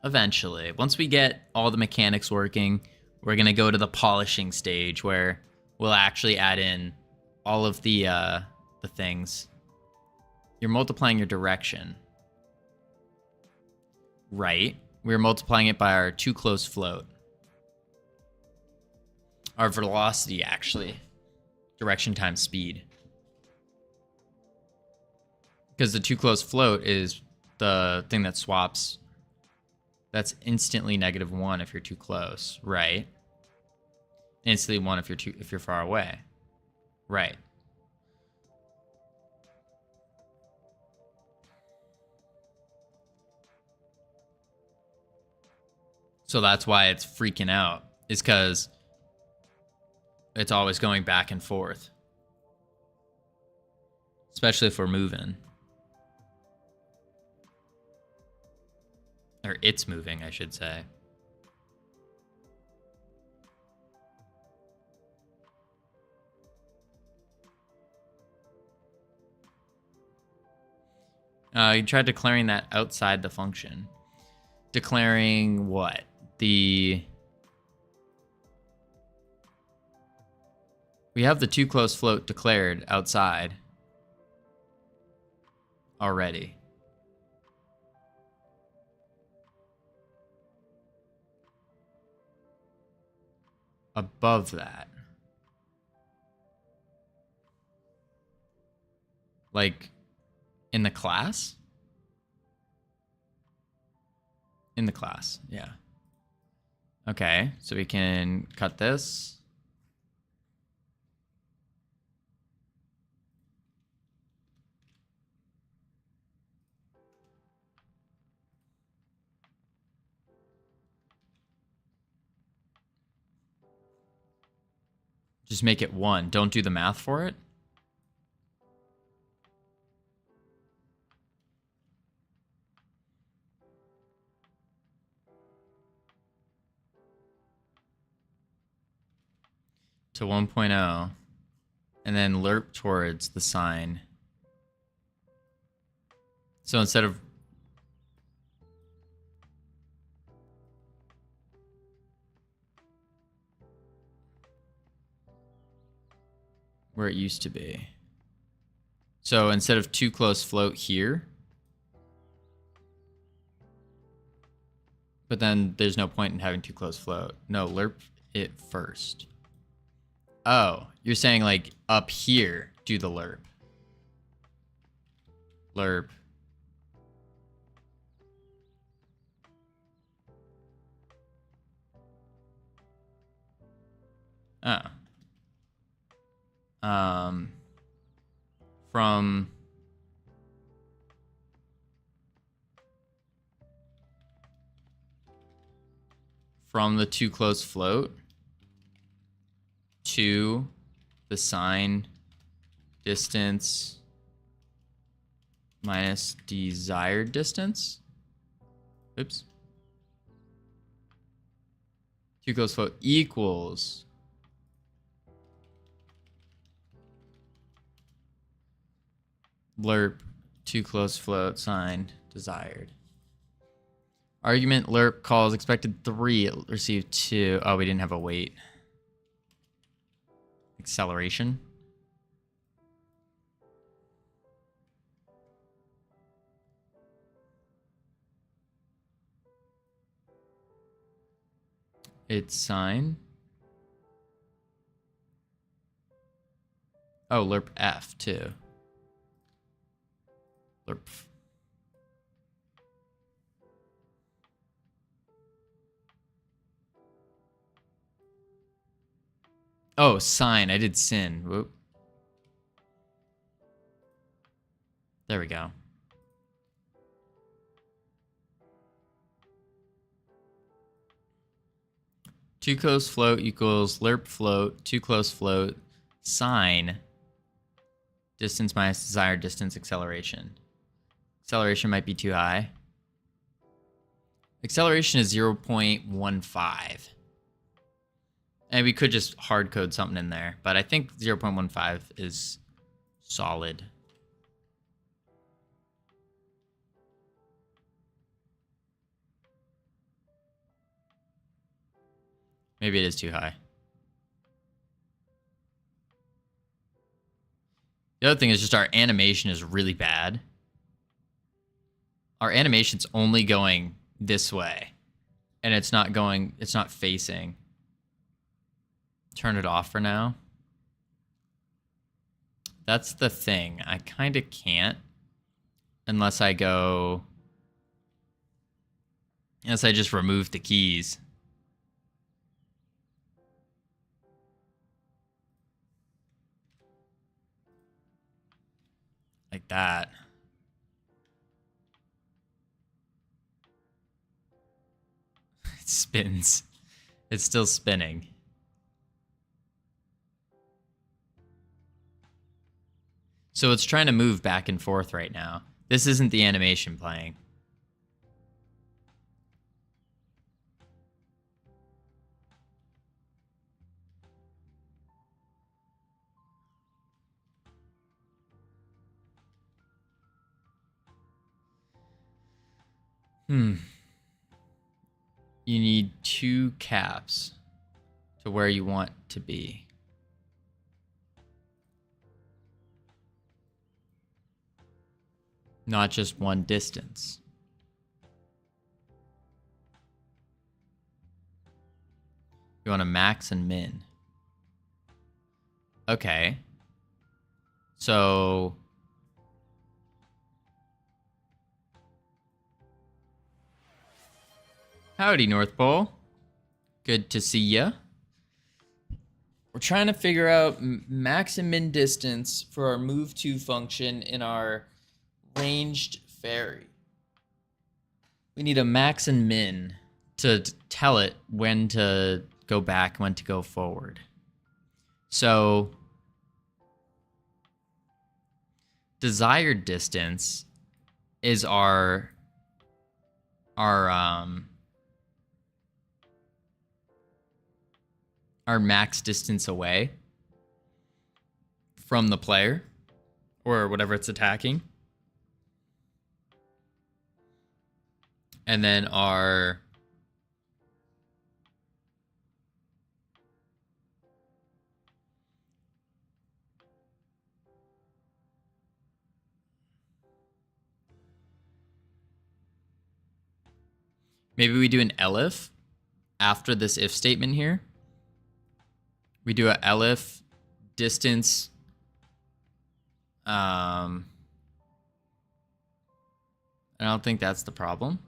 Speaker 1: Once we get all the mechanics working, we're gonna go to the polishing stage where we'll actually add in all of the things. You're multiplying your direction. Right. We're multiplying it by our too close float. Our velocity, actually. Direction times speed. Because the too close float is the thing that swaps. That's instantly -1 if you're too close, right? Instantly 1 if you're far away. Right. So that's why it's freaking out, is because it's always going back and forth. Especially if we're moving. Or it's moving, I should say. You tried declaring that outside the function. Declaring what? The... We have the too close float declared outside already. Above that. Like, in the class? In the class, yeah. Okay, so we can cut this. Just make it 1. Don't do the math for it. To 1.0. And then lerp towards the sign. So instead of... where it used to be. So instead of too close float here. But then there's no point in having too close float. No, lerp it first. Oh, you're saying like up here, do the lerp. Lerp. Oh. From the too close float to the sign distance minus desired distance. Oops. Too close float equals lerp too close float sign desired. Argument lerp calls expected 3, received 2. Oh, we didn't have a wait. Acceleration. It's sign. Oh, lerp F too. Lerp. Oh, sign. I did sin. Whoop. There we go. Too close float equals lerp float, too close float, sign, distance minus desired distance, acceleration. Acceleration might be too high. Acceleration is 0.15. And we could just hard code something in there, but I think 0.15 is solid. Maybe it is too high. The other thing is just our animation is really bad. Our animation's only going this way, and it's not facing. Turn it off for now. That's the thing. I kind of can't unless I just remove the keys. Like that. It spins. It's still spinning. So it's trying to move back and forth right now. This isn't the animation playing. You need 2 caps to where you want to be. not just one distance. You want a max and min. Okay. So howdy, North Pole. Good to see ya. We're trying to figure out max and min distance for our move to function in our ranged fairy. We need a max and min to tell it when to go back, when to go forward. So desired distance is our max distance away from the player or whatever it's attacking. And then our maybe we do an elif after this if statement here. We do a elif distance I don't think that's the problem.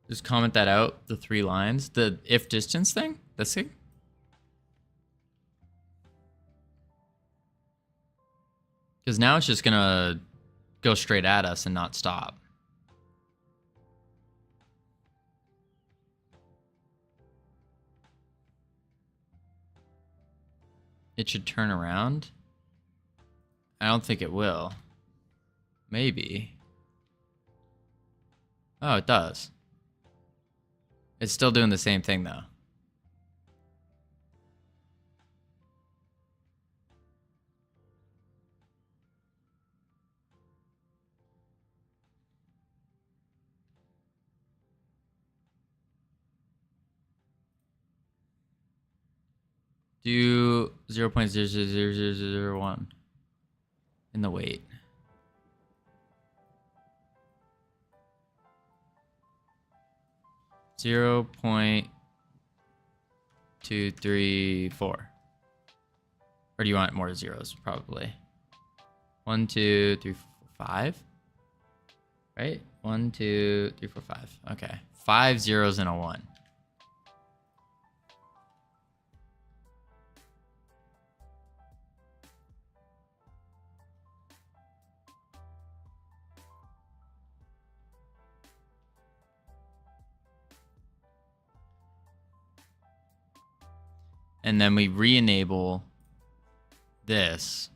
Speaker 1: Just comment that out, the 3 lines. The if distance thing? This thing? Because now it's just going to go straight at us and not stop. It should turn around. I don't think it will. Maybe. Oh, it does. It's still doing the same thing, though. Do 0.000001 in the weight. Zero 0.234. Or do you want more zeros? Probably. 1, 2, 3, 4, 5. Right? 1, 2, 3, 4, 5. Okay. 5 zeros and a 1. And then we re-enable this.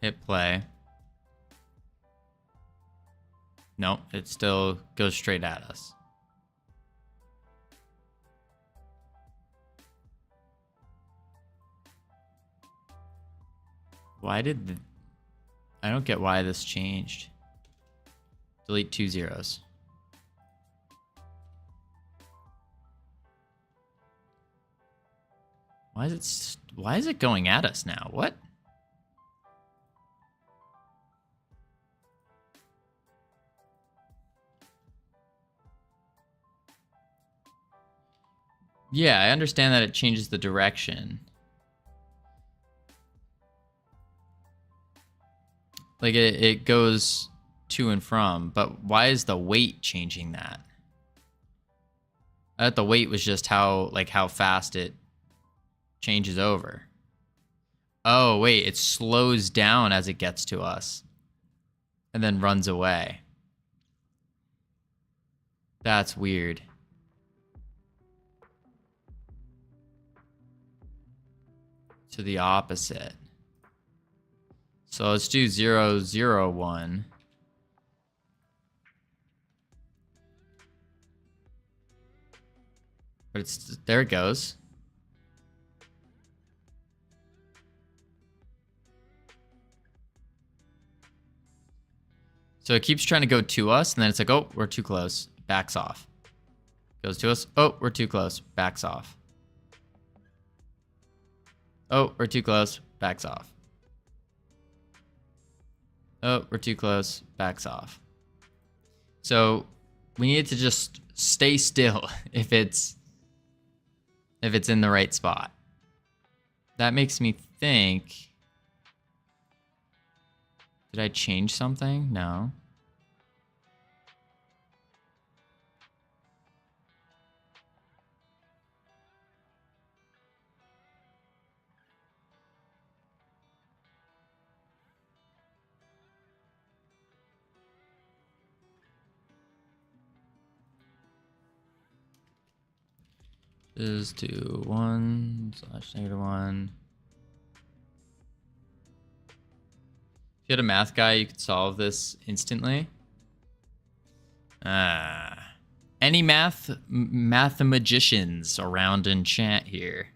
Speaker 1: Hit play. Nope, it still goes straight at us. Why did I don't get why this changed. Delete 2 zeros. Why is it going at us now? What? Yeah, I understand that it changes the direction. Like it goes to and from, but why is the weight changing that? I thought the weight was just how fast it changes over. Oh, wait, it slows down as it gets to us and then runs away. That's weird. To the opposite. So let's do 0, 0, 1. But there it goes. So it keeps trying to go to us, and then it's like, oh, we're too close. Backs off. Goes to us. Oh, we're too close. Backs off. Oh, we're too close. Backs off. Oh, we're too close. Backs off. So we need to just stay still if it's in the right spot. That makes me think. Did I change something? No. Is to 1/-1. If you had a math guy, you could solve this instantly. Any mathemagicians around in chat here?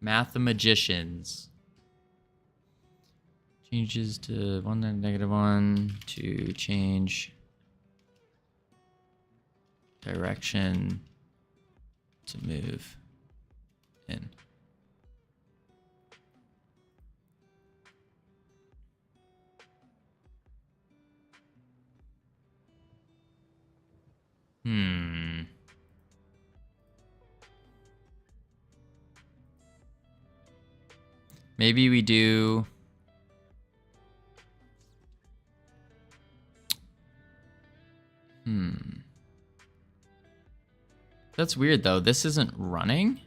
Speaker 1: Mathemagicians. Changes to 1/-1 to change direction to move in. Maybe we do. That's weird though. This isn't running.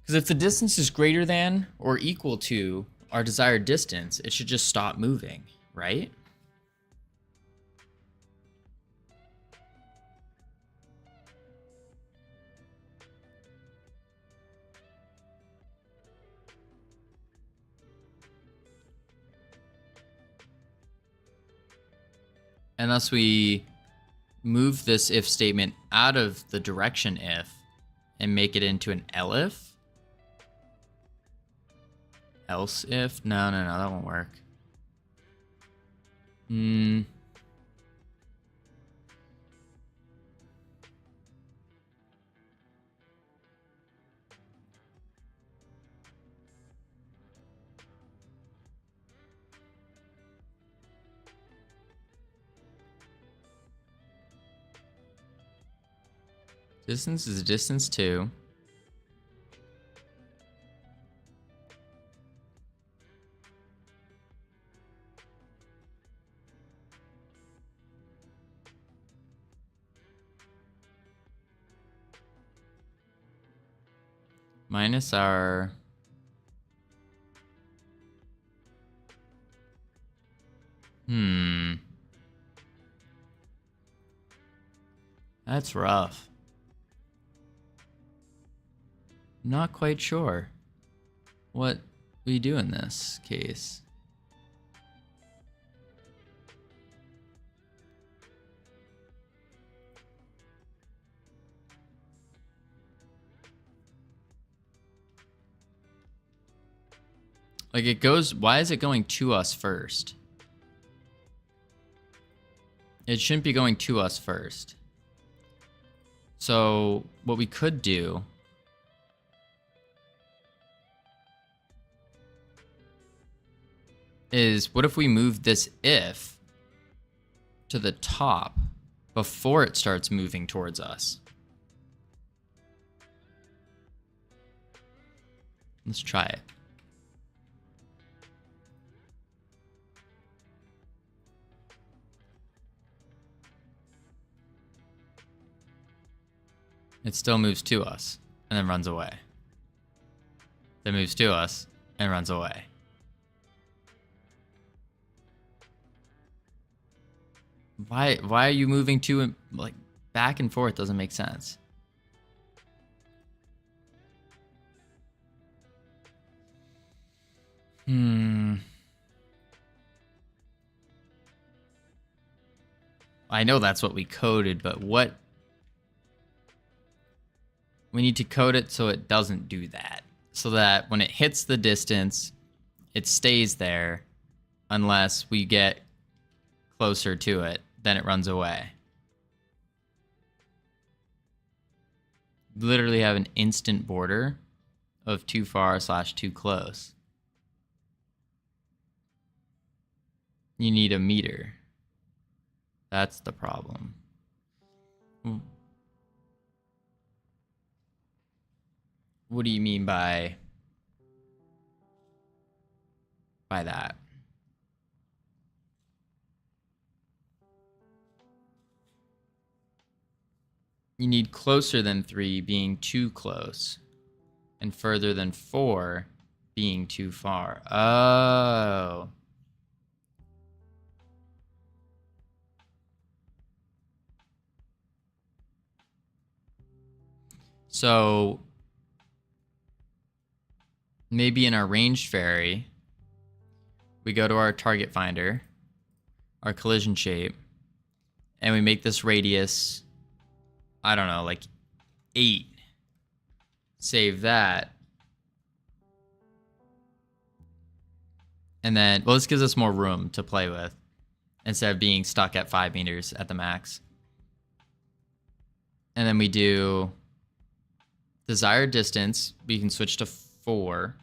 Speaker 1: Because if the distance is greater than or equal to our desired distance, it should just stop moving, right? Unless we move this if statement out of the direction if and make it into an elif. Else if? No, that won't work. Distance is distance 2. Minus our That's rough. Not quite sure what we do in this case. Like it goes, why is it going to us first? It shouldn't be going to us first. So what we could do is, what if we move this if to the top before it starts moving towards us? Let's try it. It still moves to us and then runs away. Then moves to us and runs away. Why are you moving to, like, back and forth? Doesn't make sense. I know that's what we coded, but what? We need to code it so it doesn't do that. So that when it hits the distance, it stays there unless we get closer to it, then it runs away. Literally have an instant border of too far / too close. You need a meter. That's the problem. What do you mean by that? You need closer than 3 being too close, and further than 4 being too far. Oh. So maybe in our ranged fairy, we go to our target finder, our collision shape, and we make this radius, I don't know, like 8. Save that. And then, well, this gives us more room to play with instead of being stuck at 5 meters at the max. And then we do desired distance. We can switch to 4.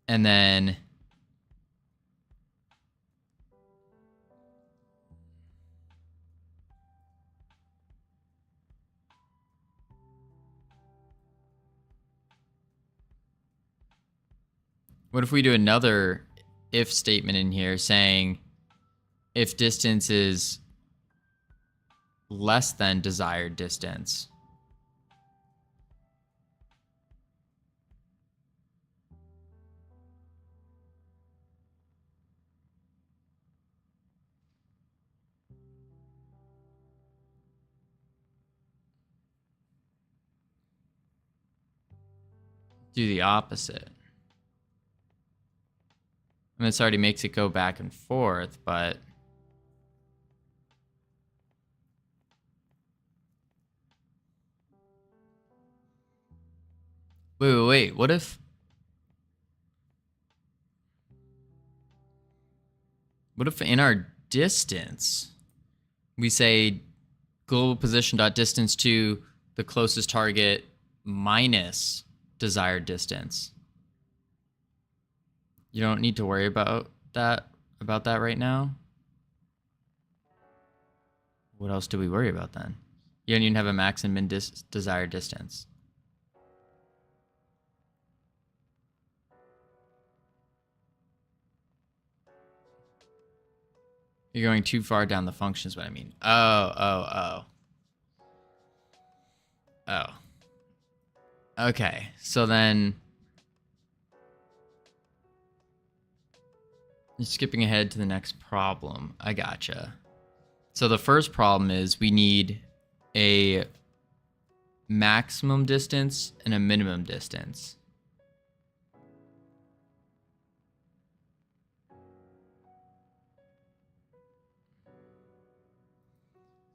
Speaker 1: And then what if we do another if statement in here saying if distance is less than desired distance? Do the opposite. I mean, this already makes it go back and forth, but wait. What if in our distance we say global position dot distance to the closest target minus desired distance? You don't need to worry about that right now. What else do we worry about then? You don't even have a max and min desired distance. You're going too far down the function is what I mean. Oh. Okay, so then you're skipping ahead to the next problem. I gotcha. So the first problem is we need a maximum distance and a minimum distance.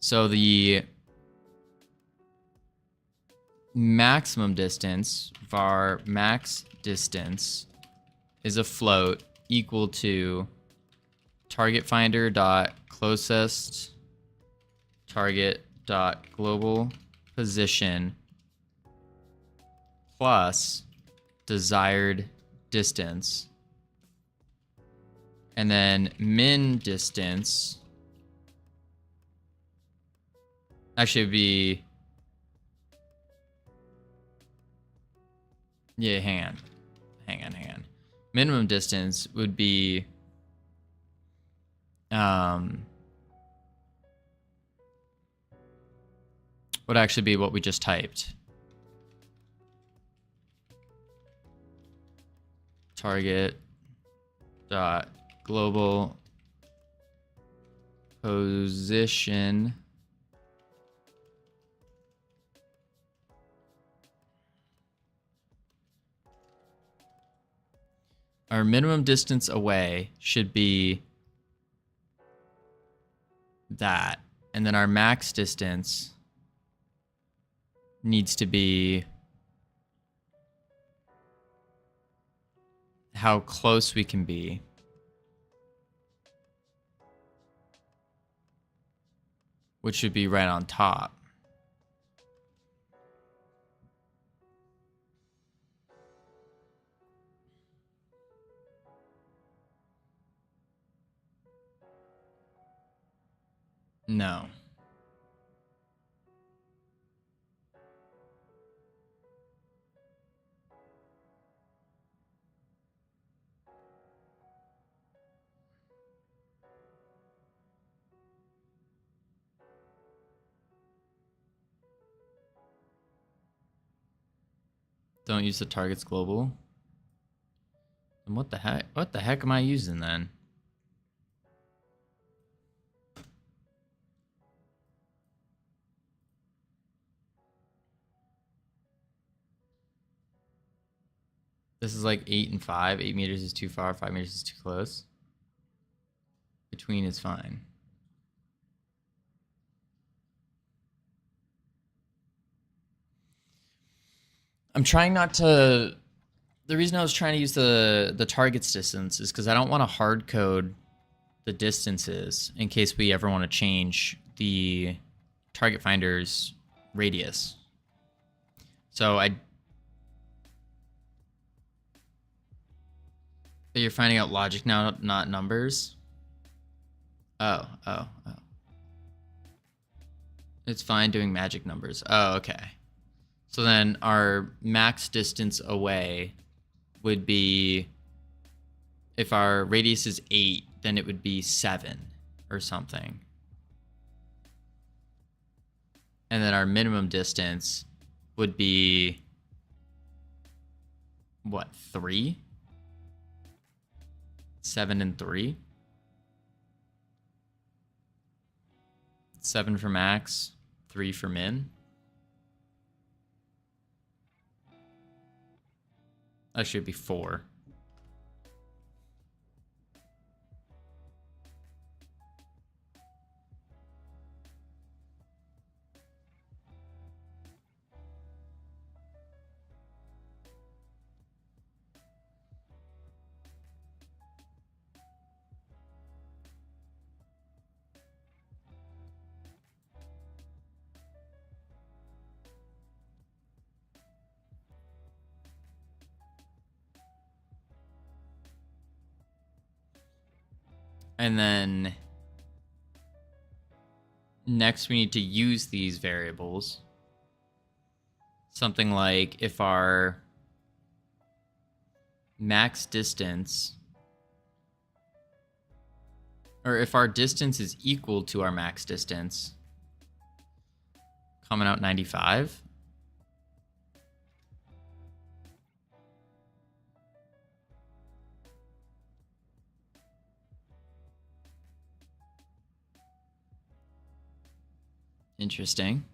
Speaker 1: So the maximum distance, var max distance, is a float equal to target finder dot closest target dot global position plus desired distance, and then min distance actually would be, yeah, hang on. Minimum distance would be would actually be what we just typed. Target dot global position our minimum distance away should be that. And then our max distance needs to be how close we can be. Which should be right on top. No. Don't use the targets global. And what the heck? What the heck am I using then? This is like 8 and 5. 8 meters is too far. 5 meters is too close. Between is fine. I'm trying not to... The reason I was trying to use the target's distance is because I don't want to hard code the distances in case we ever want to change the target finder's radius. So you're finding out logic now, not numbers? Oh. It's fine doing magic numbers. Oh, okay. So then our max distance away would be, if our radius is 8, then it would be 7 or something. And then our minimum distance would be, what, 3? 7 and 3? 7 for max, 3 for min. That should be 4. And then next we need to use these variables. Something like if our max distance, or if our distance is equal to our max distance, coming out 95. Interesting.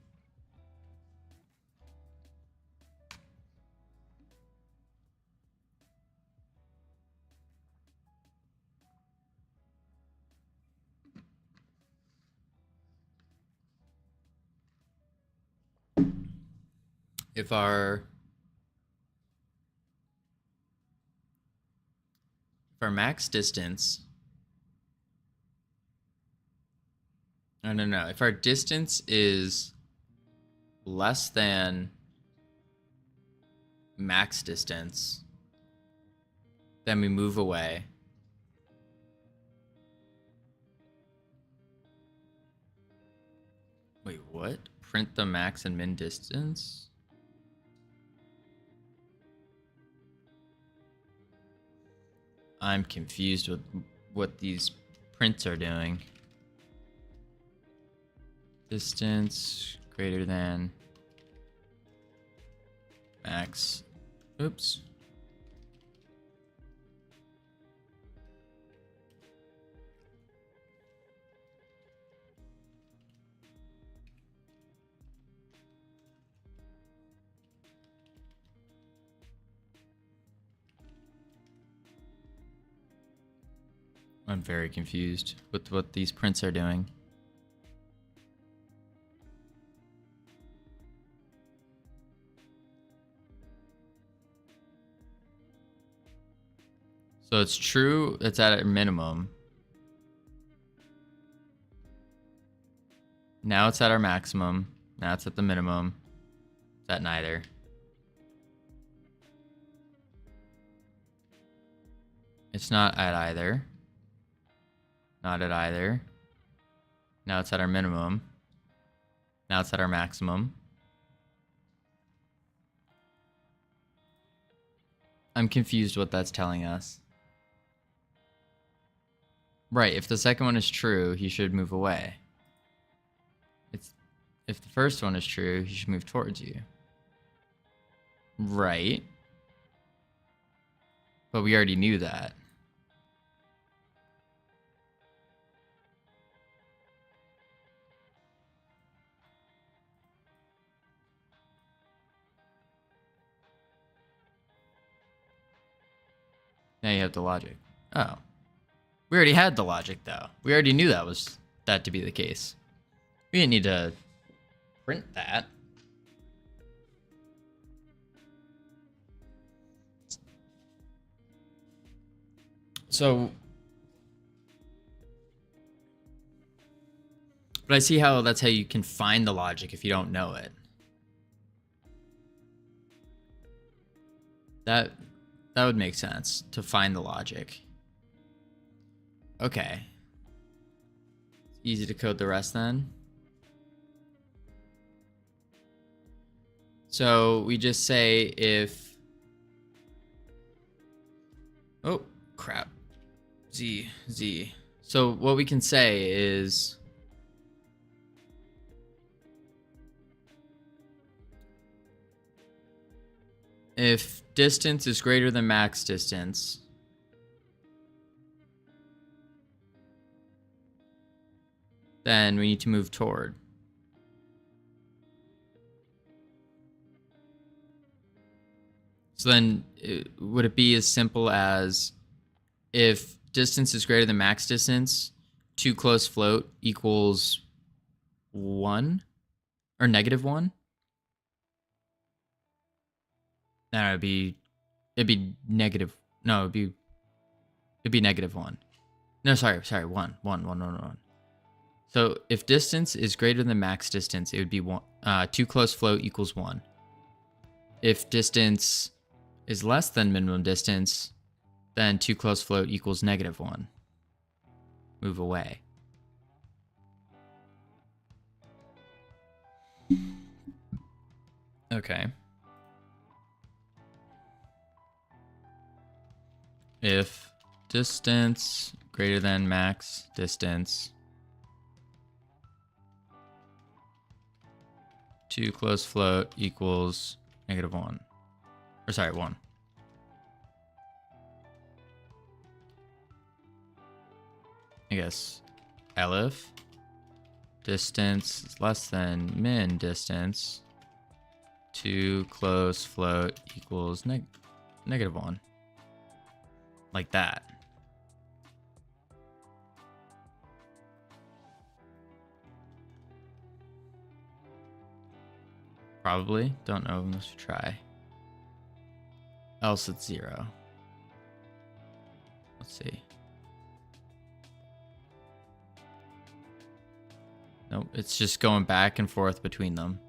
Speaker 1: If our max distance, no. If our distance is less than max distance, then we move away. Wait, what? Print the max and min distance? I'm confused with what these prints are doing. Distance greater than max. Oops. I'm very confused with what these prints are doing. So it's true, it's at a minimum. Now it's at our maximum. Now it's at the minimum. It's at neither. It's not at either. Not at either. Now it's at our minimum. Now it's at our maximum. I'm confused what that's telling us. Right, if the second one is true, he should move away. If the first one is true, he should move towards you. Right. But we already knew that. Now you have the logic. Oh. We already had the logic, though. We already knew that to be the case. We didn't need to print that. So, but I see how that's how you can find the logic if you don't know it. That would make sense to find the logic. Okay. It's easy to code the rest then. So we just say if, oh crap, Z. So what we can say is if distance is greater than max distance, then we need to move toward. So then would it be as simple as if distance is greater than max distance, too close float equals 1 or -1? No, it'd be negative. No, it'd be -1. No, sorry, 1. So if distance is greater than max distance, it would be 1. Too close float equals 1. If distance is less than minimum distance, then too close float equals -1. Move away. Okay. If distance greater than max distance, too close float equals -1. Or sorry, 1. I guess elif distance is less than min distance, too close float equals -1. Like that. Probably. Don't know unless you try. Else it's 0. Let's see. Nope, it's just going back and forth between them.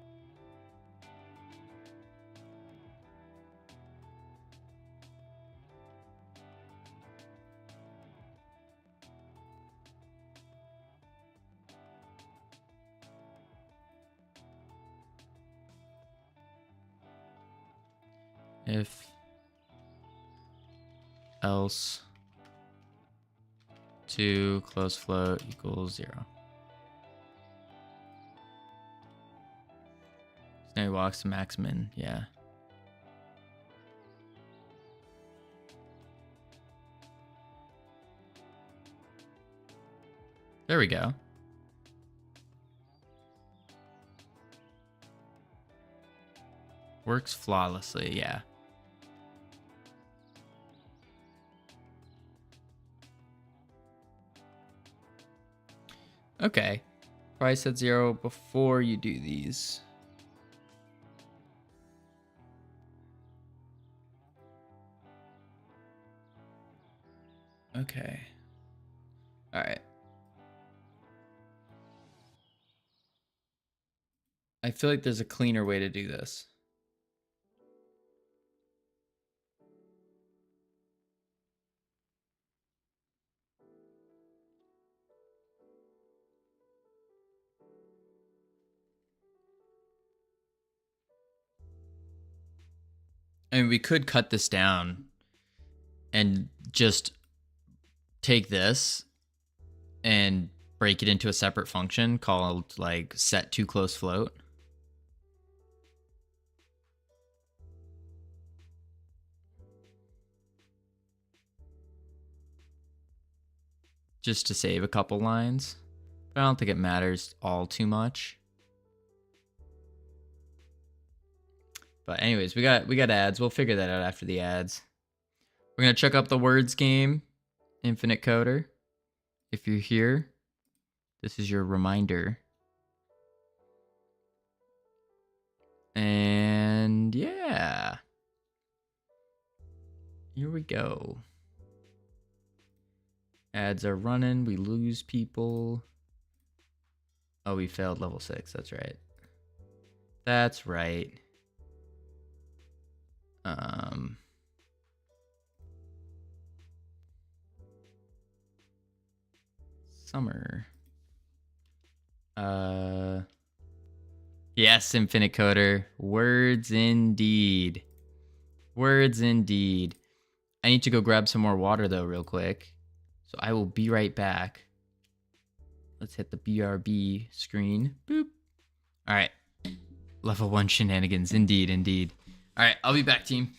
Speaker 1: If else too close float equals 0. So now he walks to max min, yeah. There we go. Works flawlessly, yeah. Okay. Probably set 0 before you do these. Okay. All right. I feel like there's a cleaner way to do this. I mean, we could cut this down and just take this and break it into a separate function called like set to close float. Just to save a couple lines. But I don't think it matters all too much. But anyways, we got ads. We'll figure that out after the ads. We're gonna check up the words game, Infinite Coder. If you're here, this is your reminder. And yeah. Here we go. Ads are running. We lose people. Oh, we failed level 6. That's right. That's right. Summer. Yes, Infinite Coder. Words indeed. Words indeed. I need to go grab some more water though real quick. So I will be right back. Let's hit the BRB screen. Boop. All right. Level 1 shenanigans. Indeed, indeed. All right, I'll be back, team.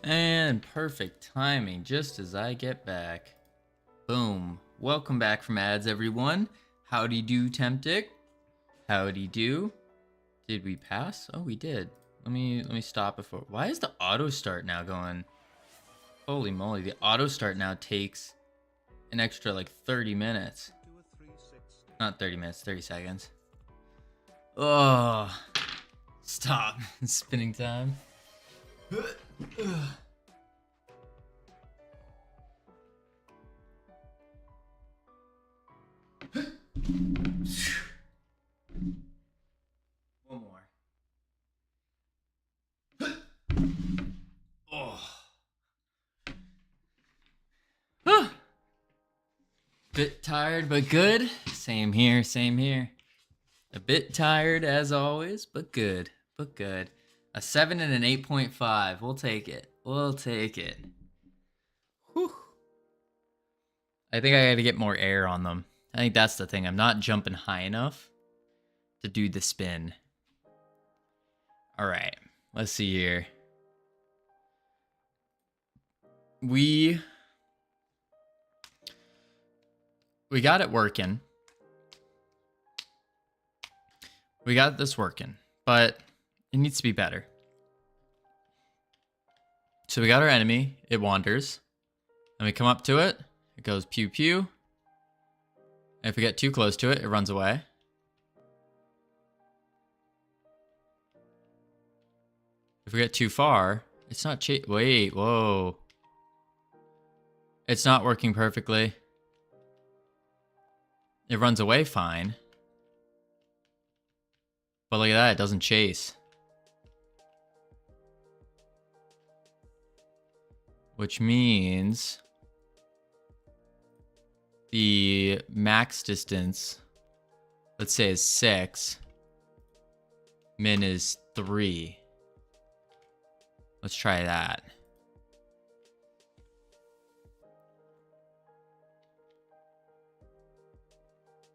Speaker 1: And perfect timing, just as I get back. Boom. Welcome back from ads, everyone. Howdy do, Temptic. Howdy do. Did we pass? Oh, we did. Let me stop before. Why is the auto start now going? Holy moly, the auto start now takes an extra like 30 minutes. Not 30 minutes, 30 seconds. Oh, stop. Spinning time. One more. Oh. Bit tired, but good. Same here, same here. A bit tired as always, but good, but good. A 7 and an 8.5. We'll take it. We'll take it. Whew. I think I gotta get more air on them. I think that's the thing. I'm not jumping high enough to do the spin. All right, let's see here. We got it working. We got this working, but it needs to be better. So we got our enemy. It wanders. And we come up to it. It goes pew pew. And if we get too close to it, it runs away. If we get too far, it's not wait, whoa. It's not working perfectly. It runs away fine. But look at that, it doesn't chase. Which means the max distance, let's say, is 6. Min is 3. Let's try that.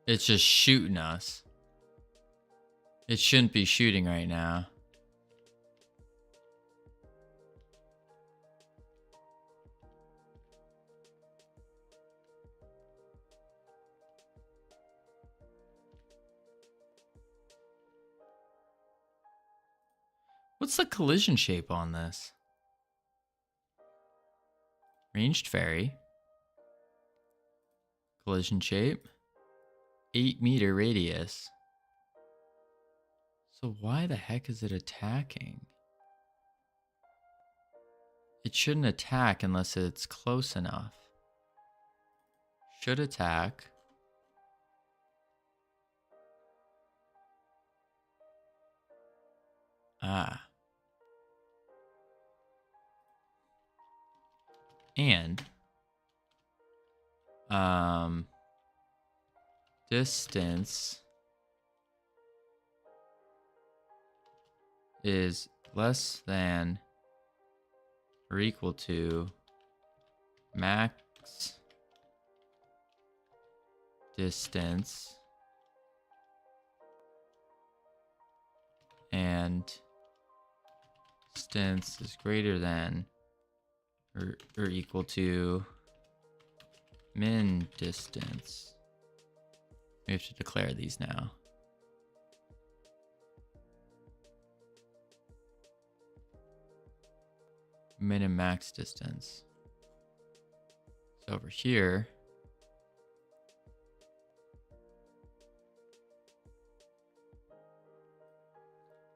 Speaker 1: It's just shooting us. It shouldn't be shooting right now. What's the collision shape on this? Ranged fairy. Collision shape. 8-meter radius. So why the heck is it attacking? It shouldn't attack unless it's close enough. Should attack. Ah. And distance is less than or equal to max distance and distance is greater than or equal to min distance. We have to declare these now. Min and max distance. So over here,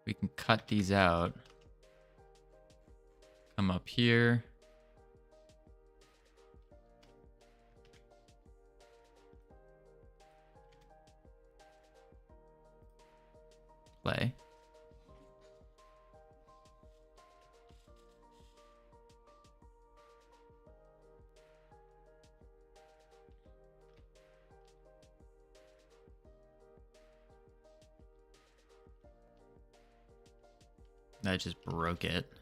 Speaker 1: we can cut these out. Come up here. Play. I just broke it.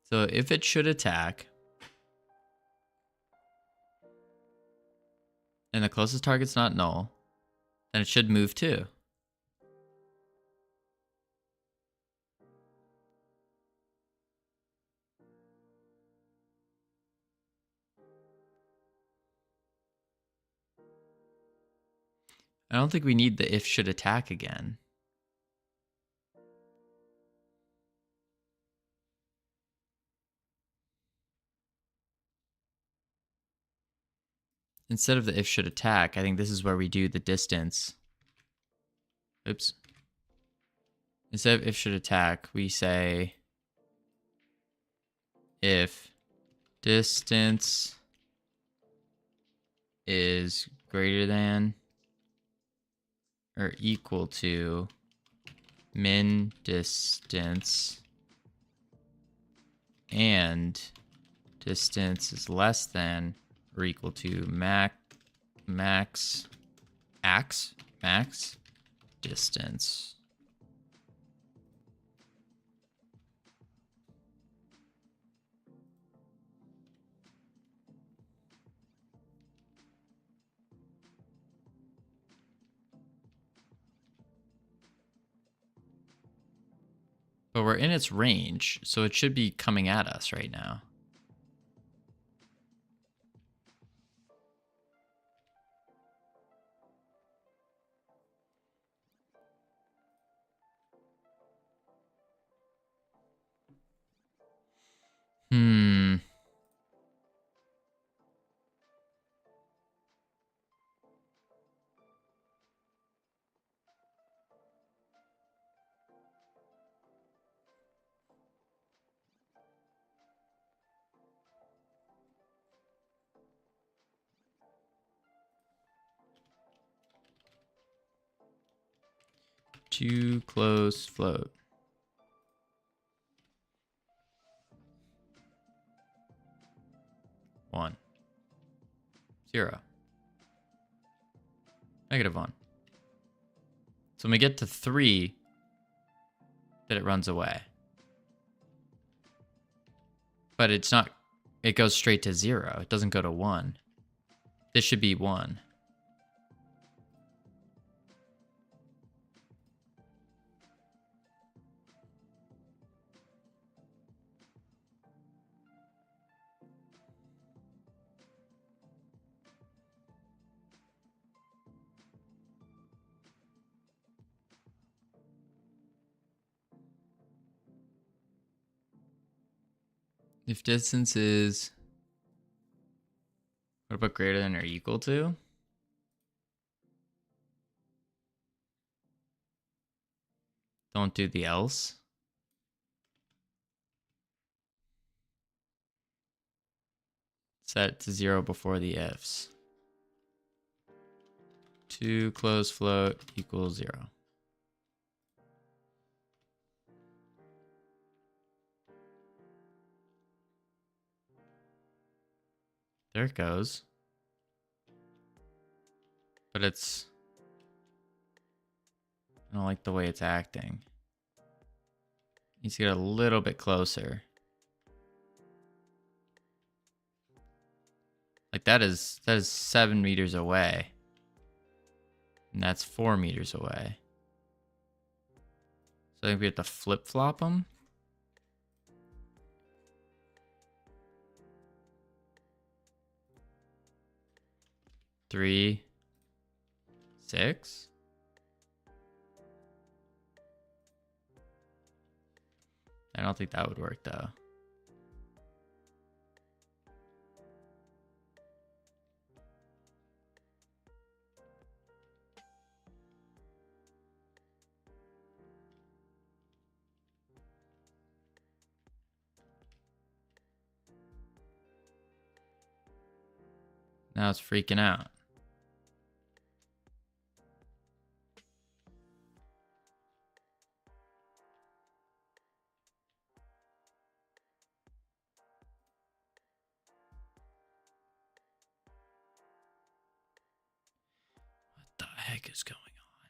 Speaker 1: So if it should attack, and the closest target's not null, then it should move too. I don't think we need the if should attack again. Instead of the if should attack, I think this is where we do the distance. Oops. instead of if should attack, we say if distance is greater than or equal to min distance and distance is less than or equal to max distance. But we're in its range, so it should be coming at us right now. Too close float. One. 0. -1. So when we get to 3, then it runs away. But it's not, it goes straight to 0. It doesn't go to 1. This should be 1. If distance is, what about greater than or equal to? Don't do the else. Set it to 0 before the ifs. Too close float equals 0. There it goes. But it's, I don't like the way it's acting. Needs to get a little bit closer. Like that is 7 meters away. And that's 4 meters away. So I think we have to flip-flop them. Three, 6. I don't think that would work though. Now it's freaking out. What the heck is going on?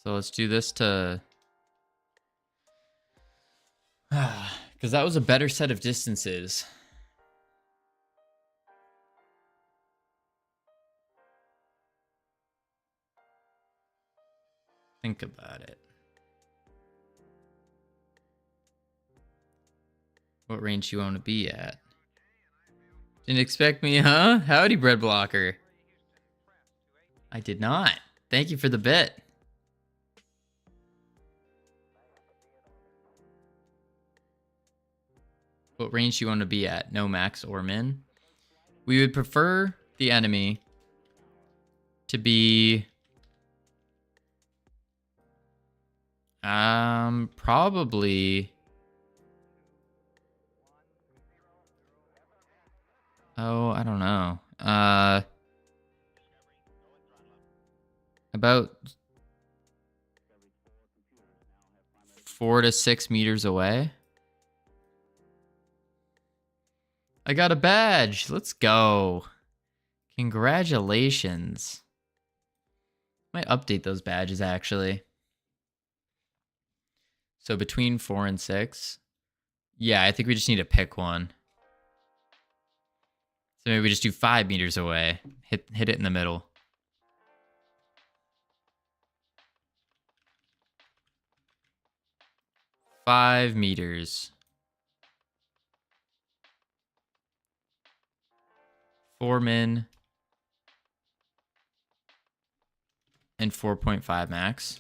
Speaker 1: So let's do this to... Because that was a better set of distances. Think about it. What range do you want to be at? Didn't expect me, huh? Howdy, bread blocker. I did not. Thank you for the bit. What range do you want to be at? No max or min? We would prefer the enemy to be Probably. Oh, I don't know. About 4 to 6 meters away. I got a badge. Let's go. Congratulations. Might update those badges actually. So between 4 and 6. Yeah, I think we just need to pick one. So maybe we just do 5 meters away. Hit it in the middle. $5 meters. 4 min. And 4.5 max.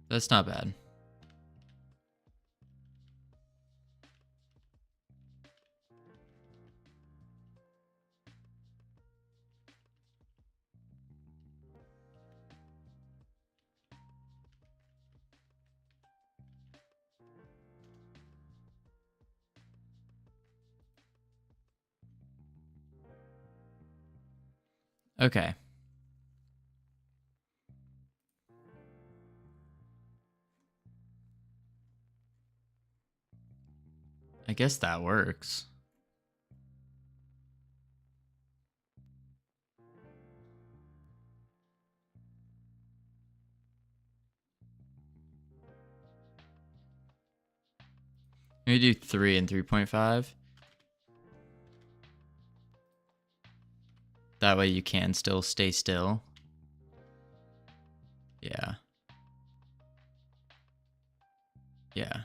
Speaker 1: That's not bad. Okay. I guess that works. Maybe do 3 and 3.5. That way you can still stay still. Yeah. Yeah.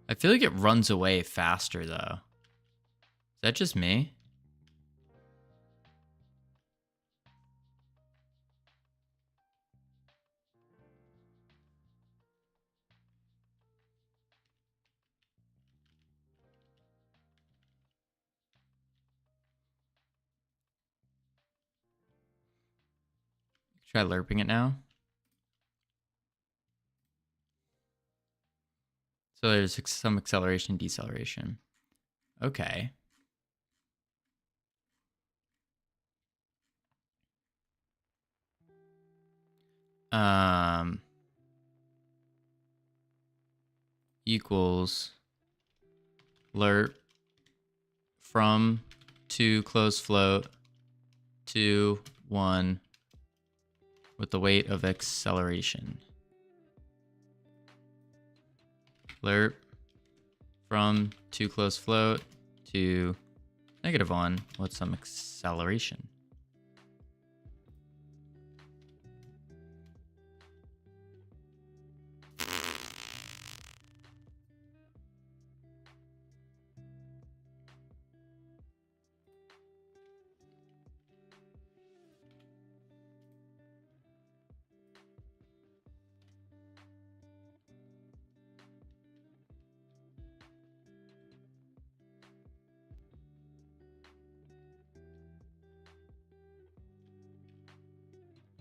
Speaker 1: I feel like it runs away faster though. Is that just me? Try lerping it now. So there's some acceleration, deceleration. Okay. Equals lerp from to close float to 1 with the weight of acceleration. Lerp from to close float to -1 with some acceleration.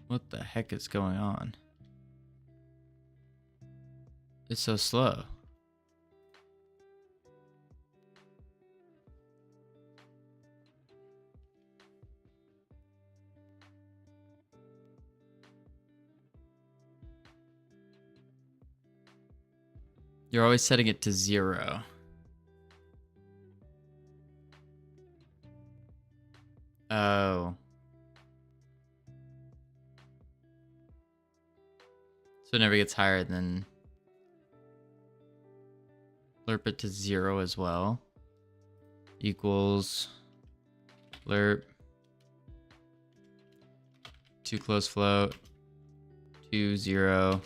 Speaker 1: What the heck is going on? It's so slow. You're always setting it to 0. Oh. So it never gets higher than lerp it to 0 as well. Equals lerp to close float to 0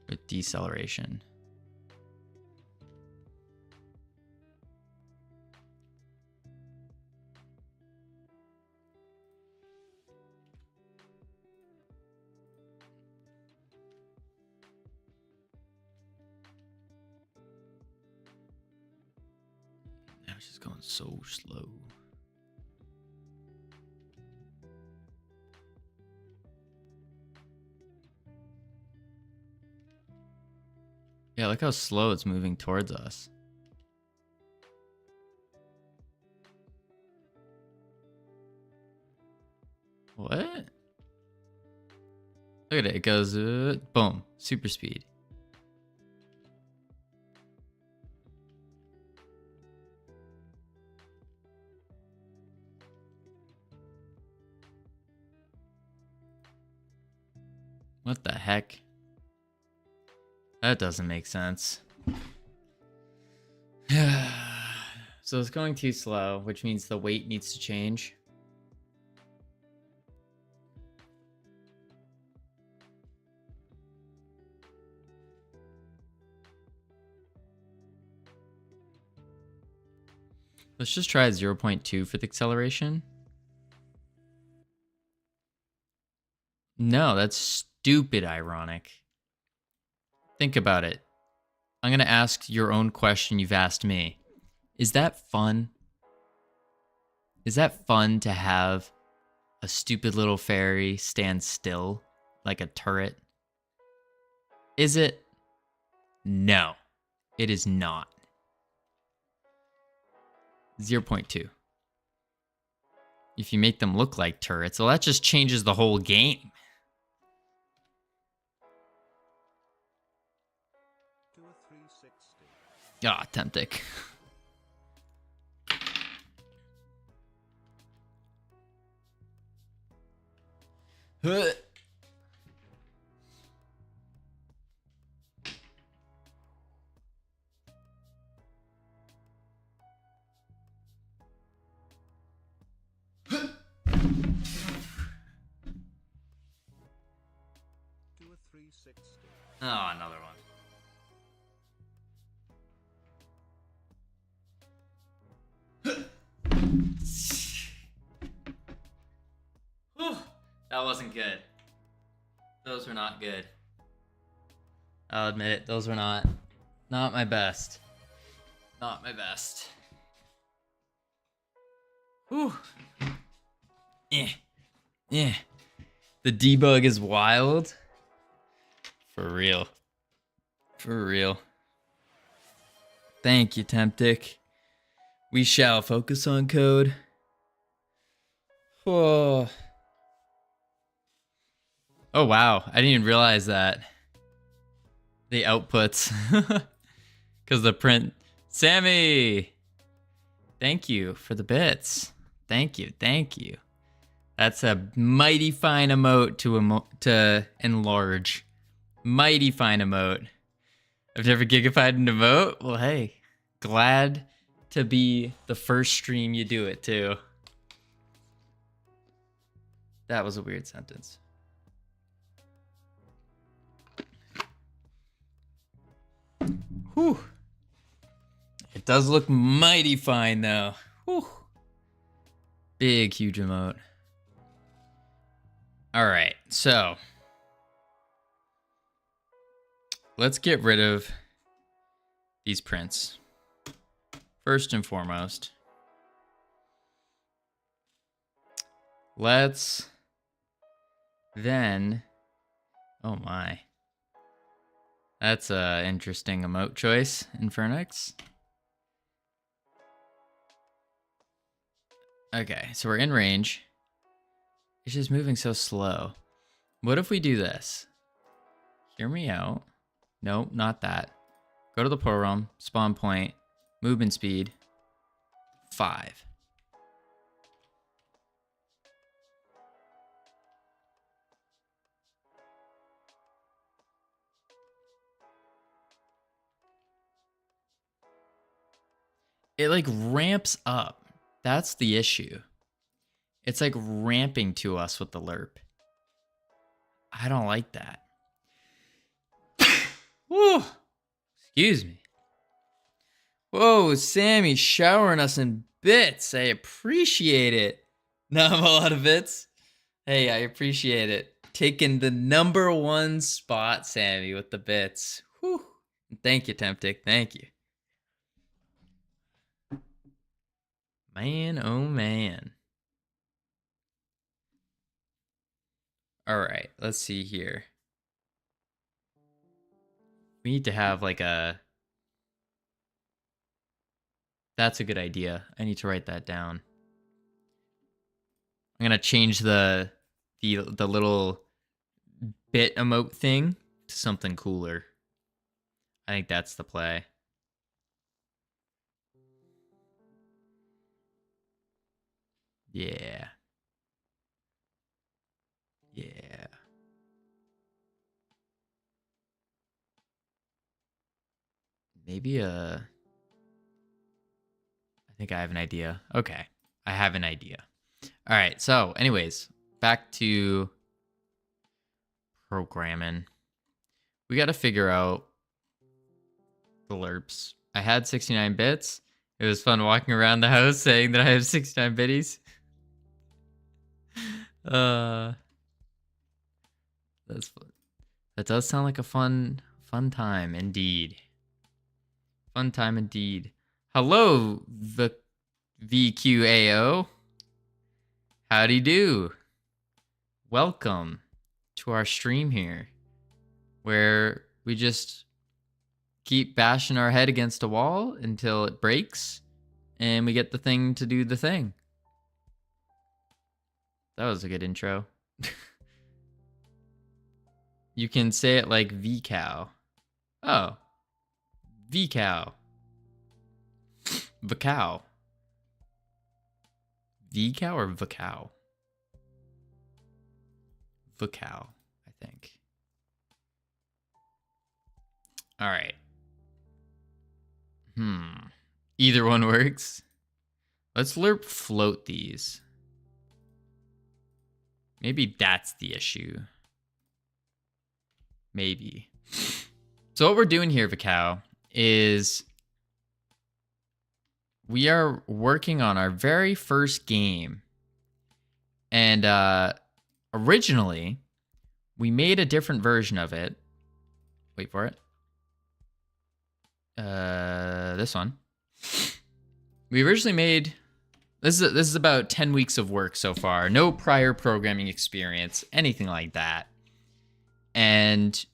Speaker 1: with deceleration. Now it's just going so slow. Yeah, look how slow it's moving towards us. What? Look at it. It goes, boom, super speed. What the heck? That doesn't make sense. So it's going too slow, which means the weight needs to change. Let's just try 0.2 for the acceleration. No, that's stupid ironic. Think about it. I'm going to ask your own question you've asked me. Is that fun? Is that fun to have a stupid little fairy stand still like a turret? Is it? No, it is not. 0.2. If you make them look like turrets, well, that just changes the whole game. Ah, Temptic. Oh, another one. Whew, that wasn't good. Those were not good. I'll admit it. Those were not my best. Not my best. Whew. Yeah. The debug is wild. For real. For real. Thank you, Temptic. We shall focus on code. Whoa. Oh, wow. I didn't even realize that. The outputs. Because the print. Sammy! Thank you for the bits. Thank you. Thank you. That's a mighty fine emote to enlarge. Mighty fine emote. I've never gigafied an emote. Well, hey. Glad to be the first stream you do it to. That was a weird sentence. Whew. It does look mighty fine though. Whew. Big, huge emote. All right, so let's get rid of these prints. First and foremost, let's then, oh my, that's a interesting emote choice, Infernix. Okay, so we're in range. It's just moving so slow. What if we do this? Hear me out. Nope, not that. Go to the portal realm, spawn point, movement speed, 5. it like ramps up. That's the issue. It's like ramping to us with the lerp. I don't like that. Whew. Excuse me. Whoa, Sammy showering us in bits. I appreciate it. Not a lot of bits. Hey, I appreciate it. Taking the #1 spot, Sammy, with the bits. Whew. Thank you, Temptic. Thank you. Man, oh man. All right, let's see here. We need to have like a... That's a good idea. I need to write that down. I'm gonna change the little bit emote thing to something cooler. I think that's the play. Yeah. Yeah. Maybe a... I think I have an idea. Okay. I have an idea. All right. So, anyways, back to programming. We got to figure out the lerps. I had 69 bits. It was fun walking around the house saying that I have 69 bitties. That's fun. That does sound like a fun time indeed. Fun time indeed. Hello, the VQAO. Howdy do. Welcome to our stream here, where we just keep bashing our head against a wall until it breaks, and we get the thing to do the thing. That was a good intro. You can say it like VCow. Oh. VCow. VCow. VCow or VCow? VCow, I think. All right. Either one works. Let's lerp float these. Maybe that's the issue. Maybe. So what we're doing here, VCow, is we are working on our very first game. And originally, we made a different version of it. Wait for it. This one. We originally made... This is about 10 weeks of work so far. No prior programming experience, anything like that. And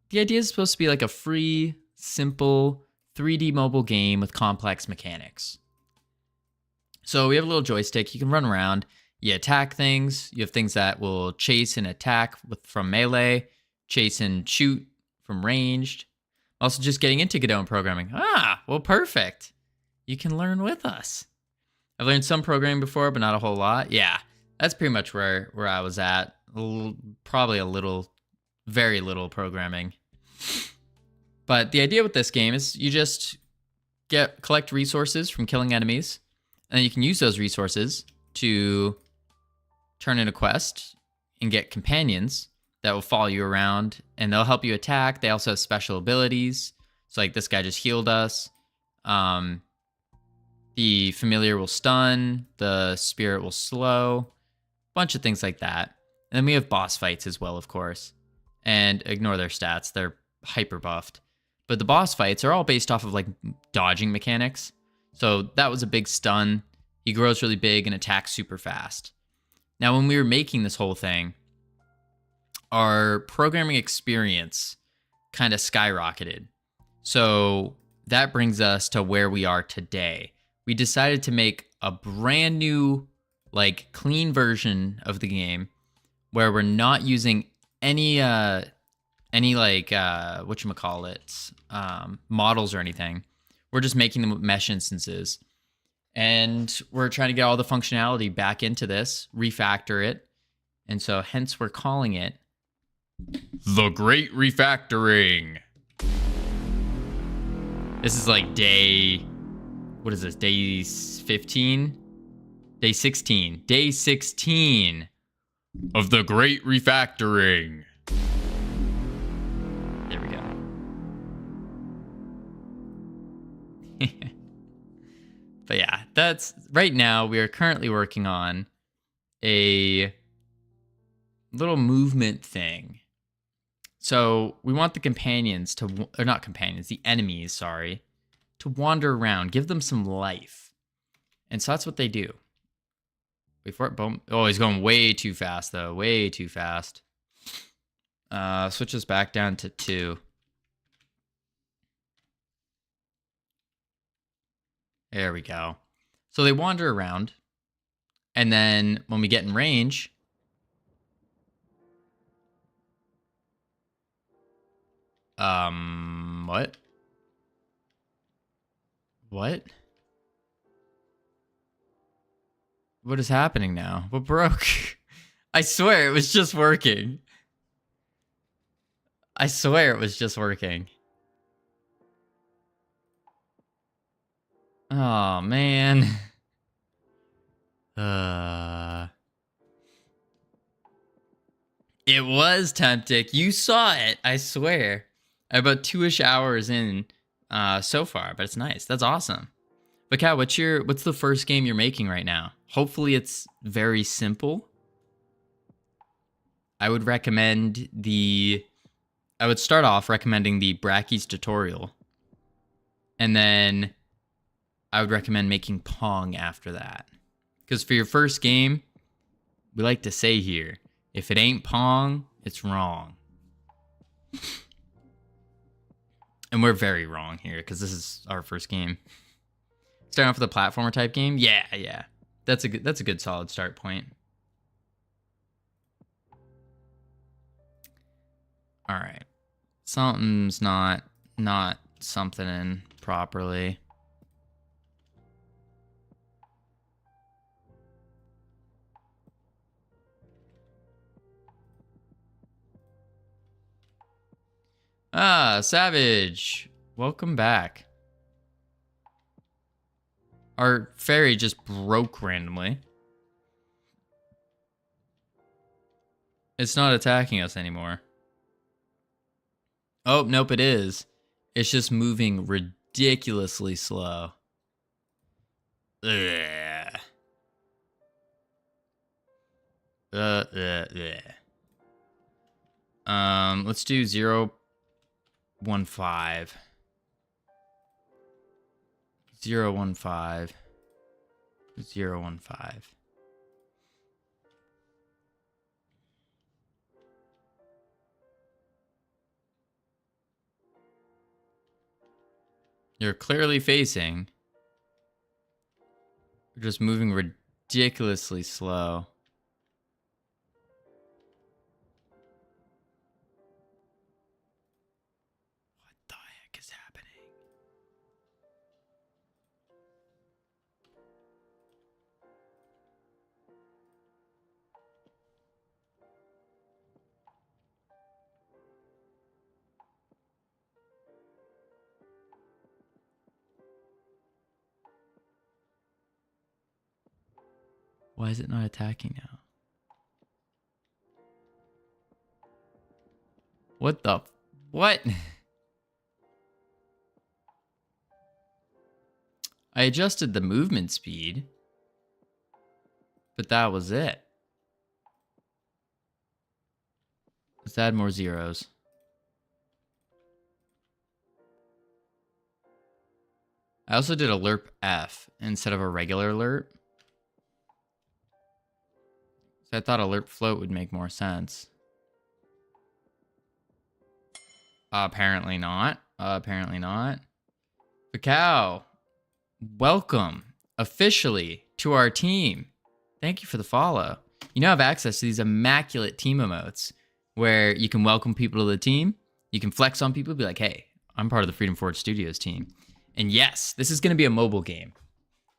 Speaker 1: the idea is supposed to be like a free, simple 3D mobile game with complex mechanics. So we have a little joystick. You can run around. You attack things. You have things that will chase and attack from melee, chase and shoot from ranged. Also just getting into Godot programming. Ah, well, perfect. You can learn with us. I've learned some programming before, but not a whole lot. Yeah, that's pretty much where I was at. Probably a little, very little programming. But the idea with this game is you just collect resources from killing enemies, and then you can use those resources to turn in a quest and get companions that will follow you around, and they'll help you attack. They also have special abilities. So like this guy just healed us. The familiar will stun, the spirit will slow, bunch of things like that. And then we have boss fights as well, of course. And ignore their stats, they're hyper buffed. But the boss fights are all based off of like dodging mechanics. So that was a big stun. He grows really big and attacks super fast. Now, when we were making this whole thing, our programming experience kind of skyrocketed. So that brings us to where we are today. We decided to make a brand new, like, clean version of the game where we're not using any whatchamacallit, models or anything. We're just making them mesh instances. And we're trying to get all the functionality back into this, refactor it. And so hence we're calling it The Great Refactoring. This is like day What is this? Day 15? Day 16. Day 16 of the Great Refactoring. There we go. But yeah, that's right now. We are currently working on a little movement thing. So we want the companions to, or not companions, the enemies, sorry, to wander around, give them some life. And so that's what they do. Wait for it, boom. Oh, he's going way too fast, though. Way too fast. Switches back down to 2. There we go. So they wander around. And then when we get in range, what? What? What is happening now? What broke? I swear it was just working. I swear it was just working. Oh, man. It was tempting. You saw it, I swear. About 2-ish hours in so far, but it's nice. That's awesome. But Kat, what's the first game you're making right now? Hopefully it's very simple. I would start off recommending the Brackeys tutorial. And then I would recommend making Pong after that. Because for your first game, we like to say here, if it ain't Pong, it's wrong. And we're very wrong here, because this is our first game. Starting off with a platformer type game? Yeah. That's a good solid start point. All right. Something's not something in properly. Ah, Savage. Welcome back. Our ferry just broke randomly. It's not attacking us anymore. Oh, nope, it is. It's just moving ridiculously slow. Ugh. Let's do 0.15. 0.15. 0.15. You're clearly facing. You're just moving ridiculously slow. What the heck is happening? Why is it not attacking now? What the? What? I adjusted the movement speed, but that was it. Let's add more zeros. I also did a lerp F instead of a regular lerp. So I thought a lerp float would make more sense. Apparently not. Apparently not. Cacao, welcome officially to our team. Thank you for the follow. You now have access to these immaculate team emotes where you can welcome people to the team. You can flex on people, be like, hey, I'm part of the Freedom Forge Studios team. And yes, this is going to be a mobile game.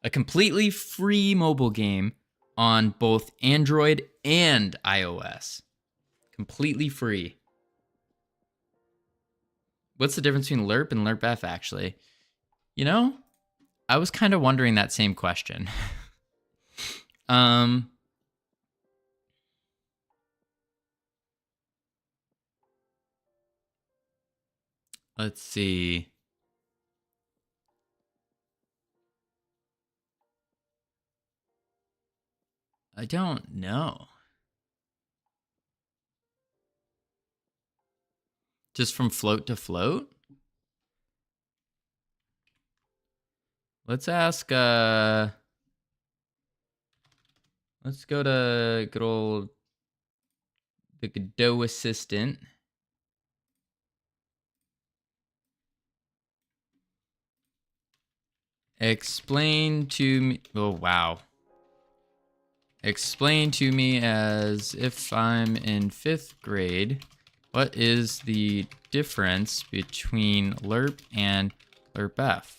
Speaker 1: A completely free mobile game on both Android and iOS. Completely free. What's the difference between lerp and lerp F, actually? You know, I was kind of wondering that same question. Let's see. I don't know. Just from float to float? Let's ask, let's go to good old the Godot assistant. Explain to me, oh wow. Explain to me as if I'm in 5th grade, what is the difference between lerp and lerpf?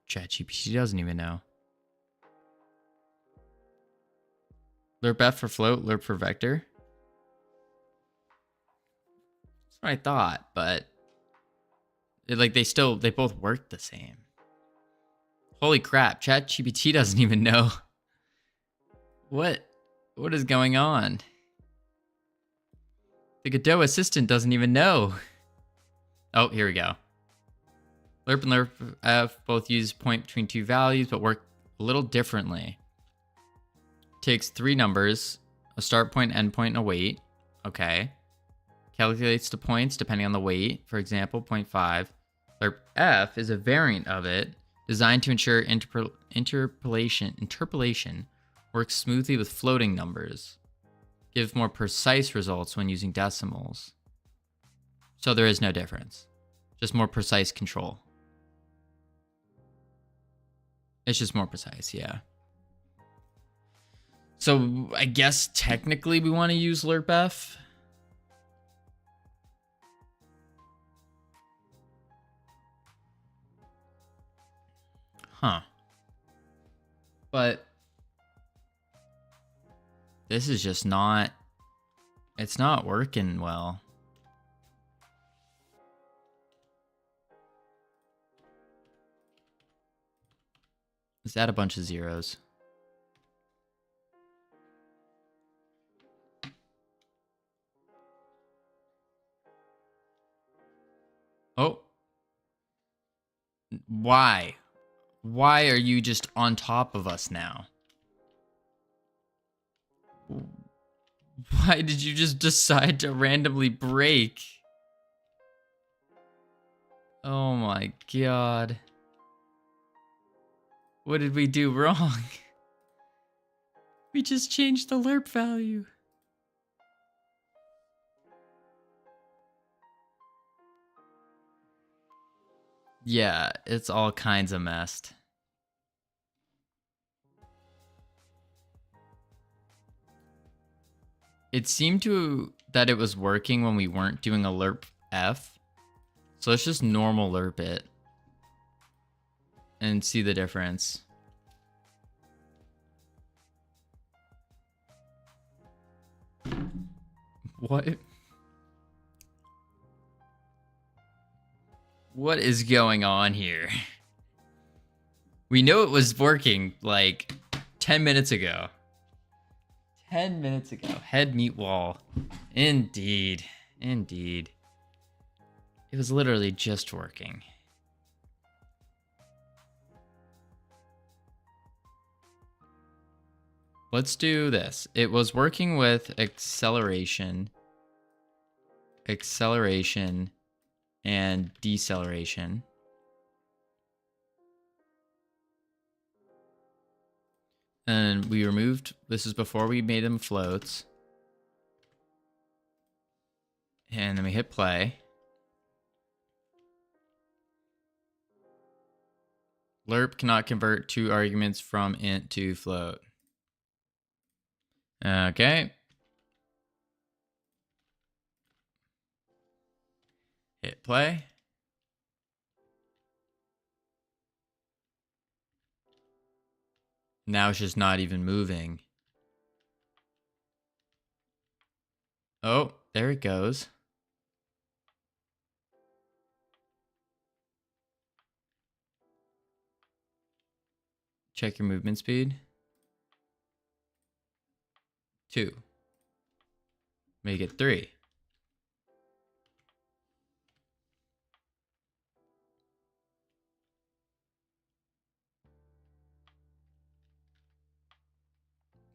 Speaker 1: ChatGPT doesn't even know. Lerpf for float, lerp for vector. That's what I thought, but they both work the same. Holy crap, ChatGPT doesn't even know. What is going on? The Godot assistant doesn't even know. Oh, here we go. Lerp and lerpf both use point between two values, but work a little differently. Takes 3 numbers, a start point, end point, and a weight. Okay. Calculates the points depending on the weight. For example, 0.5. lerpf is a variant of it, designed to ensure interpolation works smoothly with floating numbers. Gives more precise results when using decimals. So there is no difference. Just more precise control. It's just more precise, yeah. So I guess technically we want to use lerpf. Huh. But this is just not, it's not working well. Let's add a bunch of zeros. Oh. Why? Why are you just on top of us now? Why did you just decide to randomly break? Oh my god. What did we do wrong? We just changed the lerp value. Yeah, it's all kinds of messed. It seemed that it was working when we weren't doing a lerp f. So let's just normal lerp it and see the difference. What? What is going on here? We know it was working like 10 minutes ago. 10 minutes ago. Head meet wall. Indeed. Indeed. It was literally just working. Let's do this. It was working with acceleration, and deceleration. And we removed, this is before we made them floats. And then we hit play. Lerp cannot convert 2 arguments from int to float. Okay. Hit play. Now it's just not even moving. Oh, there it goes. Check your movement speed. 2. Make it 3.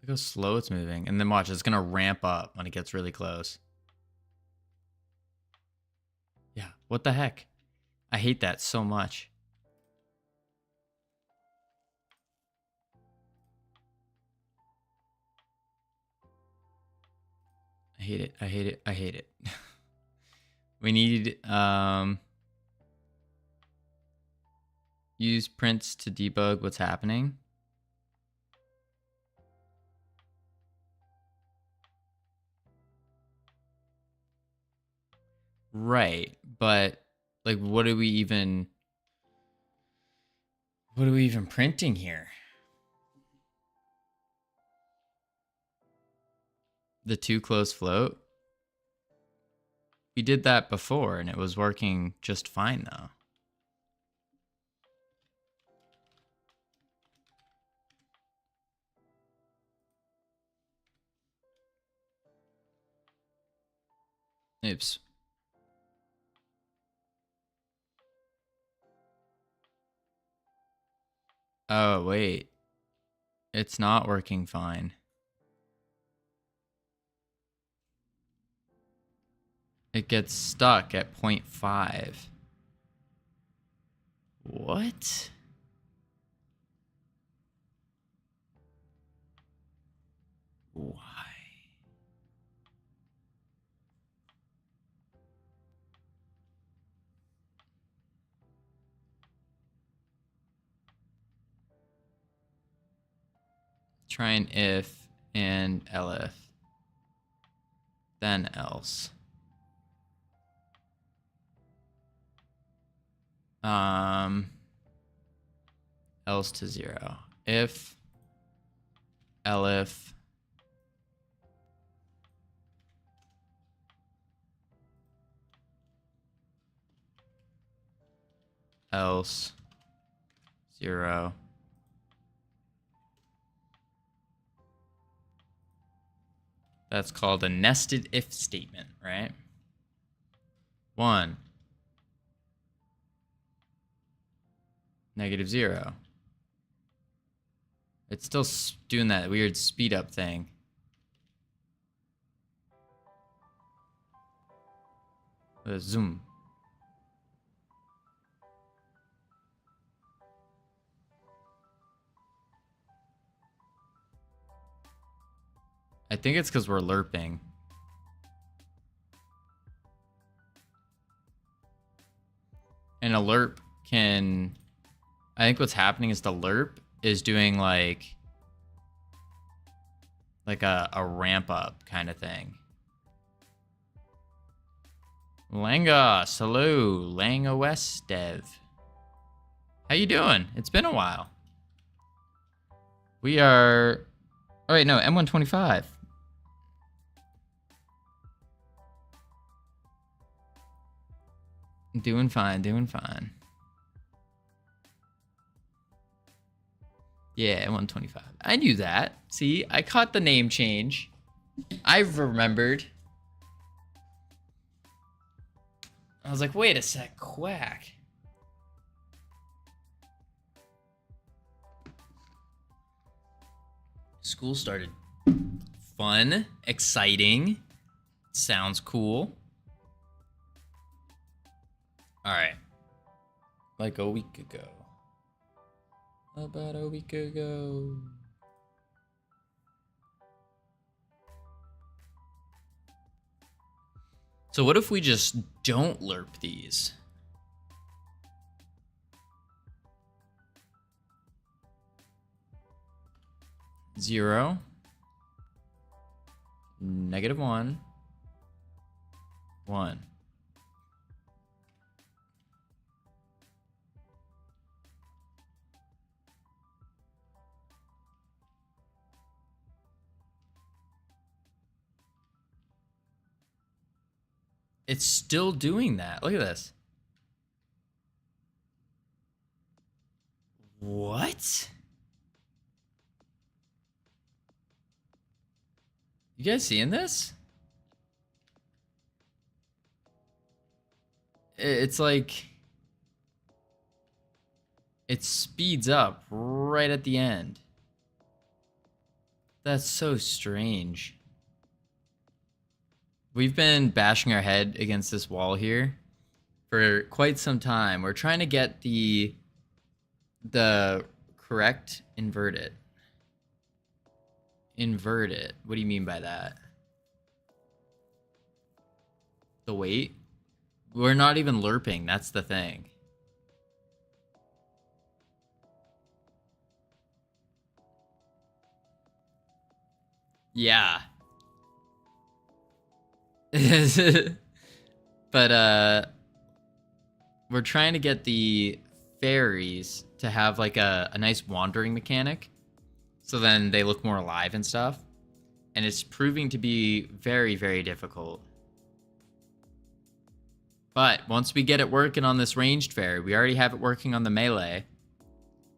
Speaker 1: Look how slow it's moving. And then watch, it's going to ramp up when it gets really close. Yeah, what the heck? I hate that so much. I hate it. I hate it. I hate it. We need use prints to debug what's happening. Right, but like what are we even printing here? The too close float? We did that before and it was working just fine though. Oops. Oh, wait. It's not working fine. It gets stuck at 0.5. What? Why? Try an if and elif. Then else. Else to 0. If elif else 0. That's called a nested if statement, right? 1. -0. It's still doing that weird speed up thing. Zoom. I think it's because we're lerping. And a lerp can... I think what's happening is the lerp is doing like a ramp up kind of thing. Langos, hello, Langa West Dev. How you doing? It's been a while. We are... Oh wait, no, M125. Doing fine, doing fine. Yeah, M125. I knew that. See, I caught the name change. I've remembered. I was like, wait a sec, quack. School started. Fun, exciting, sounds cool. All right. Like a week ago. About a week ago. So what if we just don't lerp these? Zero. -1. 1. It's still doing that. Look at this. What? You guys seeing this? It's like it speeds up right at the end. That's so strange. We've been bashing our head against this wall here for quite some time. We're trying to get the correct invert it. Invert it. What do you mean by that? The weight? We're not even lerping. That's the thing. Yeah. But we're trying to get the fairies to have like a nice wandering mechanic, so then they look more alive and stuff, and it's proving to be very, very difficult. But once we get it working on this ranged fairy, we already have it working on the melee,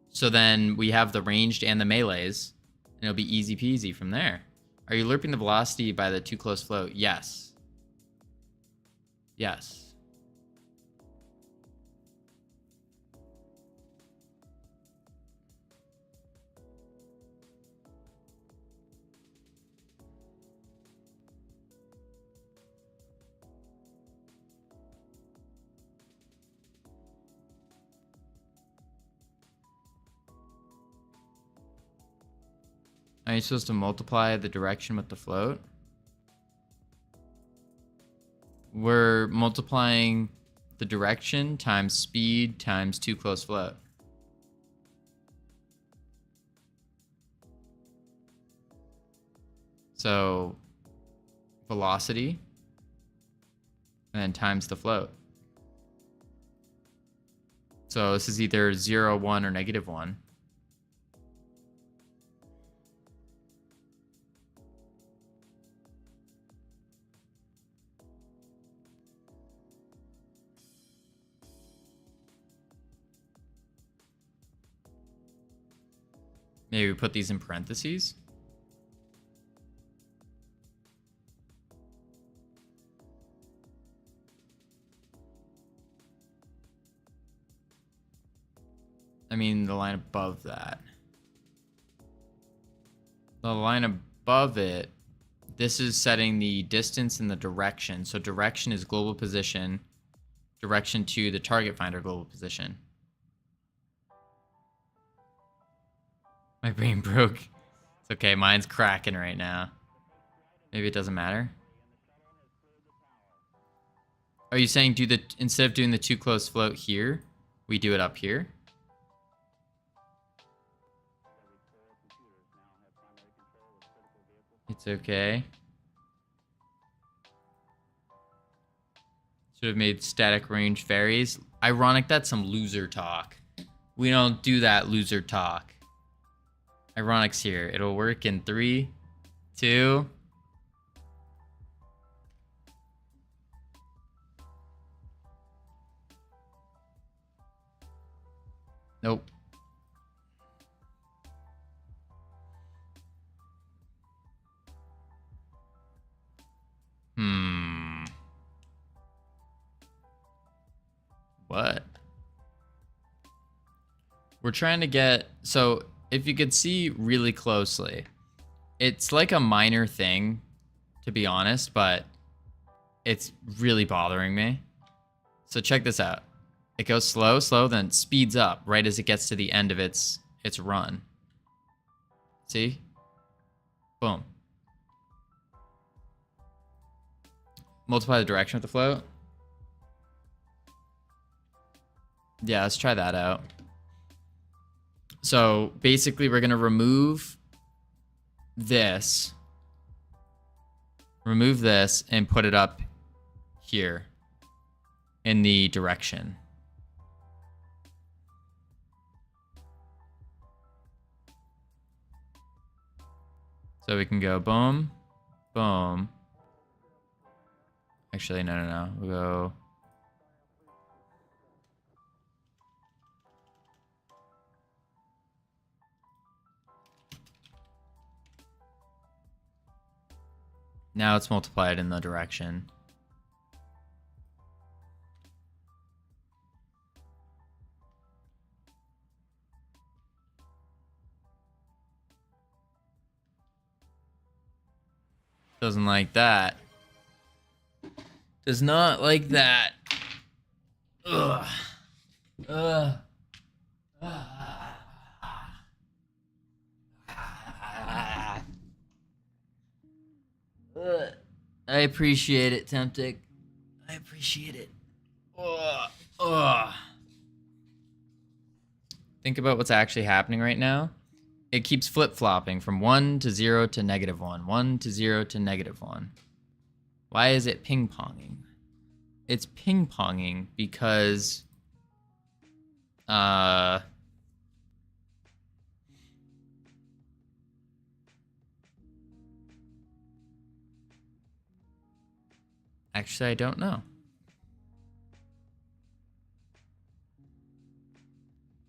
Speaker 1: so then we have the ranged and the melees, and it'll be easy peasy from there. Are you lerping the velocity by the too close float? Yes. Yes. Are you supposed to multiply the direction with the float? We're multiplying the direction times speed times too close float. So velocity and then times the float. So this is either 0, 1, or -1. Maybe we put these in parentheses. I mean, the line above that. The line above it, this is setting the distance and the direction. So direction is global position. Direction to the target finder global position. My brain broke. It's okay, mine's cracking right now. Maybe it doesn't matter. Are you saying instead of doing the too close float here, we do it up here? It's okay. Should have made static range fairies. Ironic, that's some loser talk. We don't do that loser talk. Ironic's here. It'll work in 3, 2. Nope. What? We're trying to get... So, if you could see really closely, it's like a minor thing, to be honest, but it's really bothering me. So check this out. It goes slow, slow, then speeds up right as it gets to the end of its run. See? Boom. Multiply the direction of the float. Yeah, let's try that out. So basically we're going to remove this and put it up here in the direction. So we can go boom, boom, Actually, no. We'll go. Now it's multiplied in the direction. Doesn't like that. Does not like that. Ugh. Ugh. I appreciate it, Temptic. I appreciate it. Ugh. Ugh. Think about what's actually happening right now. It keeps flip-flopping from 1 to 0 to -1. 1 to 0 to -1. Why is it ping-ponging? It's ping-ponging because... Actually, I don't know.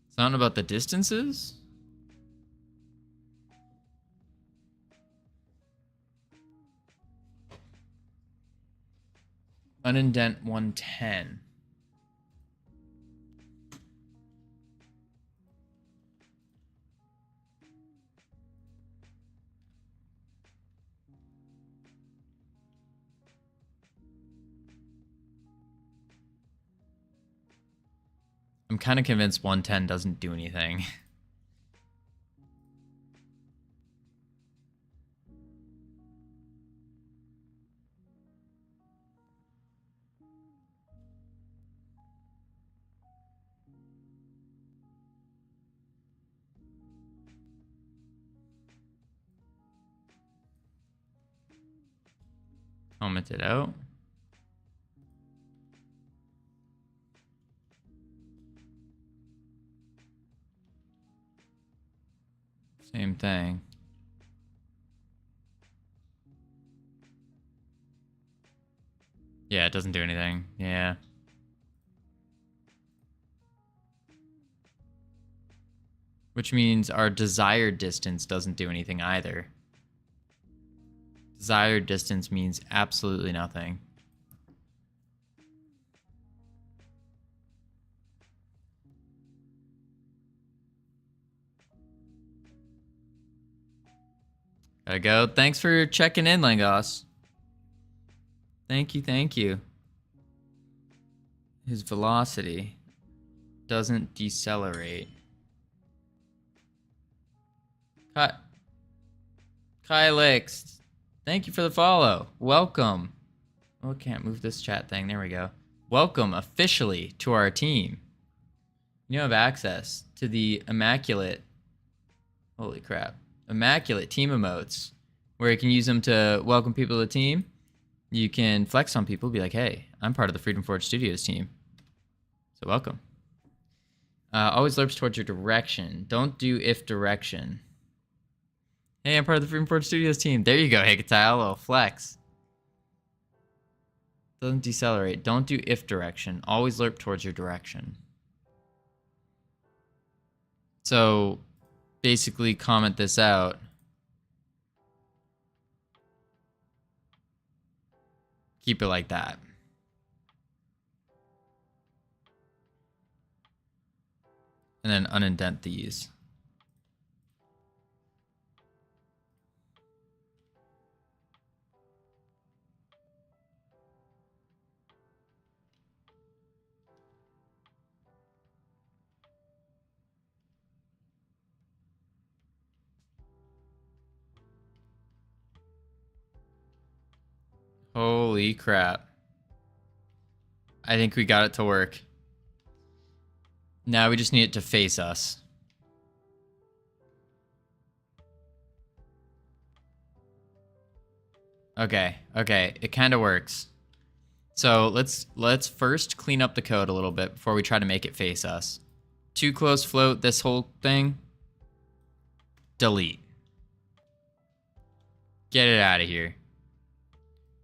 Speaker 1: It's not about the distances? Unindent 110. I'm kind of convinced 110 doesn't do anything. Comment it out. Same thing. Yeah, it doesn't do anything. Yeah. Which means our desired distance doesn't do anything either. Desired distance means absolutely nothing. Gotta go. Thanks for checking in, Langos. Thank you. His velocity doesn't decelerate. Kylix, thank you for the follow. Welcome. Oh, I can't move this chat thing. There we go. Welcome officially to our team. You have access to the immaculate, holy crap, immaculate team emotes, where you can use them to welcome people to the team. You can flex on people, be like, hey, I'm part of the Freedom Forge Studios team. So welcome. Always lerps towards your direction. Don't do if direction. Hey, I'm part of the Freedom Forge Studios team. There you go, Hikatile. A little flex. Doesn't decelerate. Don't do if direction. Always lerp towards your direction. So, basically comment this out. Keep it like that. And then unindent these. Holy crap. I think we got it to work. Now we just need it to face us. Okay, it kind of works. So let's first clean up the code a little bit before we try to make it face us. Too close float, this whole thing. Delete. Get it out of here.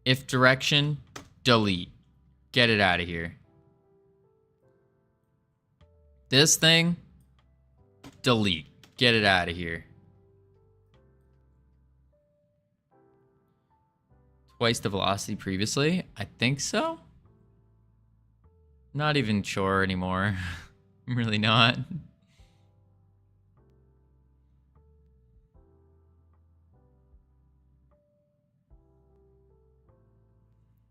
Speaker 1: If direction, delete. Get it out of here. This thing, delete. Get it out of here. Twice the velocity previously? I think so. Not even sure anymore. I'm really not.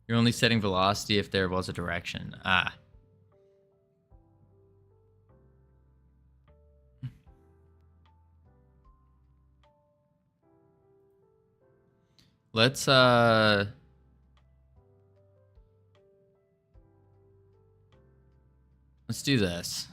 Speaker 1: You're only setting velocity if there was a direction. Ah. Let's do this.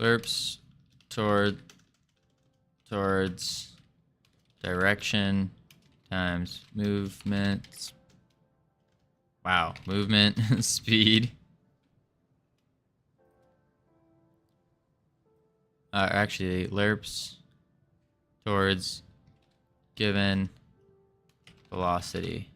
Speaker 1: Lerps towards direction times movement. Wow, movement speed. Actually, lerps towards given velocity.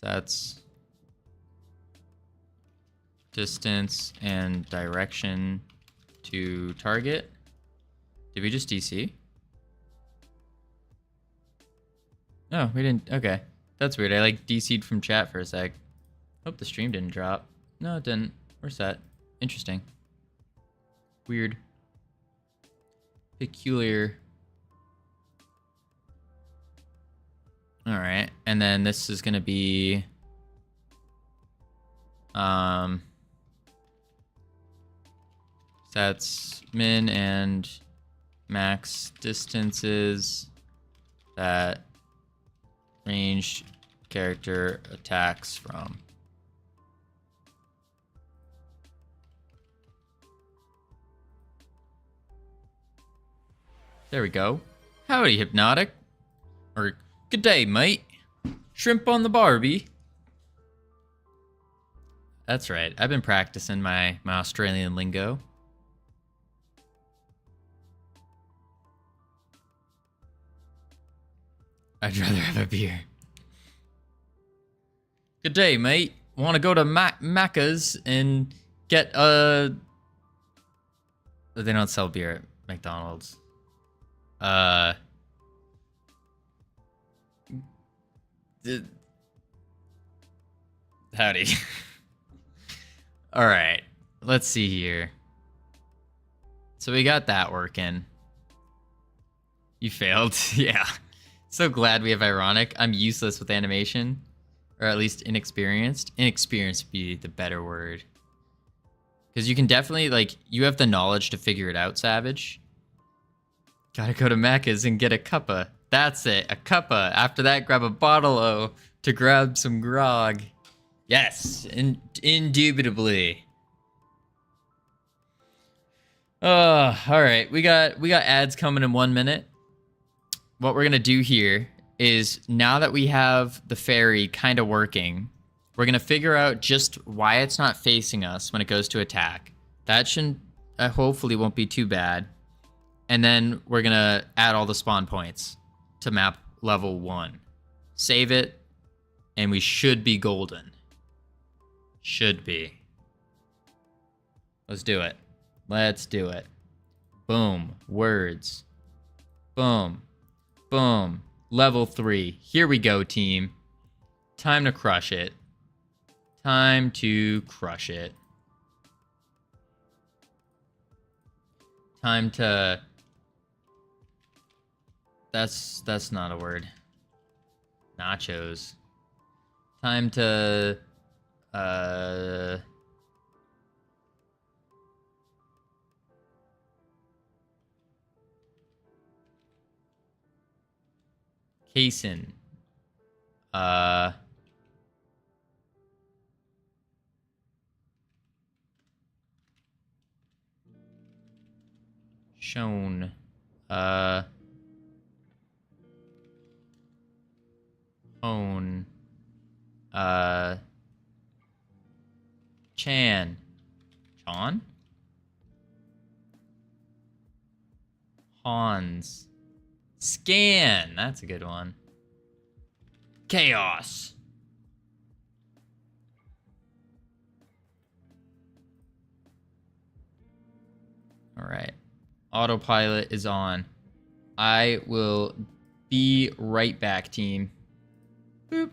Speaker 1: That's distance and direction to target. Did we just DC? No, we didn't. Okay. That's weird. I like DC'd from chat for a sec. Hope the stream didn't drop. No, it didn't. We're set. Interesting. Weird. Peculiar. All right. And then this is going to be sets min and max distances that ranged character attacks from. There we go. Howdy, Hypnotic. Or, good day, mate. Shrimp on the Barbie. That's right. I've been practicing my Australian lingo. I'd rather have a beer. Good day, mate. Want to go to Macca's and get They don't sell beer at McDonald's. Howdy. All right, let's see here. So we got that working. You failed. Yeah. So glad we have ironic. I'm useless with animation, or at least inexperienced. Inexperienced would be the better word. Because you can definitely, like, you have the knowledge to figure it out, Savage. Gotta go to Macca's and get a cuppa. That's it, a cuppa. After that, grab a bottle-o to grab some grog. Yes, indubitably. All right, we got ads coming in 1 minute. What we're gonna do here is, now that we have the fairy kind of working, we're gonna figure out just why it's not facing us when it goes to attack. That shouldn't, hopefully won't be too bad. And then we're gonna add all the spawn points to map level 1. Save it, and we should be golden. Should be. Let's do it. Let's do it. Boom. Words. Boom. Boom. Level 3. Here we go, team. Time to crush it. Time to crush it. Time to... That's not a word. Nachos. Time to... Casein. Shown. Own. Chan. Chon? Hans. Scan. That's a good one. Chaos. All right. Autopilot is on. I will be right back, team. Boop.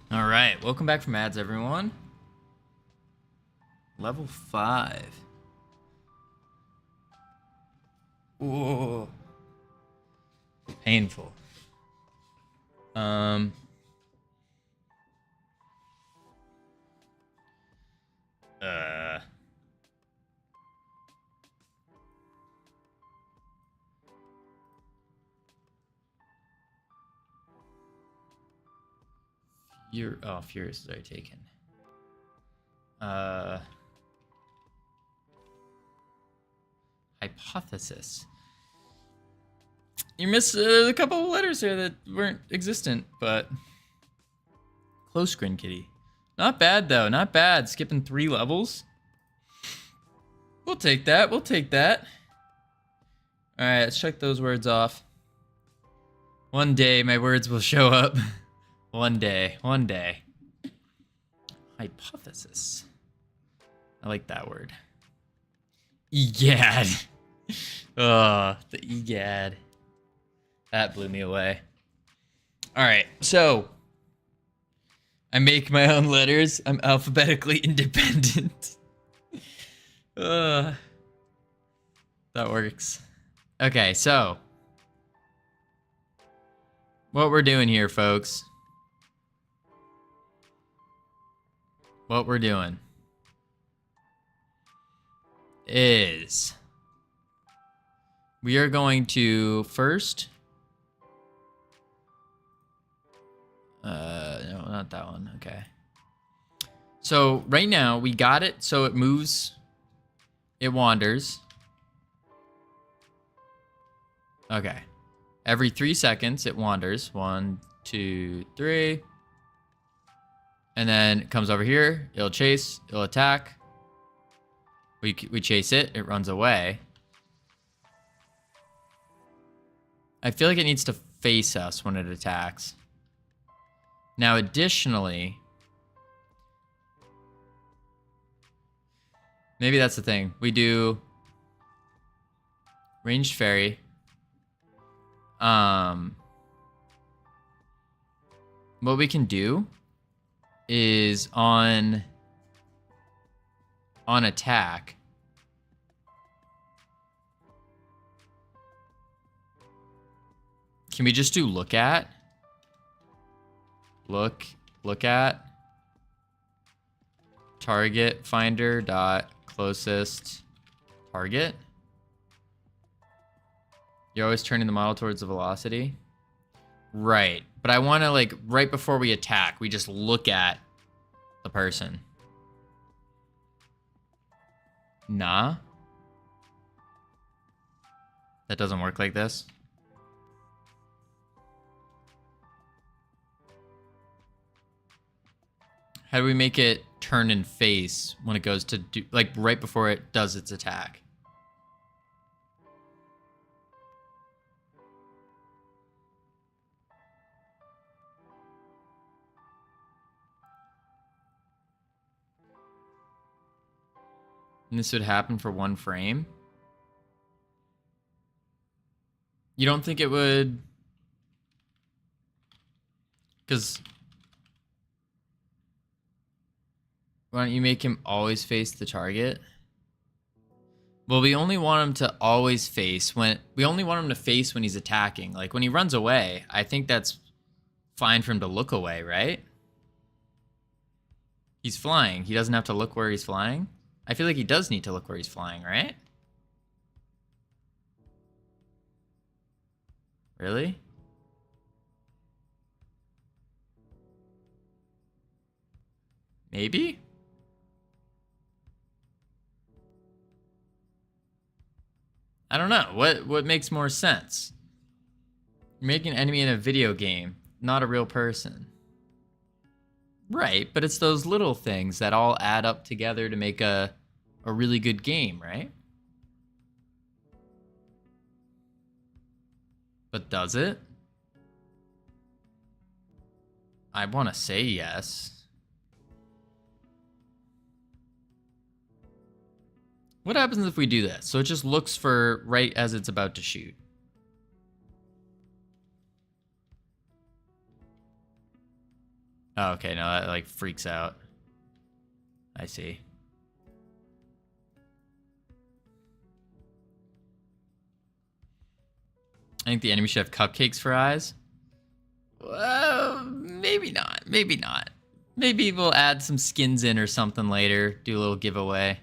Speaker 1: All right, welcome back from ads, everyone. Level 5. Whoa. Painful. Uh. Furious is already taken. Hypothesis. You missed a couple of letters there that weren't existent, but close screen kitty. Not bad though, not bad. Skipping 3 levels. We'll take that. We'll take that. All right, let's check those words off. One day my words will show up. One day. One day. Hypothesis. I like that word. Egad. Oh, the egad. That blew me away. All right, so I make my own letters. I'm alphabetically independent. That works. Okay, so what we're doing here, folks. what we're doing is we are going to first... no, not that one. Okay. So right now we got it. So it moves. It wanders. Okay. Every 3 seconds it wanders. 1, 2, 3. And then it comes over here. It'll chase. It'll attack. We chase it. It runs away. I feel like it needs to face us when it attacks. Now, additionally, maybe that's the thing. We do ranged fairy. What we can do is on attack. Can we just do look at? Look at target finder dot closest target. You're always turning the model towards the velocity. Right. But I want to, like, right before we attack, we just look at the person. Nah. That doesn't work like this. How do we make it turn and face when it goes to do, like, right before it does its attack? And this would happen for 1 frame. You don't think it would? Because why don't you make him always face the target? Well, we only want him to always face when... We only want him to face when he's attacking. Like, when he runs away, I think that's fine for him to look away, right? He's flying. He doesn't have to look where he's flying. I feel like he does need to look where he's flying, right? Really? Maybe? I don't know. What makes more sense? You're making an enemy in a video game, not a real person. Right, but it's those little things that all add up together to make a really good game, right? But does it? I want to say yes. What happens if we do this? So it just looks for right as it's about to shoot. Oh, okay, no, that like freaks out. I see. I think the enemy should have cupcakes for eyes. Well, maybe not. Maybe not. Maybe we'll add some skins in or something later. Do a little giveaway.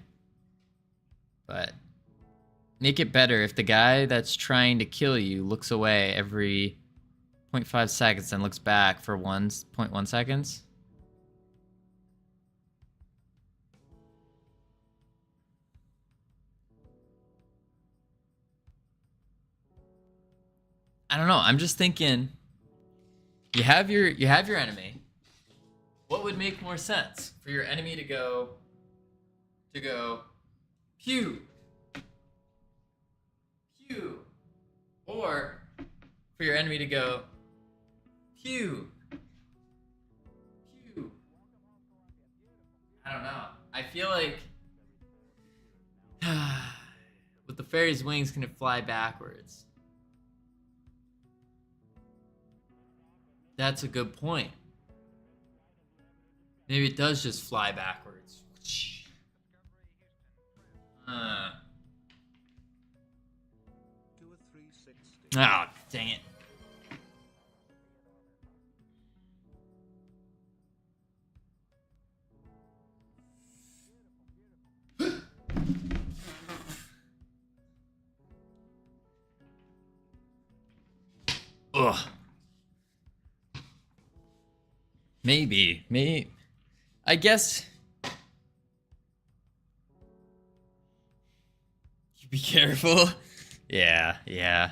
Speaker 1: But make it better if the guy that's trying to kill you looks away every 0.5 seconds and looks back for 1.1 seconds. I don't know. I'm just thinking you have your enemy. What would make more sense for your enemy to go pew, pew, or for your enemy to go pew, pew? I don't know. I feel like with the fairy's wings, can it fly backwards? That's a good point. Maybe it does just fly backwards. Ah, dang it. Ugh. Maybe. I guess. You be careful. Yeah.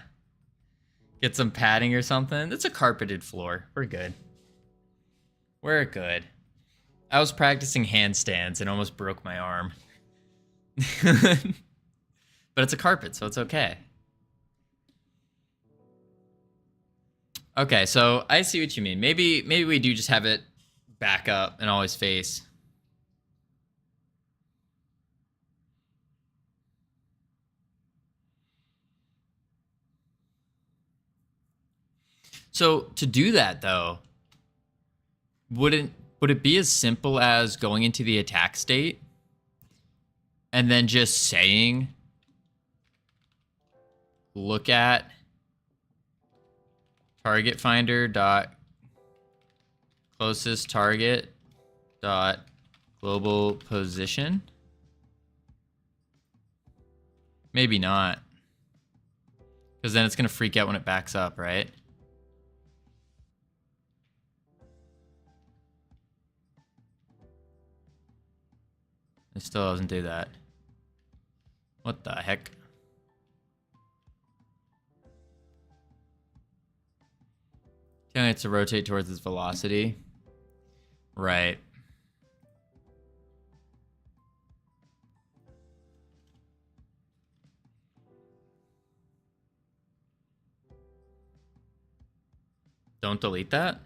Speaker 1: Get some padding or something. It's a carpeted floor. We're good. I was practicing handstands and almost broke my arm. But it's a carpet, so it's okay. Okay, so I see what you mean. Maybe we do just have it back up and always face. So to do that though, would it be as simple as going into the attack state and then just saying look at target finder dot closest target dot global position? Maybe not, because then it's gonna freak out when it backs up, right? It still doesn't do that. What the heck? Telling it to rotate towards its velocity. Right. Don't delete that?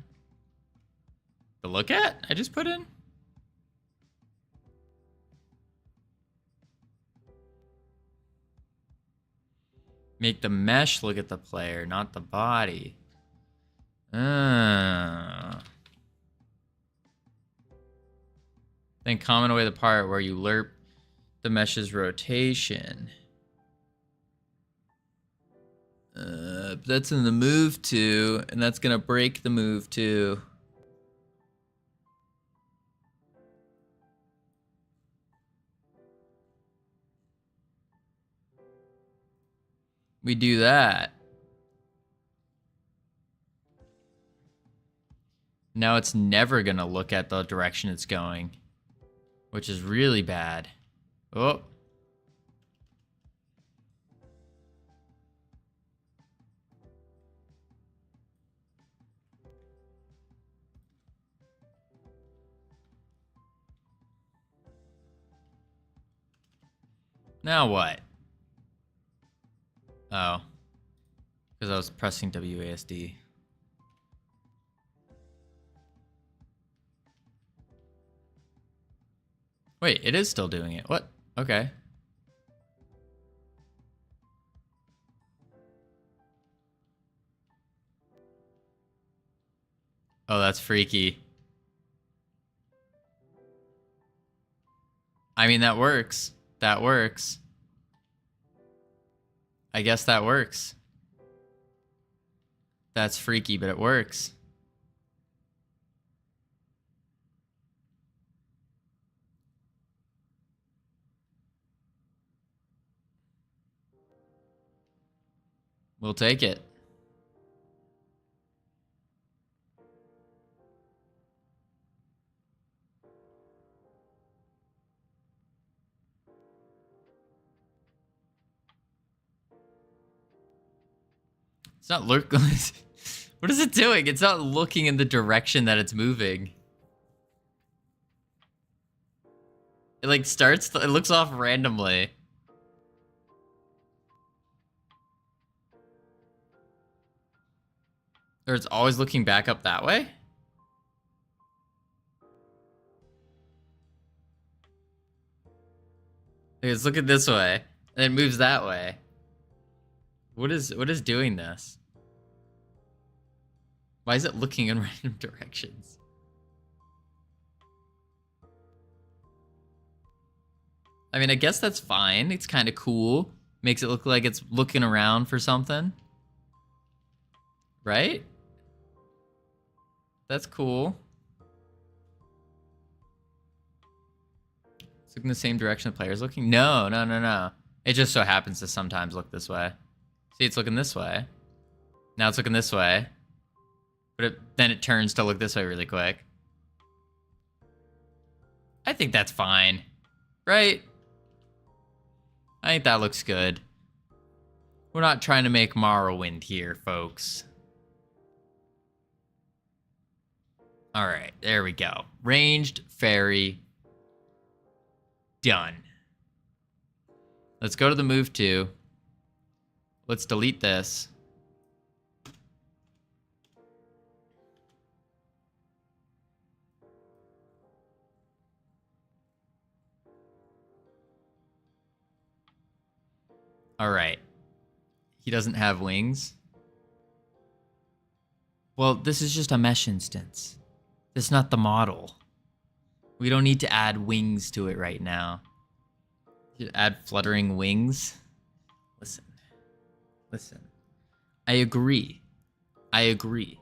Speaker 1: To look at? I just put in? Make the mesh look at the player, not the body. Then comment away the part where you lerp the mesh's rotation. That's in the move to, and that's gonna break the move to. We do that. Now it's never gonna look at the direction it's going, which is really bad. Oh. Now what? Oh. Because I was pressing WASD. Wait, it is still doing it. What? Okay. Oh, that's freaky. I mean, that works. That works. I guess that works. That's freaky, but it works. We'll take it. It's not looking. What is it doing? It's not looking in the direction that it's moving. It like starts, it looks off randomly. Or it's always looking back up that way? It's looking this way, and it moves that way. What is doing this? Why is it looking in random directions? I mean, I guess that's fine. It's kind of cool. Makes it look like it's looking around for something. Right? That's cool. It's looking the same direction the player's looking? No. It just so happens to sometimes look this way. See, it's looking this way. Now it's looking this way. But then it turns to look this way really quick. I think that's fine. Right? I think that looks good. We're not trying to make Morrowind here, folks. Alright, there we go. Ranged fairy. Done. Let's go to the move to. Let's delete this. Alright. He doesn't have wings. Well, this is just a mesh instance. This is not the model. We don't need to add wings to it right now. Add fluttering wings. Listen. Listen. I agree. I agree.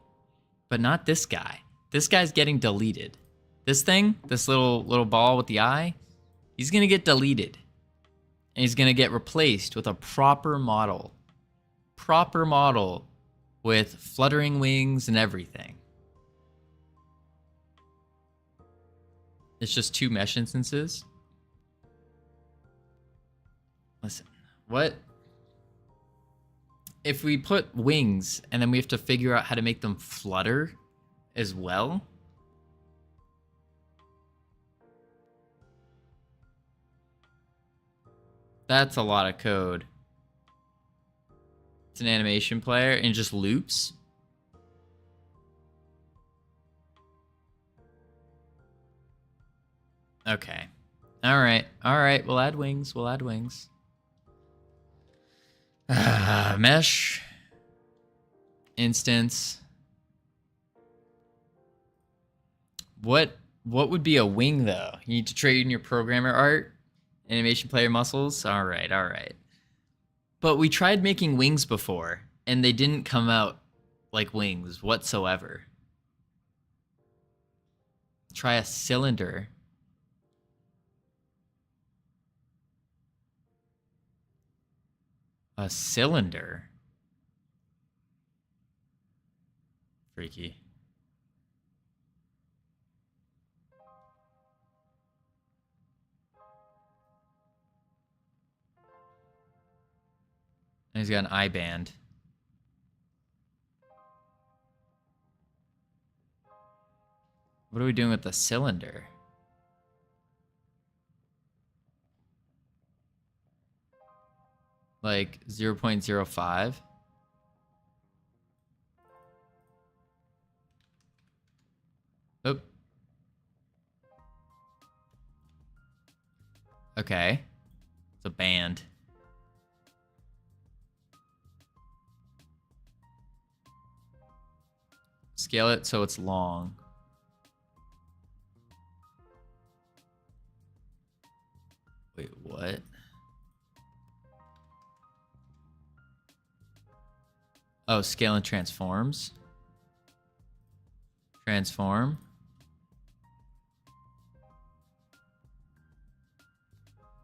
Speaker 1: But not this guy. This guy's getting deleted. This thing, this little ball with the eye, he's gonna get deleted. And he's gonna get replaced with a proper model. Proper model with fluttering wings and everything. It's just 2 mesh instances. Listen, what if we put wings and then we have to figure out how to make them flutter as well? That's a lot of code. It's an animation player and it just loops. Okay. All right. All right. We'll add wings. We'll add wings. Mesh. Instance. What would be a wing though? You need to trade in your programmer art, animation player muscles. All right. All right. But we tried making wings before and they didn't come out like wings whatsoever. Try a cylinder. A cylinder? Freaky. And he's got an eye band. What are we doing with the cylinder? Like 0.05? Oop. Okay. It's a band. Scale it so it's long. Wait, what? Oh, scale and transforms. Transform.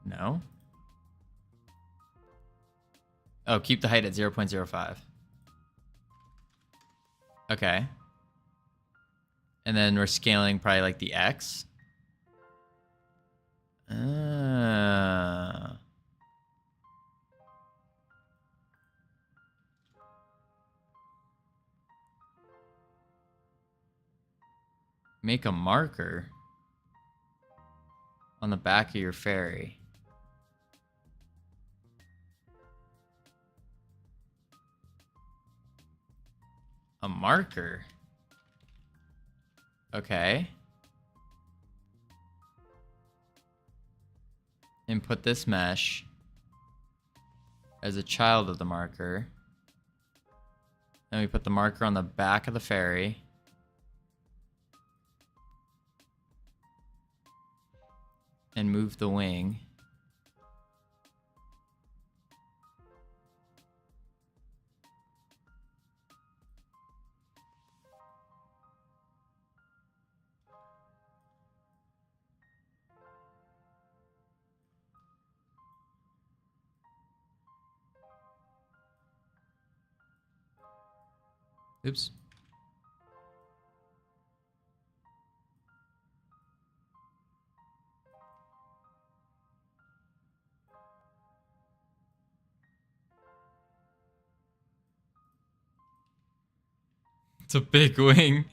Speaker 1: No. Oh, keep the height at 0.05. Okay. And then we're scaling probably like the X. Make a marker on the back of your fairy. A marker? Okay. And put this mesh as a child of the marker. Then we put the marker on the back of the fairy. And move the wing. Oops. It's a big wing.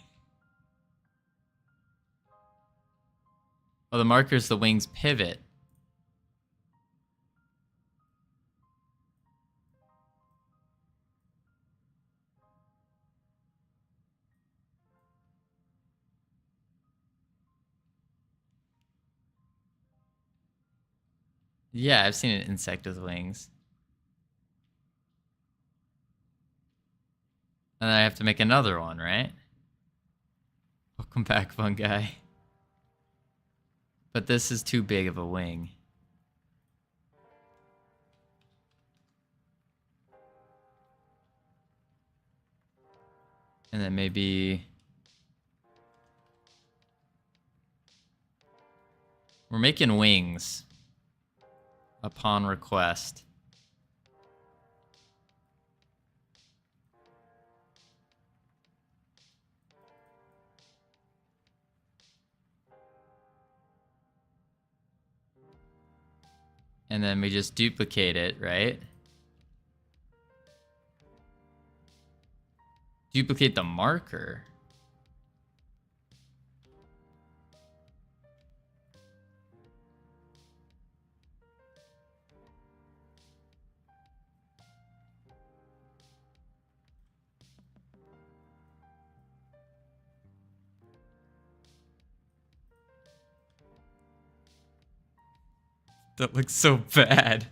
Speaker 1: Oh, the marker's the wing's pivot. Yeah, I've seen an insect with wings. And then I have to make another one, right? Welcome back, fungi. But this is too big of a wing. And then maybe... We're making wings upon request. And then we just duplicate it, right? Duplicate the marker. That looks so bad.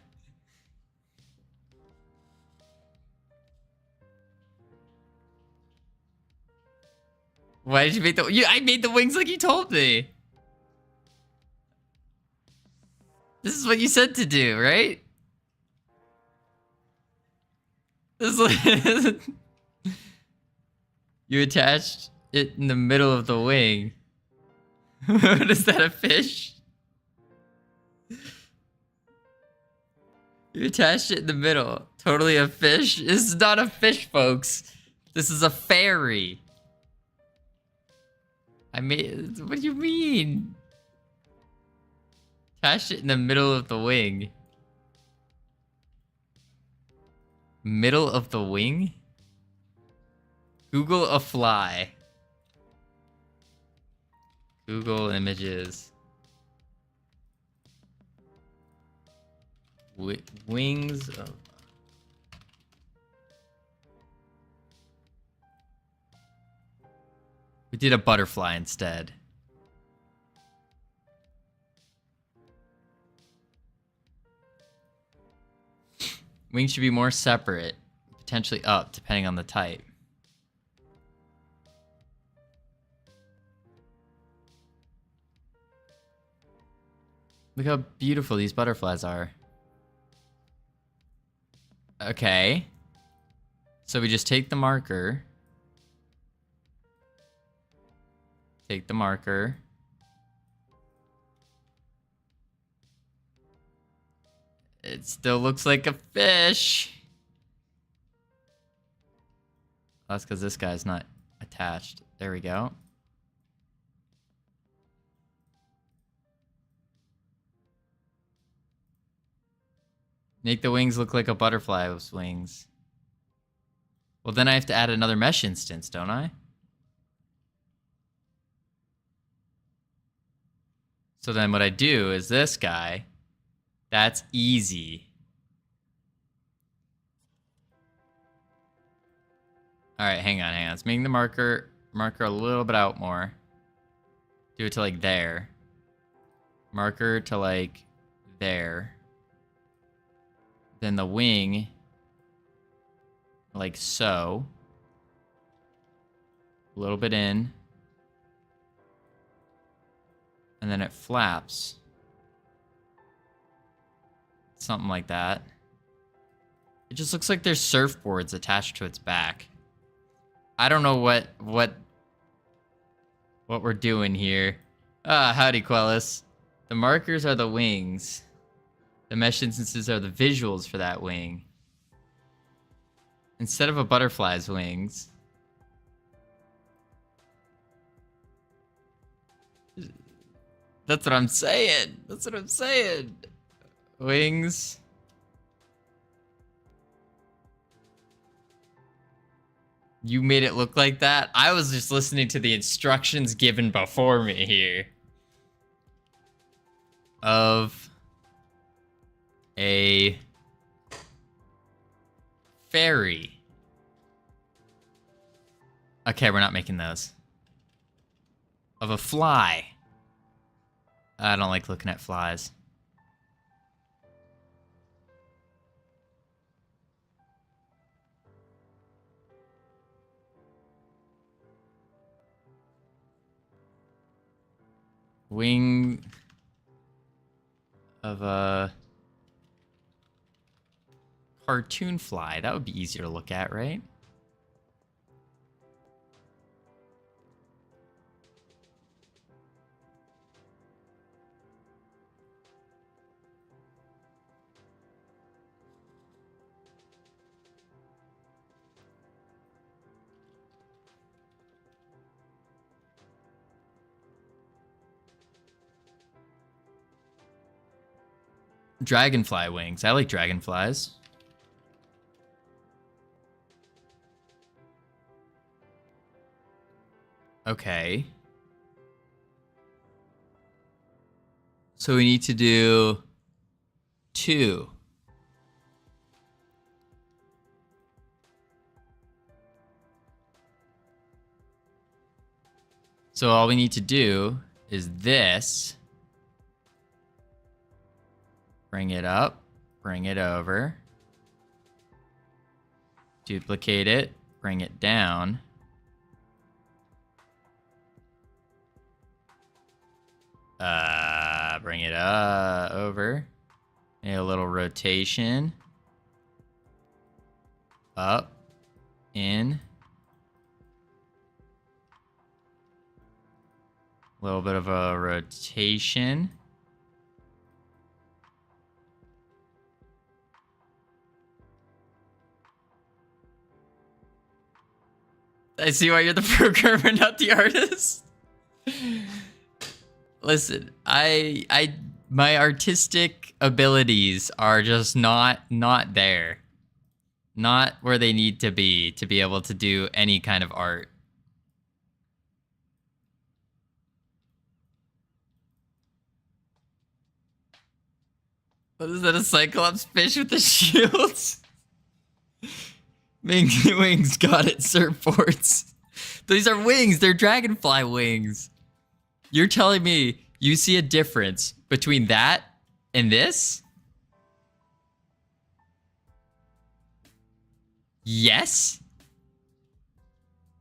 Speaker 1: Why did you make the... I made the wings like you told me. This is what you said to do, right? This is you attached it in the middle of the wing. What is that, a fish? You attached it in the middle. Totally a fish? This is not a fish, folks. This is a fairy. What do you mean? Attached it in the middle of the wing. Middle of the wing? Google a fly. Google images. Wings of... We did a butterfly instead. Wings should be more separate, potentially up, depending on the type. Look how beautiful these butterflies are. Okay. So we just take the marker. Take the marker. It still looks like a fish. That's because this guy's not attached. There we go. Make the wings look like a butterfly with wings. Well, then I have to add another mesh instance, don't I? So then what I do is this guy. That's easy. All right, hang on. Let's make the marker a little bit out more. Do it to like there. Marker to like there. Then the wing, like so. A little bit in. And then it flaps. Something like that. It just looks like there's surfboards attached to its back. I don't know what we're doing here. Ah, howdy, Quellis. The markers are the wings. The mesh instances are the visuals for that wing. Instead of a butterfly's wings. That's what I'm saying. That's what I'm saying. Wings. You made it look like that? I was just listening to the instructions given before me here. Of a fairy. Okay, we're not making those. Of a fly. I don't like looking at flies. Wing of a cartoon fly. That would be easier to look at, right? Dragonfly wings. I like dragonflies. Okay. So we need to do 2. So all we need to do is this. Bring it up, bring it over, duplicate it, bring it down. Bring it over. A little rotation. Up, in. A little bit of a rotation. I see why you're the programmer, not the artist. Listen, my artistic abilities are just not there. Not where they need to be able to do any kind of art. What is that, a Cyclops fish with the shields? Wings, got it, surfboards. These are wings, they're dragonfly wings. You're telling me you see a difference between that and this? Yes?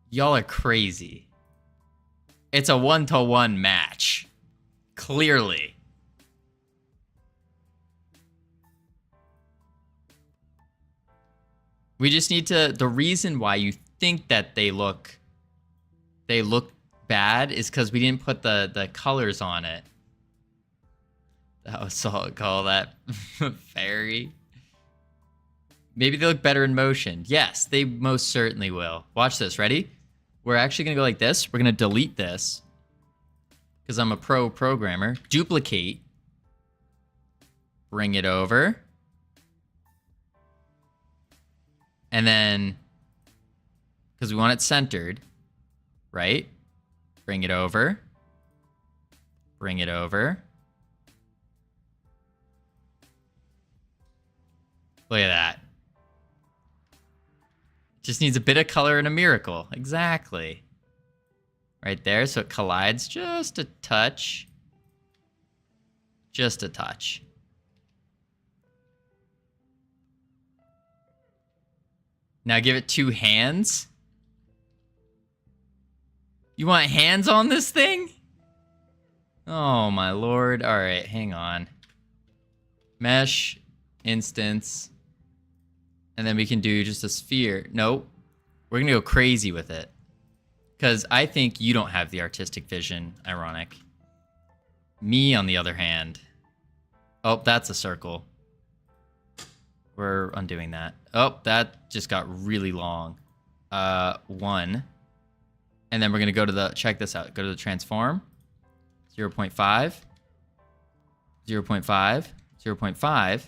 Speaker 1: Y'all are crazy. It's a 1-to-1 match. Clearly. We just need to, the reason why you think that they look bad is because we didn't put the colors on it. That was solid call, that fairy. Maybe they look better in motion. Yes, they most certainly will. Watch this, ready? We're actually gonna go like this. We're gonna delete this because I'm a pro programmer. Duplicate. Bring it over. And then, because we want it centered, right? Bring it over. Bring it over. Look at that. Just needs a bit of color and a miracle. Exactly. Right there, so it collides just a touch. Just a touch. Now give it 2 hands. You want hands on this thing? Oh my lord. All right, hang on. Mesh, instance. And then we can do just a sphere. Nope. We're gonna go crazy with it. Because I think you don't have the artistic vision. Ironic. Me, on the other hand. Oh, that's a circle. We're undoing that. Oh, that just got really long. 1. And then we're going to go to the, check this out. Go to the transform. 0.5. 0.5. 0.5.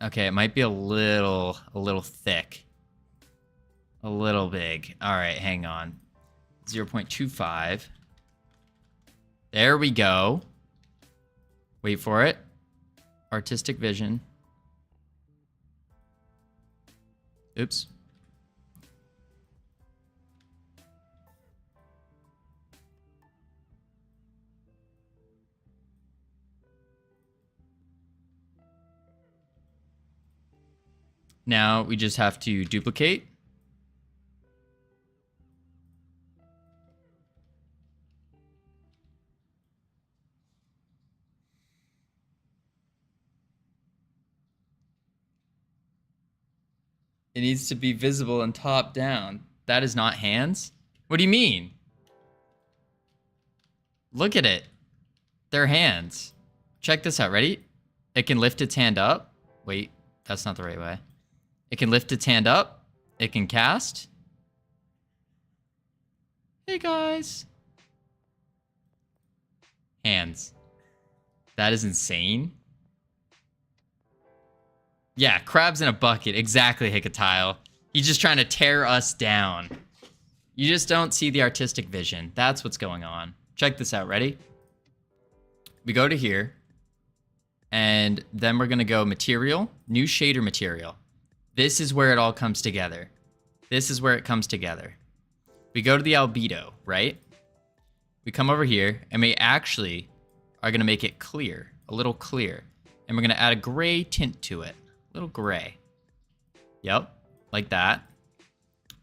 Speaker 1: Okay, it might be a little thick. A little big. All right, hang on. 0.25. There we go. Wait for it. Artistic vision. Oops. Now we just have to duplicate. It needs to be visible and top down. That is not hands? What do you mean? Look at it. They're hands. Check this out. Ready? It can lift its hand up. Wait, that's not the right way. It can lift its hand up. It can cast. Hey, guys. Hands. That is insane. Yeah, crabs in a bucket. Exactly, Hikatile. He's just trying to tear us down. You just don't see the artistic vision. That's what's going on. Check this out. Ready? We go to here. And then we're going to go material, new shader material. This is where it all comes together. This is where it comes together. We go to the albedo, right? We come over here, and we actually are going to make it clear, a little clear. And we're going to add a gray tint to it. A little gray. Yep, like that.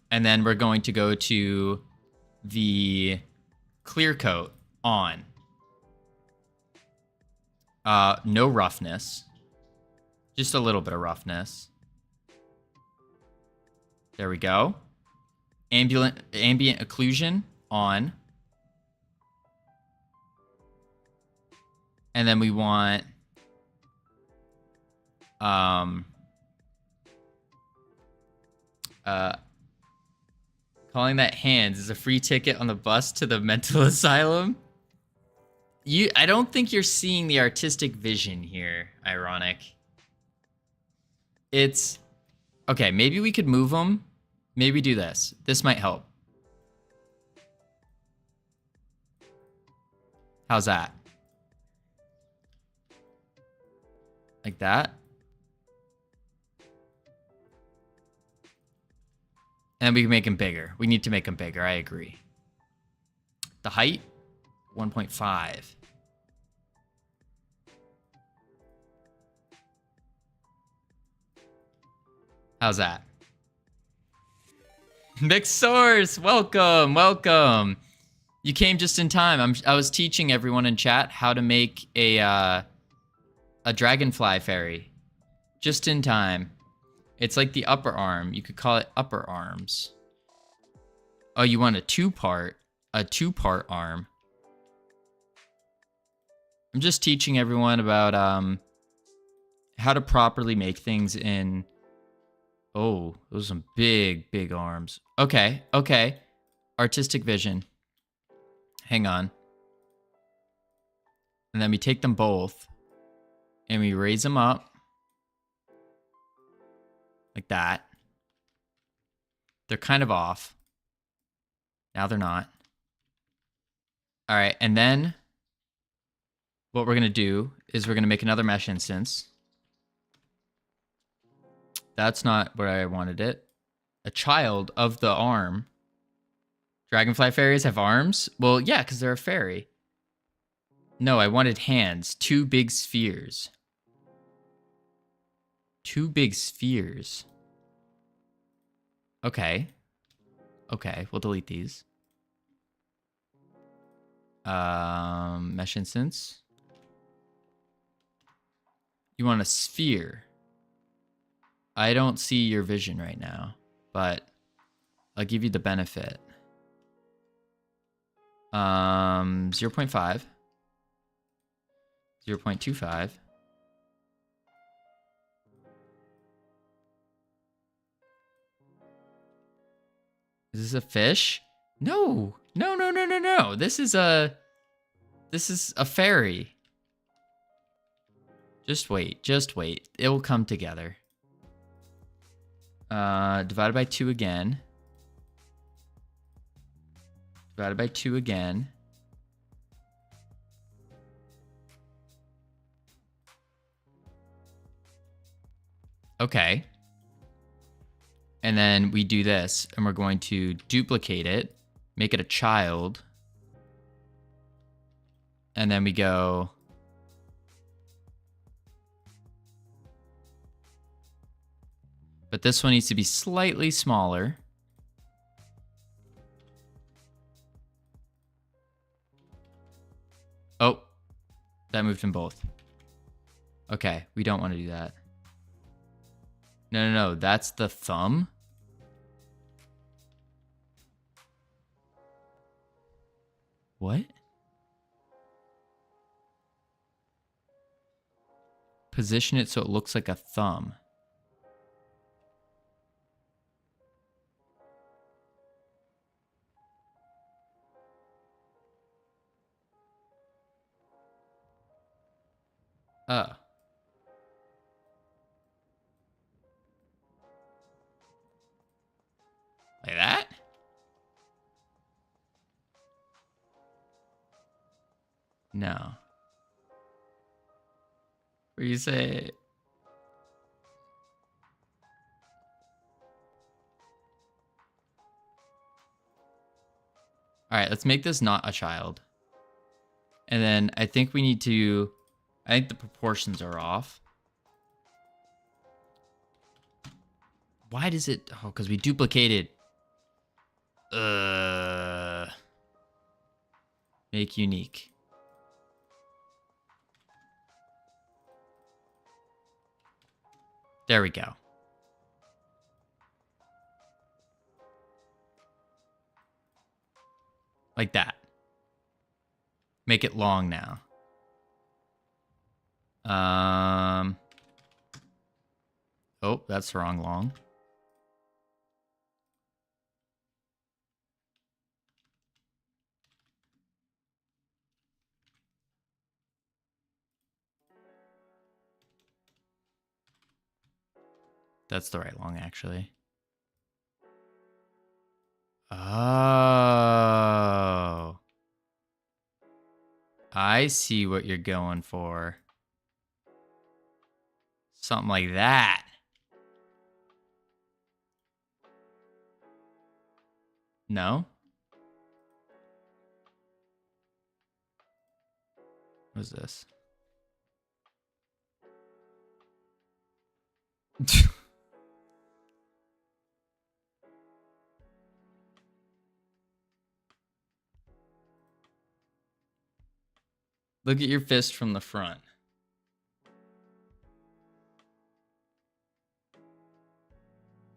Speaker 1: And then we're going to go to the clear coat on. No roughness. Just a little bit of roughness. There we go. Ambient occlusion on. And then we want calling that hands is a free ticket on the bus to the mental asylum. I don't think you're seeing the artistic vision here, ironic. It's okay, maybe we could move them. Maybe do this. This might help. How's that? Like that. And we can make him bigger. We need to make him bigger, I agree. The height, 1.5. How's that? Mixed Source, welcome, welcome. You came just in time. I was teaching everyone in chat how to make a dragonfly fairy. Just in time. It's like the upper arm. You could call it upper arms. Oh, you want a two-part arm. I'm just teaching everyone about how to properly make things in. Oh, those are some big arms. Okay, okay. Artistic vision. Hang on. And then we take them both and we raise them up. Like that. They're kind of off. Now they're not. All right, and then what we're going to do is we're going to make another mesh instance. That's not where I wanted it. A child of the arm. Dragonfly fairies have arms? Well, yeah, because they're a fairy. No, I wanted hands. Two big spheres. Two big spheres. Okay. Okay, we'll delete these. Mesh instance. You want a sphere. I don't see your vision right now, but I'll give you the benefit. 0.5. 0.25. Is this a fish? No. No. This is a fairy. Just wait. Just wait. It will come together. Divided by 2 again. Divided by 2 again. Okay. And then we do this, and we're going to duplicate it, make it a child. And then we go... But this one needs to be slightly smaller. Oh, that moved them both. Okay, we don't want to do that. No, that's the thumb. What? Position it so it looks like a thumb. Oh. Like that? No. What do you say? All right, let's make this not a child. And then I think we need to... I think the proportions are off. Why does it... Oh, because we duplicated. Make unique. There we go. Like that. Make it long now. Oh, that's the wrong long. That's the right long, actually. Oh. I see what you're going for. Something like that. No? What is this? Look at your fist from the front.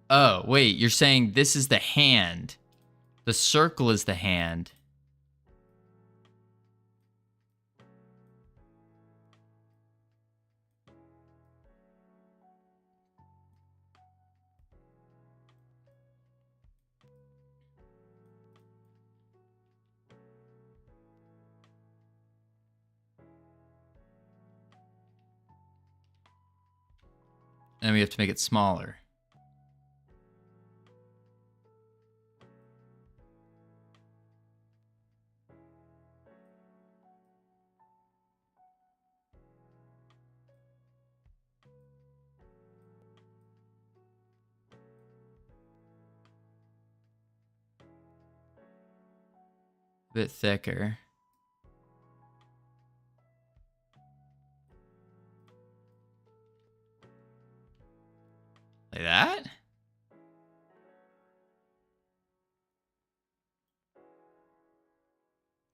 Speaker 1: Oh, wait, you're saying this is the hand. The circle is the hand. And we have to make it smaller. A bit thicker. Like that?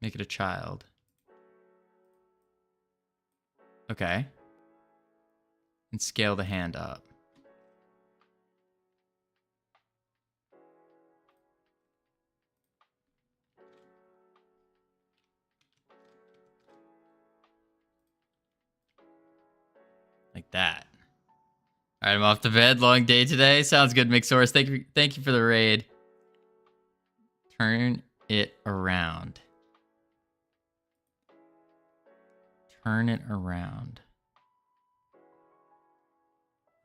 Speaker 1: Make it a child. Okay. And scale the hand up. Like that. All right, I'm off to bed. Long day today. Sounds good, Mixorus. Thank you for the raid. Turn it around. Turn it around.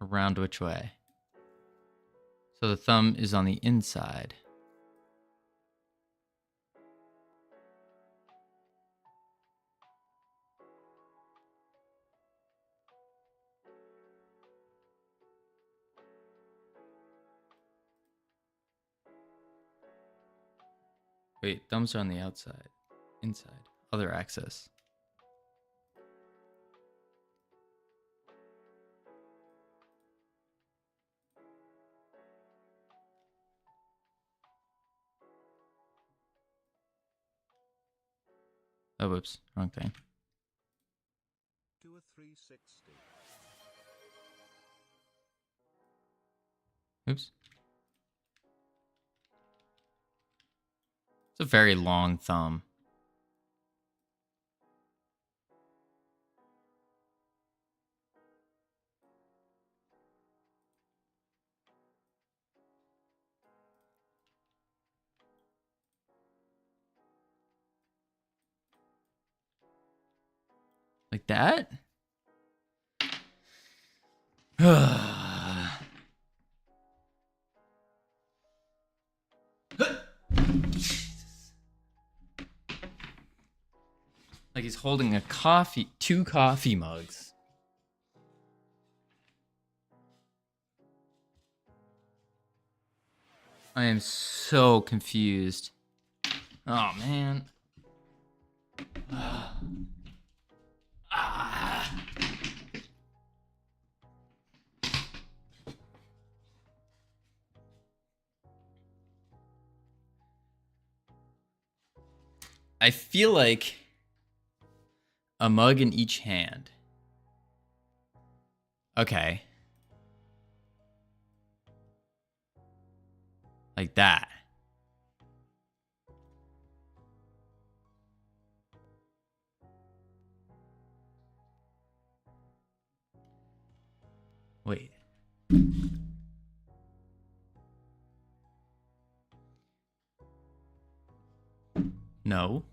Speaker 1: Around which way? So the thumb is on the inside. Wait, thumbs are on the outside. Inside. Other axis. Oh, whoops. Wrong thing.
Speaker 3: Do a 360.
Speaker 1: Oops. It's a very long thumb. Like that? Like he's holding a coffee, 2 coffee mugs. I am so confused. Oh, man. I feel like a mug in each hand. Okay. Like that. Wait. No.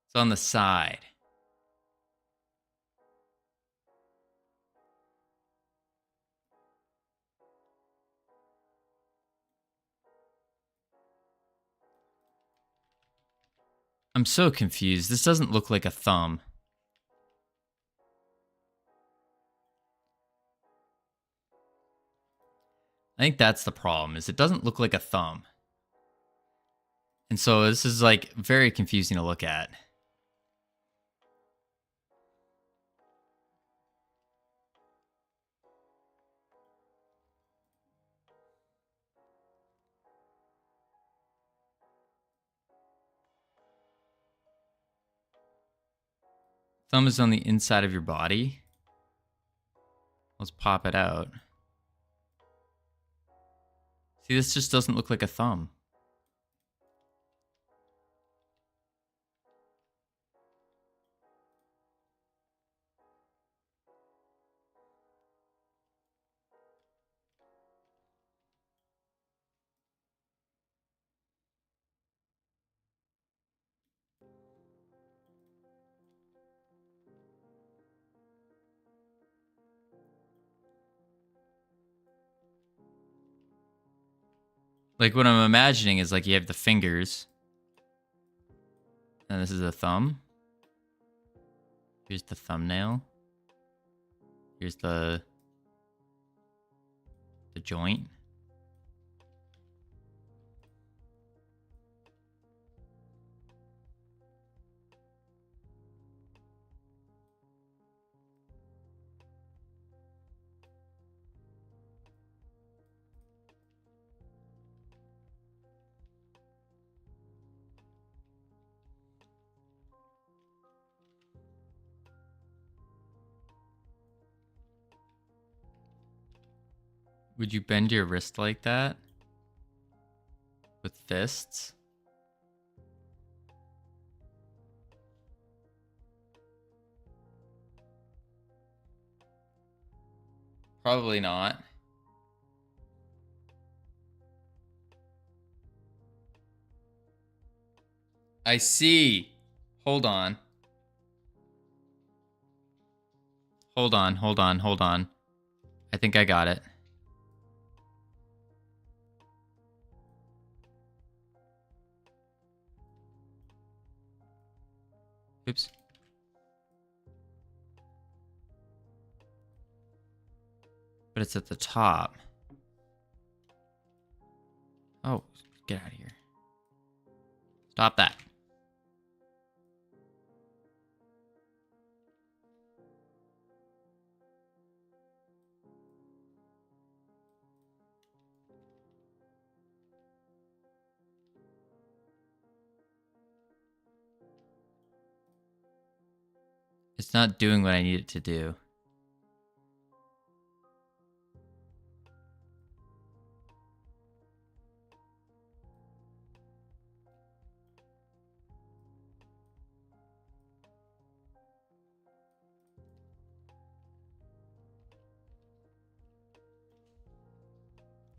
Speaker 1: It's on the side. I'm so confused. This doesn't look like a thumb. I think that's the problem, is it doesn't look like a thumb. And so this is like very confusing to look at. Thumb is on the inside of your body. Let's pop it out. See, this just doesn't look like a thumb. Like what I'm imagining is like you have the fingers. And this is a thumb. Here's the thumbnail. Here's the joint. Would you bend your wrist like that? With fists? Probably not. I see. Hold on. Hold on, hold on, hold on. I think I got it. Oops. But it's at the top. Oh, get out of here. Stop that. It's not doing what I need it to do.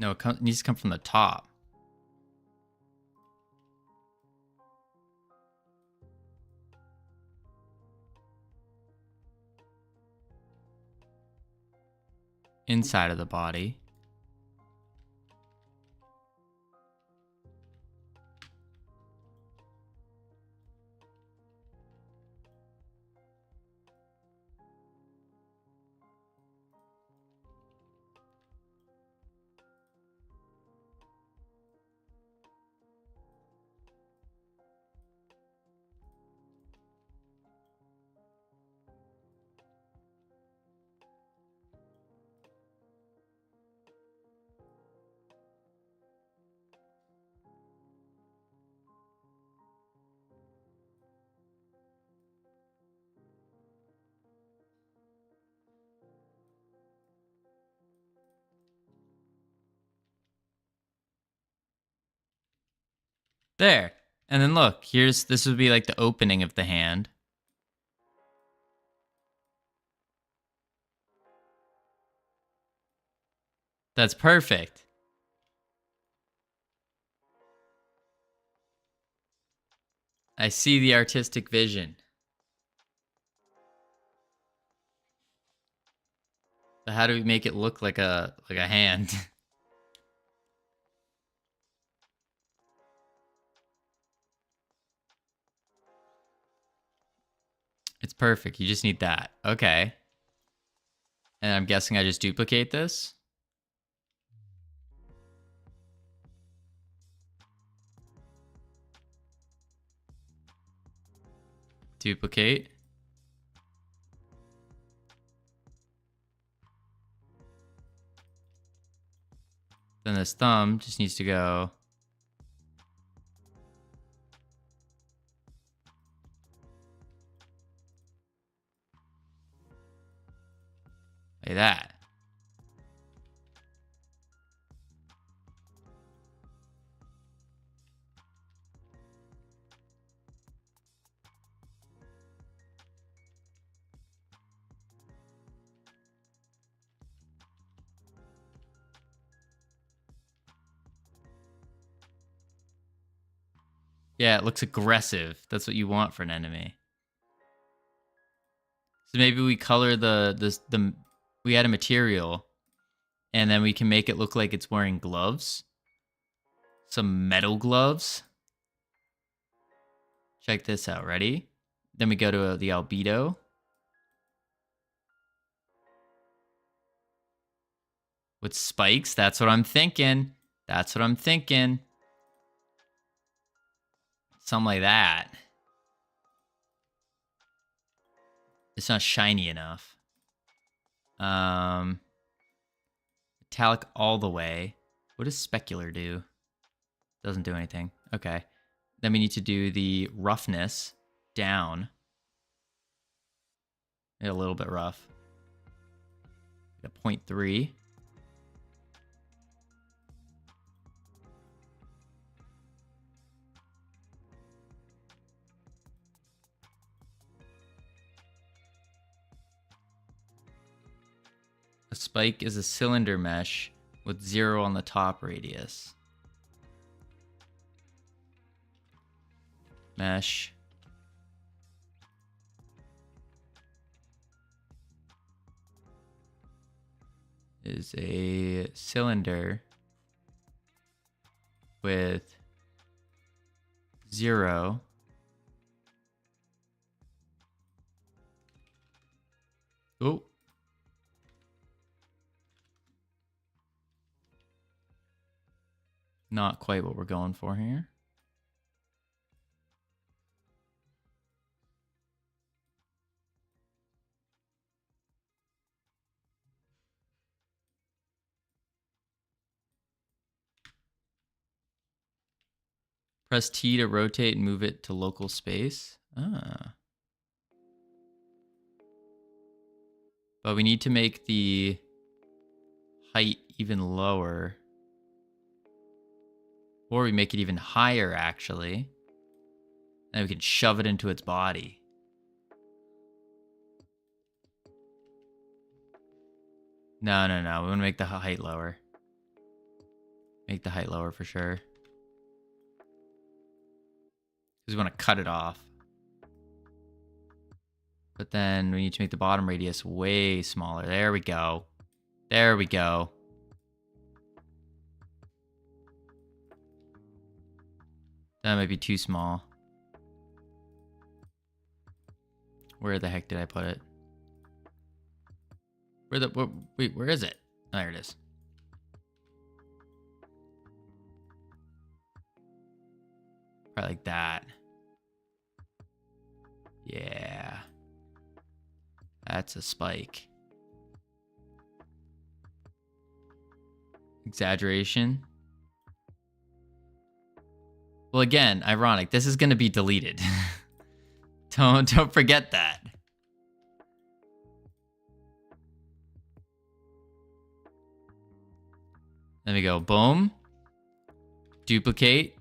Speaker 1: No, it needs to come from the top. Inside of the body. There. And then look, this would be like the opening of the hand. That's perfect. I see the artistic vision. So how do we make it look like a hand? It's perfect. You just need that. Okay. And I'm guessing I just duplicate this. Duplicate. Then this thumb just needs to go like that. Yeah, it looks aggressive. That's what you want for an enemy. So maybe we color we add a material, and then we can make it look like it's wearing gloves. Some metal gloves. Check this out. Ready? Then we go to the albedo. With spikes. That's what I'm thinking. That's what I'm thinking. Something like that. It's not shiny enough. Metallic all the way. What does specular do? Doesn't do anything. Okay. Then we need to do the roughness down. A little bit rough. Like a 0.3. A spike is a cylinder mesh with 0 on the top radius. Mesh. is a cylinder with 0 oh not quite what we're going for here. Press T to rotate and move it to local space. Ah. But we need to make the height even lower. Or we make it even higher, actually. Then we can shove it into its body. No. We want to make the height lower. Make the height lower for sure. Because we want to cut it off. But then we need to make the bottom radius way smaller. There we go. There we go. That might be too small. Where the heck did I put it? Wait, where is it? Oh, there it is. Probably like that. Yeah. That's a spike. Exaggeration. Well, again, ironic. This is going to be deleted. Don't forget that. Then we go boom. Duplicate.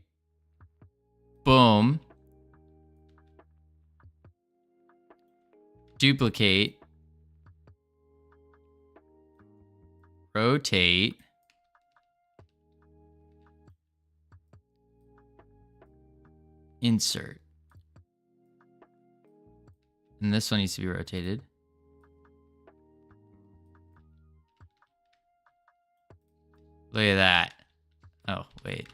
Speaker 1: Boom. Duplicate. Rotate. Insert. And this one needs to be rotated. Look at that. Oh, wait.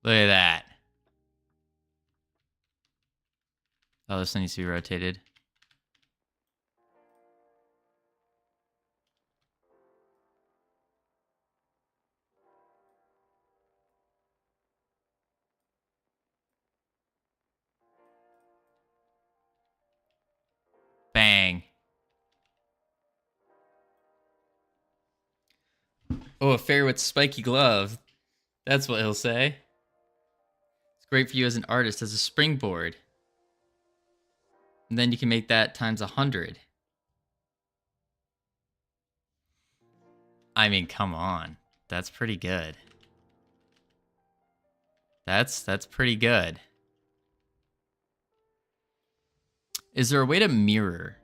Speaker 1: Look at that. Oh, this one needs to be rotated. Bang. Oh, a fairy with spiky glove. That's what he'll say. It's great for you as an artist, as a springboard. And then you can make that times 100. I mean, come on. That's pretty good. That's pretty good. Is there a way to mirror?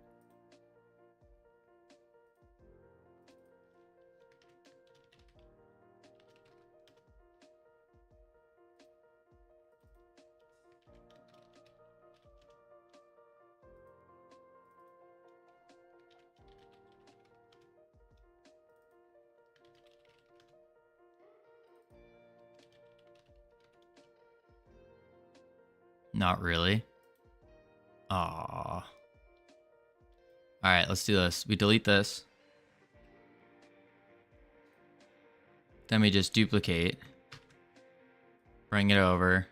Speaker 1: Not really. Aww. Alright, let's do this. We delete this. Then we just duplicate. Bring it over.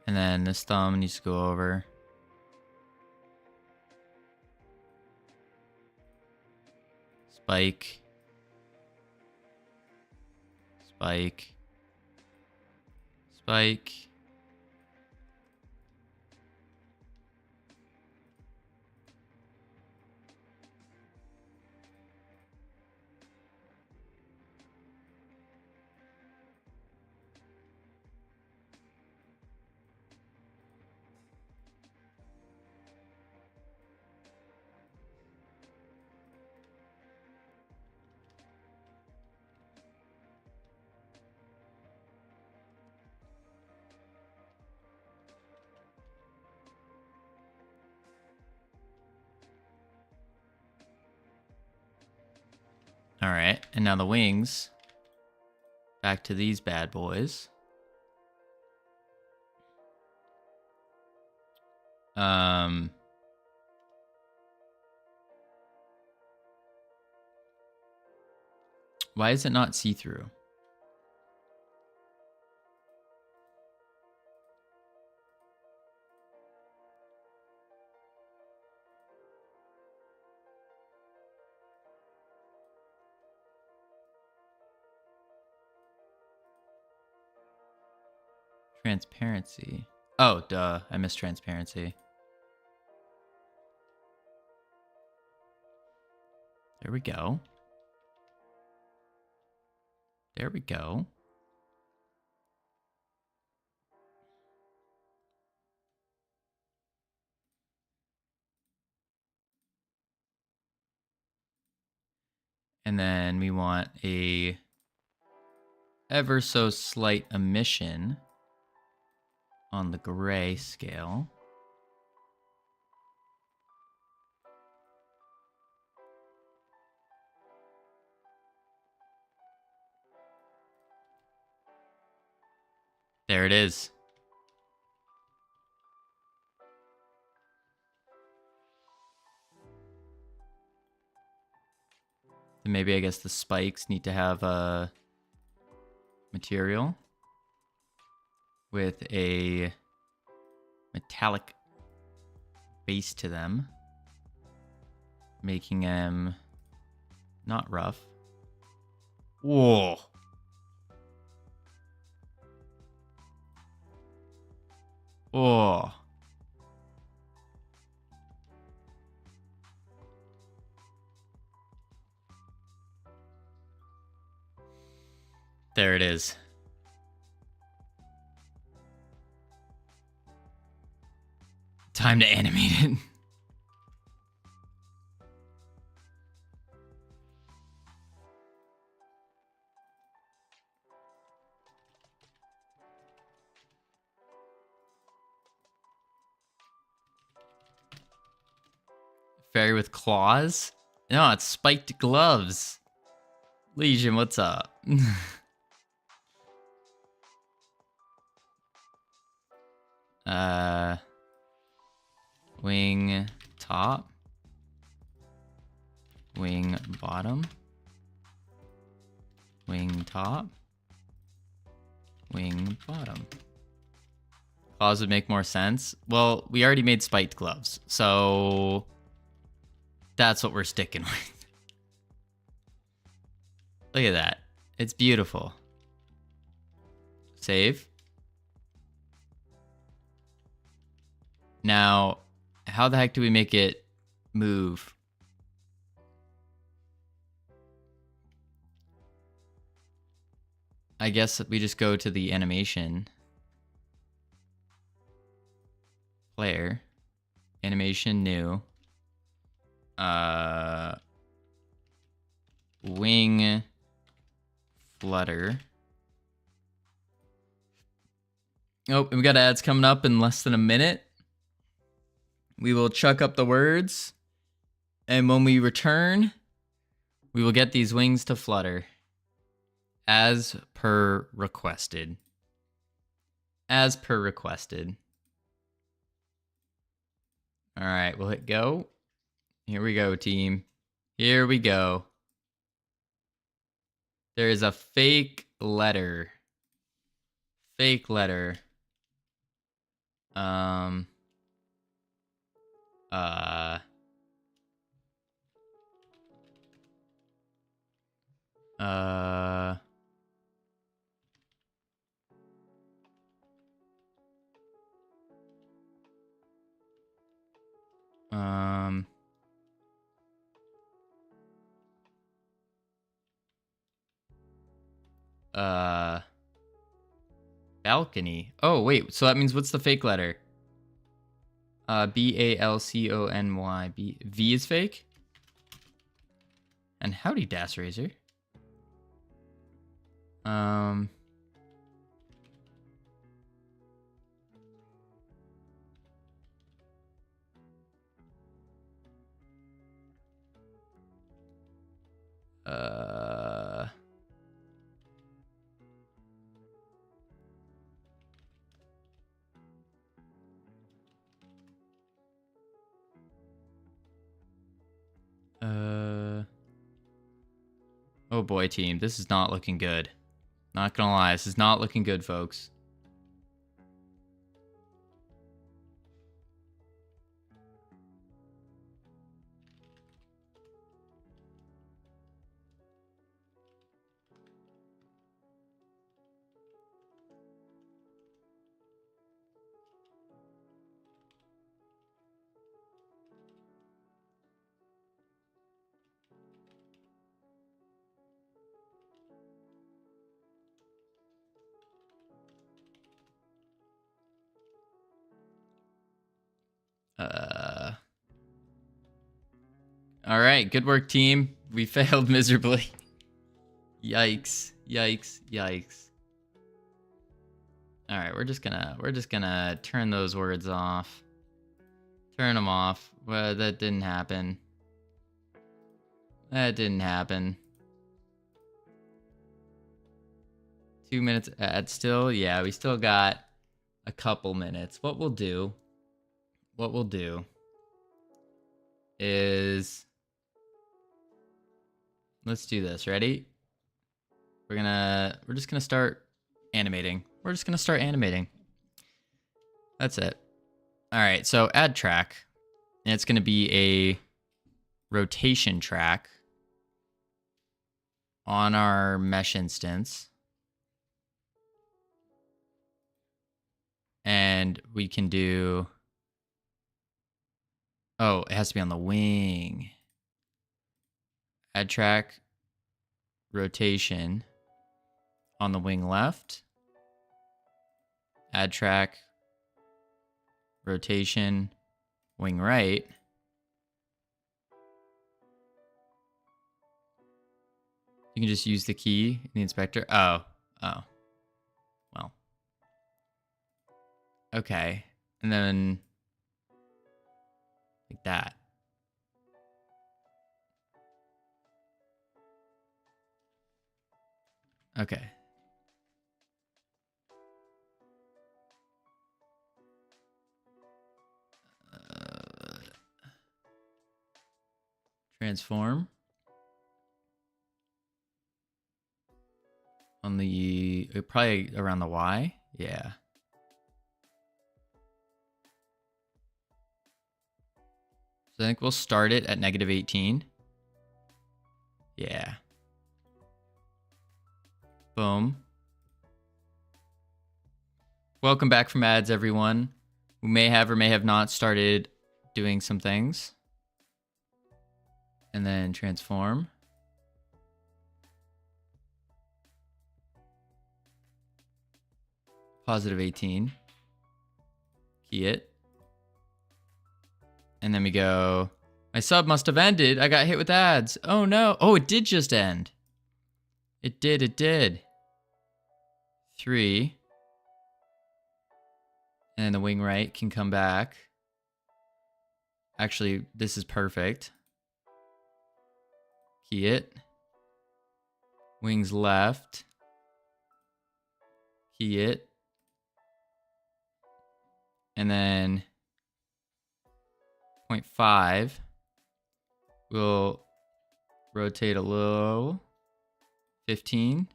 Speaker 1: And then this thumb needs to go over. Spike. Spike. Spike. All right, and now the wings. Back to these bad boys. Why is it not see-through? Transparency. Oh, duh. I missed transparency. There we go. There we go. And then we want a ever so slight emission on the gray scale. There it is. And maybe I guess the spikes need to have a material with a metallic base to them, making them not rough. Whoa. Oh. There it is. Time to animate it. Fairy with claws? No, it's spiked gloves. Legion, what's up? Wing top. Wing bottom. Wing top. Wing bottom. Claws would make more sense. Well, we already made spiked gloves, so that's what we're sticking with. Look at that. It's beautiful. Save. Now, how the heck do we make it move? I guess we just go to the animation player. Animation new. Wing flutter. Oh, we got ads coming up in less than a minute. We will chuck up the words, and when we return, we will get these wings to flutter as per requested. As per requested. All right, we'll hit go. Here we go, team. Here we go. There is a fake letter. Fake letter. Balcony. Oh, wait. So that means what's the fake letter? Balcony. V is fake? And howdy, Das Razor. Oh boy, team. This is not looking good. Not gonna lie, this is not looking good, folks. All right, good work, team. We failed miserably. Yikes! Yikes! Yikes! All right, we're just gonna turn those words off. Turn them off. Well, that didn't happen. That didn't happen. 2 minutes ad still. Yeah, we still got a couple minutes. What we'll do is, let's do this. Ready? We're just gonna start animating. We're just gonna start animating. That's it. All right, so add track, and it's gonna be a rotation track on our mesh instance. And we can do, oh, it has to be on the wing. Add track, rotation on the wing left. Add track, rotation, wing right. You can just use the key in the inspector. Oh. Well. Okay. And then like that. Okay. Transform. On the, probably around the Y. Yeah. So I think we'll start it at -18. Yeah. Boom. Welcome back from ads, everyone. We may have or may have not started doing some things. And then transform. +18. Key it. And then we go, my sub must have ended. I got hit with ads. Oh no. Oh, it did just end. It did. 3. And then the wing right can come back. Actually, this is perfect. Key it. Wings left. Key it. And then 0.5. We'll rotate a little. 15.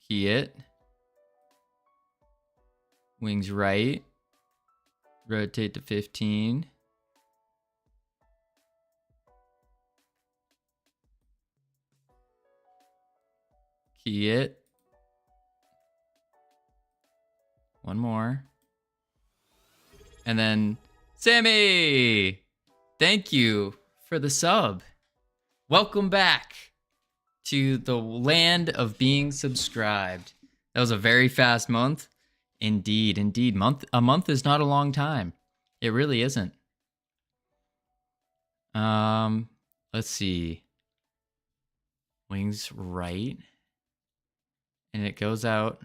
Speaker 1: Key it. Wings right. Rotate to 15. Key it. One more. And then, Sammy! Thank you for the sub. Welcome back to the land of being subscribed. That was a very fast month. Indeed. A month is not a long time. It really isn't. Let's see. Wings right. And it goes out.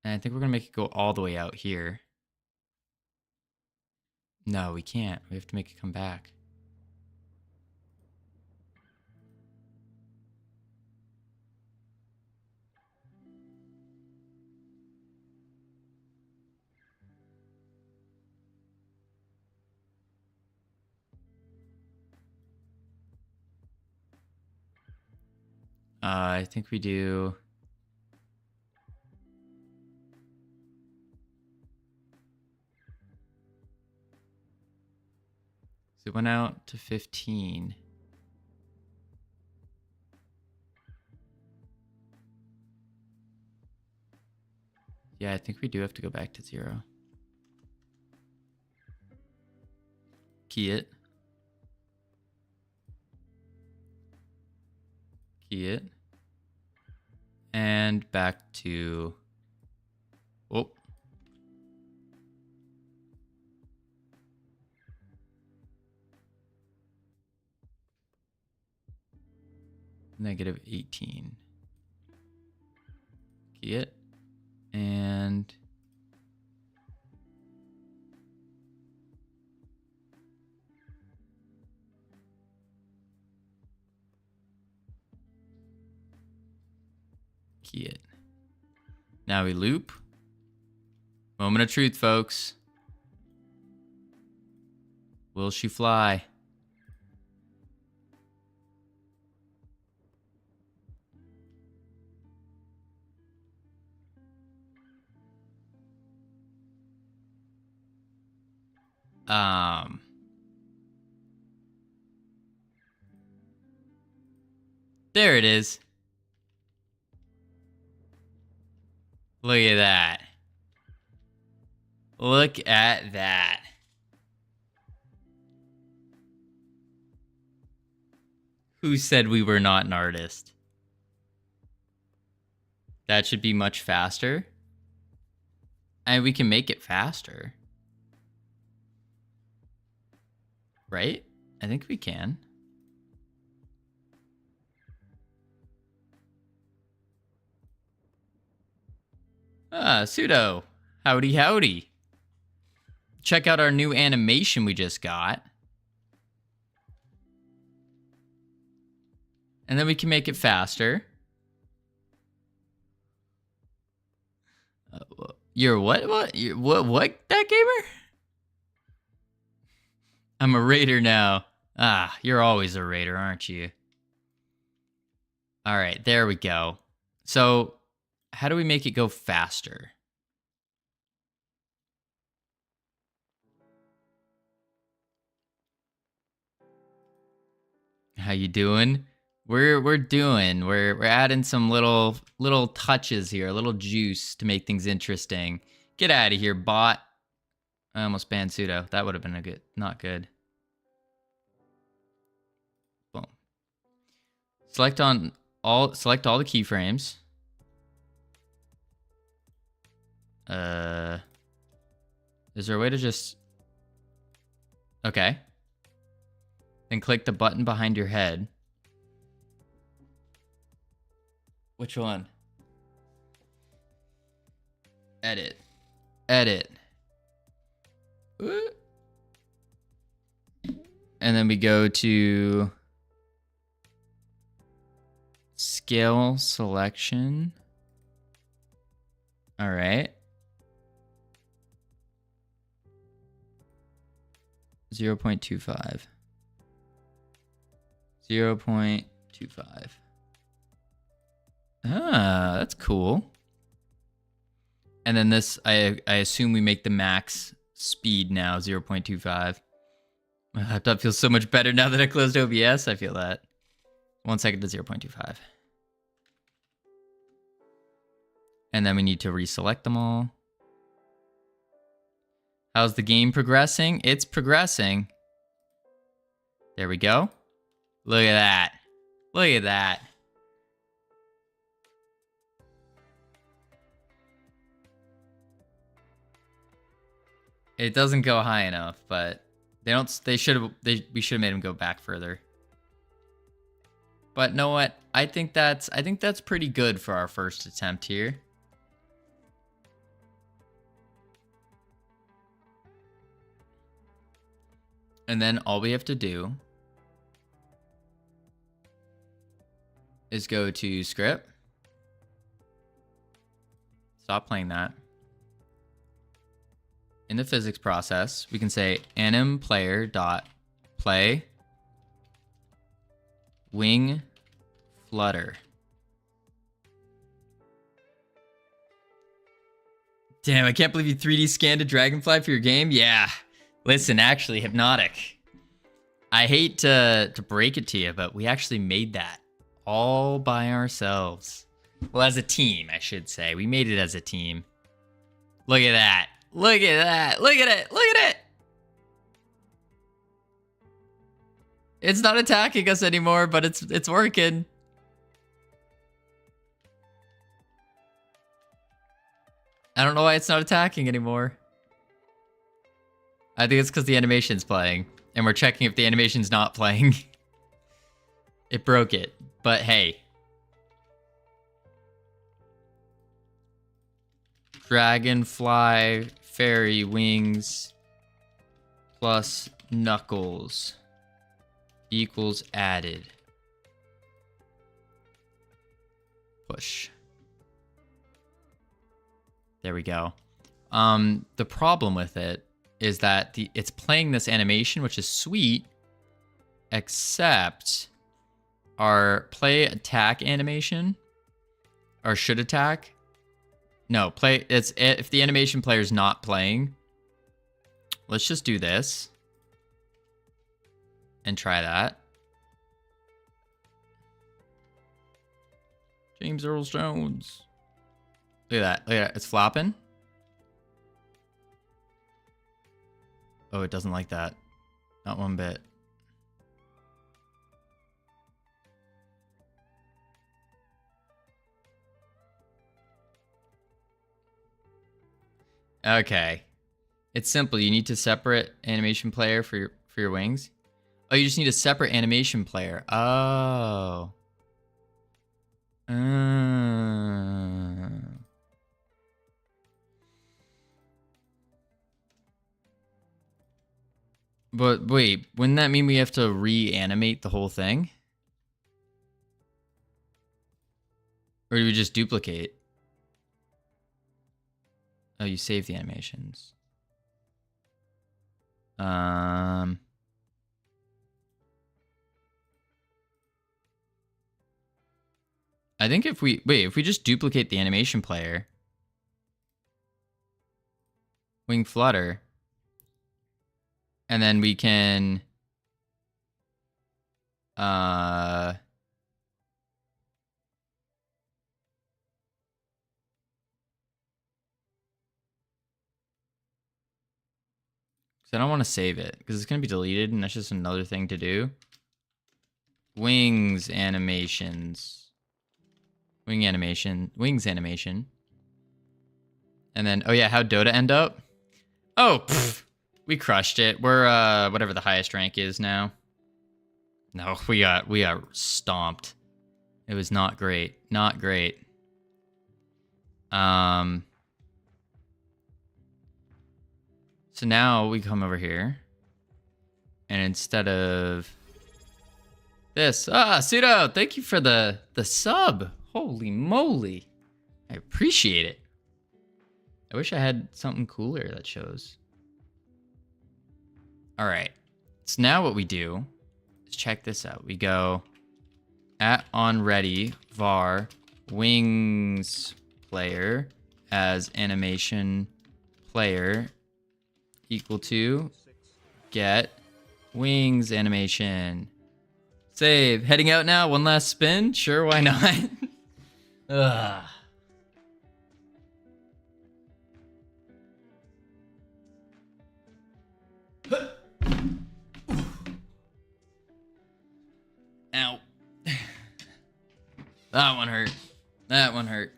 Speaker 1: And I think we're going to make it go all the way out here. No, we can't. We have to make it come back. I think we do. So it went out to 15. Yeah, I think we do have to go back to 0. Key it. Key it. And back to... Oh. -18. Key it. And... key it. Now we loop. Moment of truth, folks. Will she fly? There it is. Look at that. Look at that. Who said we were not an artist? That should be much faster. And we can make it faster. Right? I think we can. Pseudo. Howdy, howdy. Check out our new animation we just got. And then we can make it faster. You're what? What? What? That gamer? I'm a raider now. Ah, you're always a raider, aren't you? All right, there we go. So, how do we make it go faster? How you doing? We're adding some little touches here, a little juice to make things interesting. Get out of here, bot. I almost banned pseudo. That would have been not good. Boom. Select all the keyframes. Is there a way to just... Okay. Then click the button behind your head. Which one? Edit. Edit. And then we go to scale selection. All right. 0.25. 0.25. Ah, that's cool. And then this, I assume we make the max speed now, 0.25. That feels so much better now that I closed OBS. I feel that. 1 second to 0.25. And then we need to reselect them all. How's the game progressing? It's progressing. There we go. Look at that. Look at that. It doesn't go high enough, but we should have made him go back further. But know what? I think that's pretty good for our first attempt here. And then all we have to do is go to script. Stop playing that. In the physics process, we can say anim player dot play wing flutter. Damn, I can't believe you 3D scanned a dragonfly for your game. Yeah. Listen, actually, Hypnotic. I hate to break it to you, but we actually made that all by ourselves. Well, as a team, I should say. We made it as a team. Look at that. Look at that. Look at it. Look at it. It's not attacking us anymore, but it's working. I don't know why it's not attacking anymore. I think it's because the animation's playing. And we're checking if the animation's not playing. It broke it. But hey. Dragonfly, fairy wings, plus knuckles equals added. Push. There we go. The problem with it is that it's playing this animation, which is sweet, except our play attack animation, or should attack. No, play. It's if the animation player is not playing. Let's just do this and try that. James Earl Jones. Look at that. Look at that. It's flopping. Oh, it doesn't like that. Not one bit. Okay. It's simple. You need to separate animation player for your wings. Oh, you just need a separate animation player. Oh. But wait, wouldn't that mean we have to reanimate the whole thing? Or do we just duplicate? Oh, you save the animations. I think if we just duplicate the animation player, wing flutter, and then we can because I don't want to save it because it's going to be deleted and that's just another thing to do. Wings animations. Wings animation. And then, oh yeah, how'd Dota end up? Oh, pfft, we crushed it. We're, whatever the highest rank is now. No, we got stomped. It was not great. Not great. So now we come over here. And instead of this, Pseudo, thank you for the sub. Holy moly. I appreciate it. I wish I had something cooler that shows. All right. So now what we do is check this out. We go @onReady var wings player as animation player equal to get wings animation. Save. Heading out now. One last spin. Sure, why not? Ugh. Ow. That one hurt. That one hurt.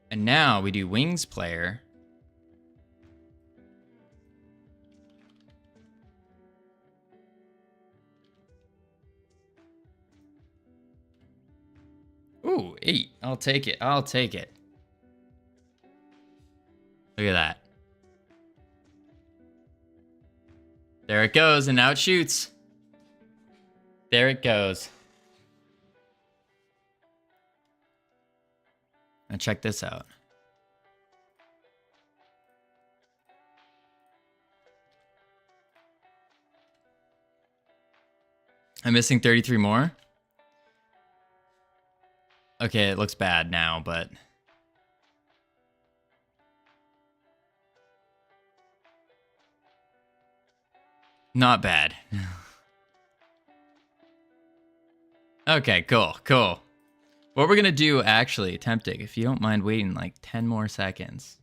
Speaker 1: And now we do wings player. Ooh, 8. I'll take it. I'll take it. Look at that. There it goes, and now it shoots. There it goes. Now check this out. I'm missing 33 more. Okay, it looks bad now, but Not bad. Okay, cool, cool. What we're gonna do, actually, Tempting, if you don't mind waiting like 10 more seconds.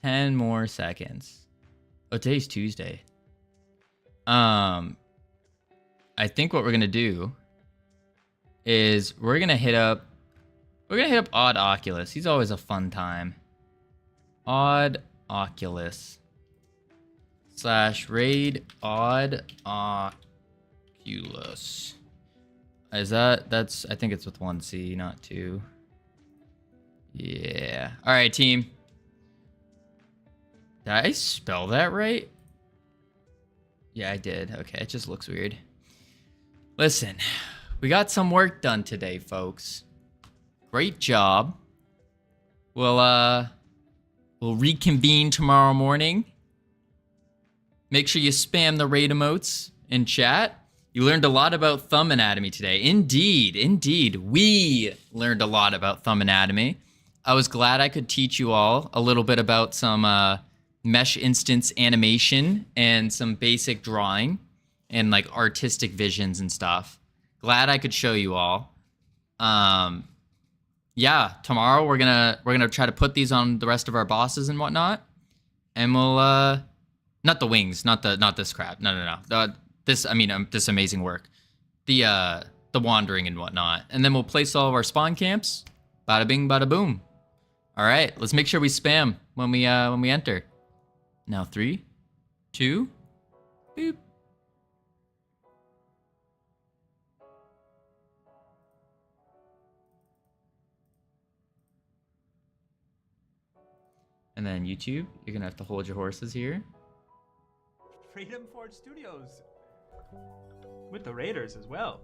Speaker 1: 10 more seconds. Oh, today's Tuesday. I think what we're gonna do is we're gonna hit up Odd Oculus. He's always a fun time. Odd Oculus / raid Odd Oculus. Is that's I think it's with 1C, not 2. Yeah. All right, team. Did I spell that right? Yeah, I did. Okay, it just looks weird. Listen, we got some work done today, folks. Great job. We'll reconvene tomorrow morning. Make sure you spam the raid emotes in chat. You learned a lot about thumb anatomy today. Indeed, indeed. We learned a lot about thumb anatomy. I was glad I could teach you all a little bit about some mesh instance animation and some basic drawing and like artistic visions and stuff. Glad I could show you all. Yeah, tomorrow we're gonna try to put these on the rest of our bosses and whatnot. And we'll not the wings, not this crap. No. This amazing work. The wandering and whatnot. And then we'll place all of our spawn camps. Bada bing, bada boom. All right, let's make sure we spam when we enter. Now 3, 2, boop. And then YouTube, you're gonna have to hold your horses here.
Speaker 4: Freedom Forge Studios. With the Raiders as well.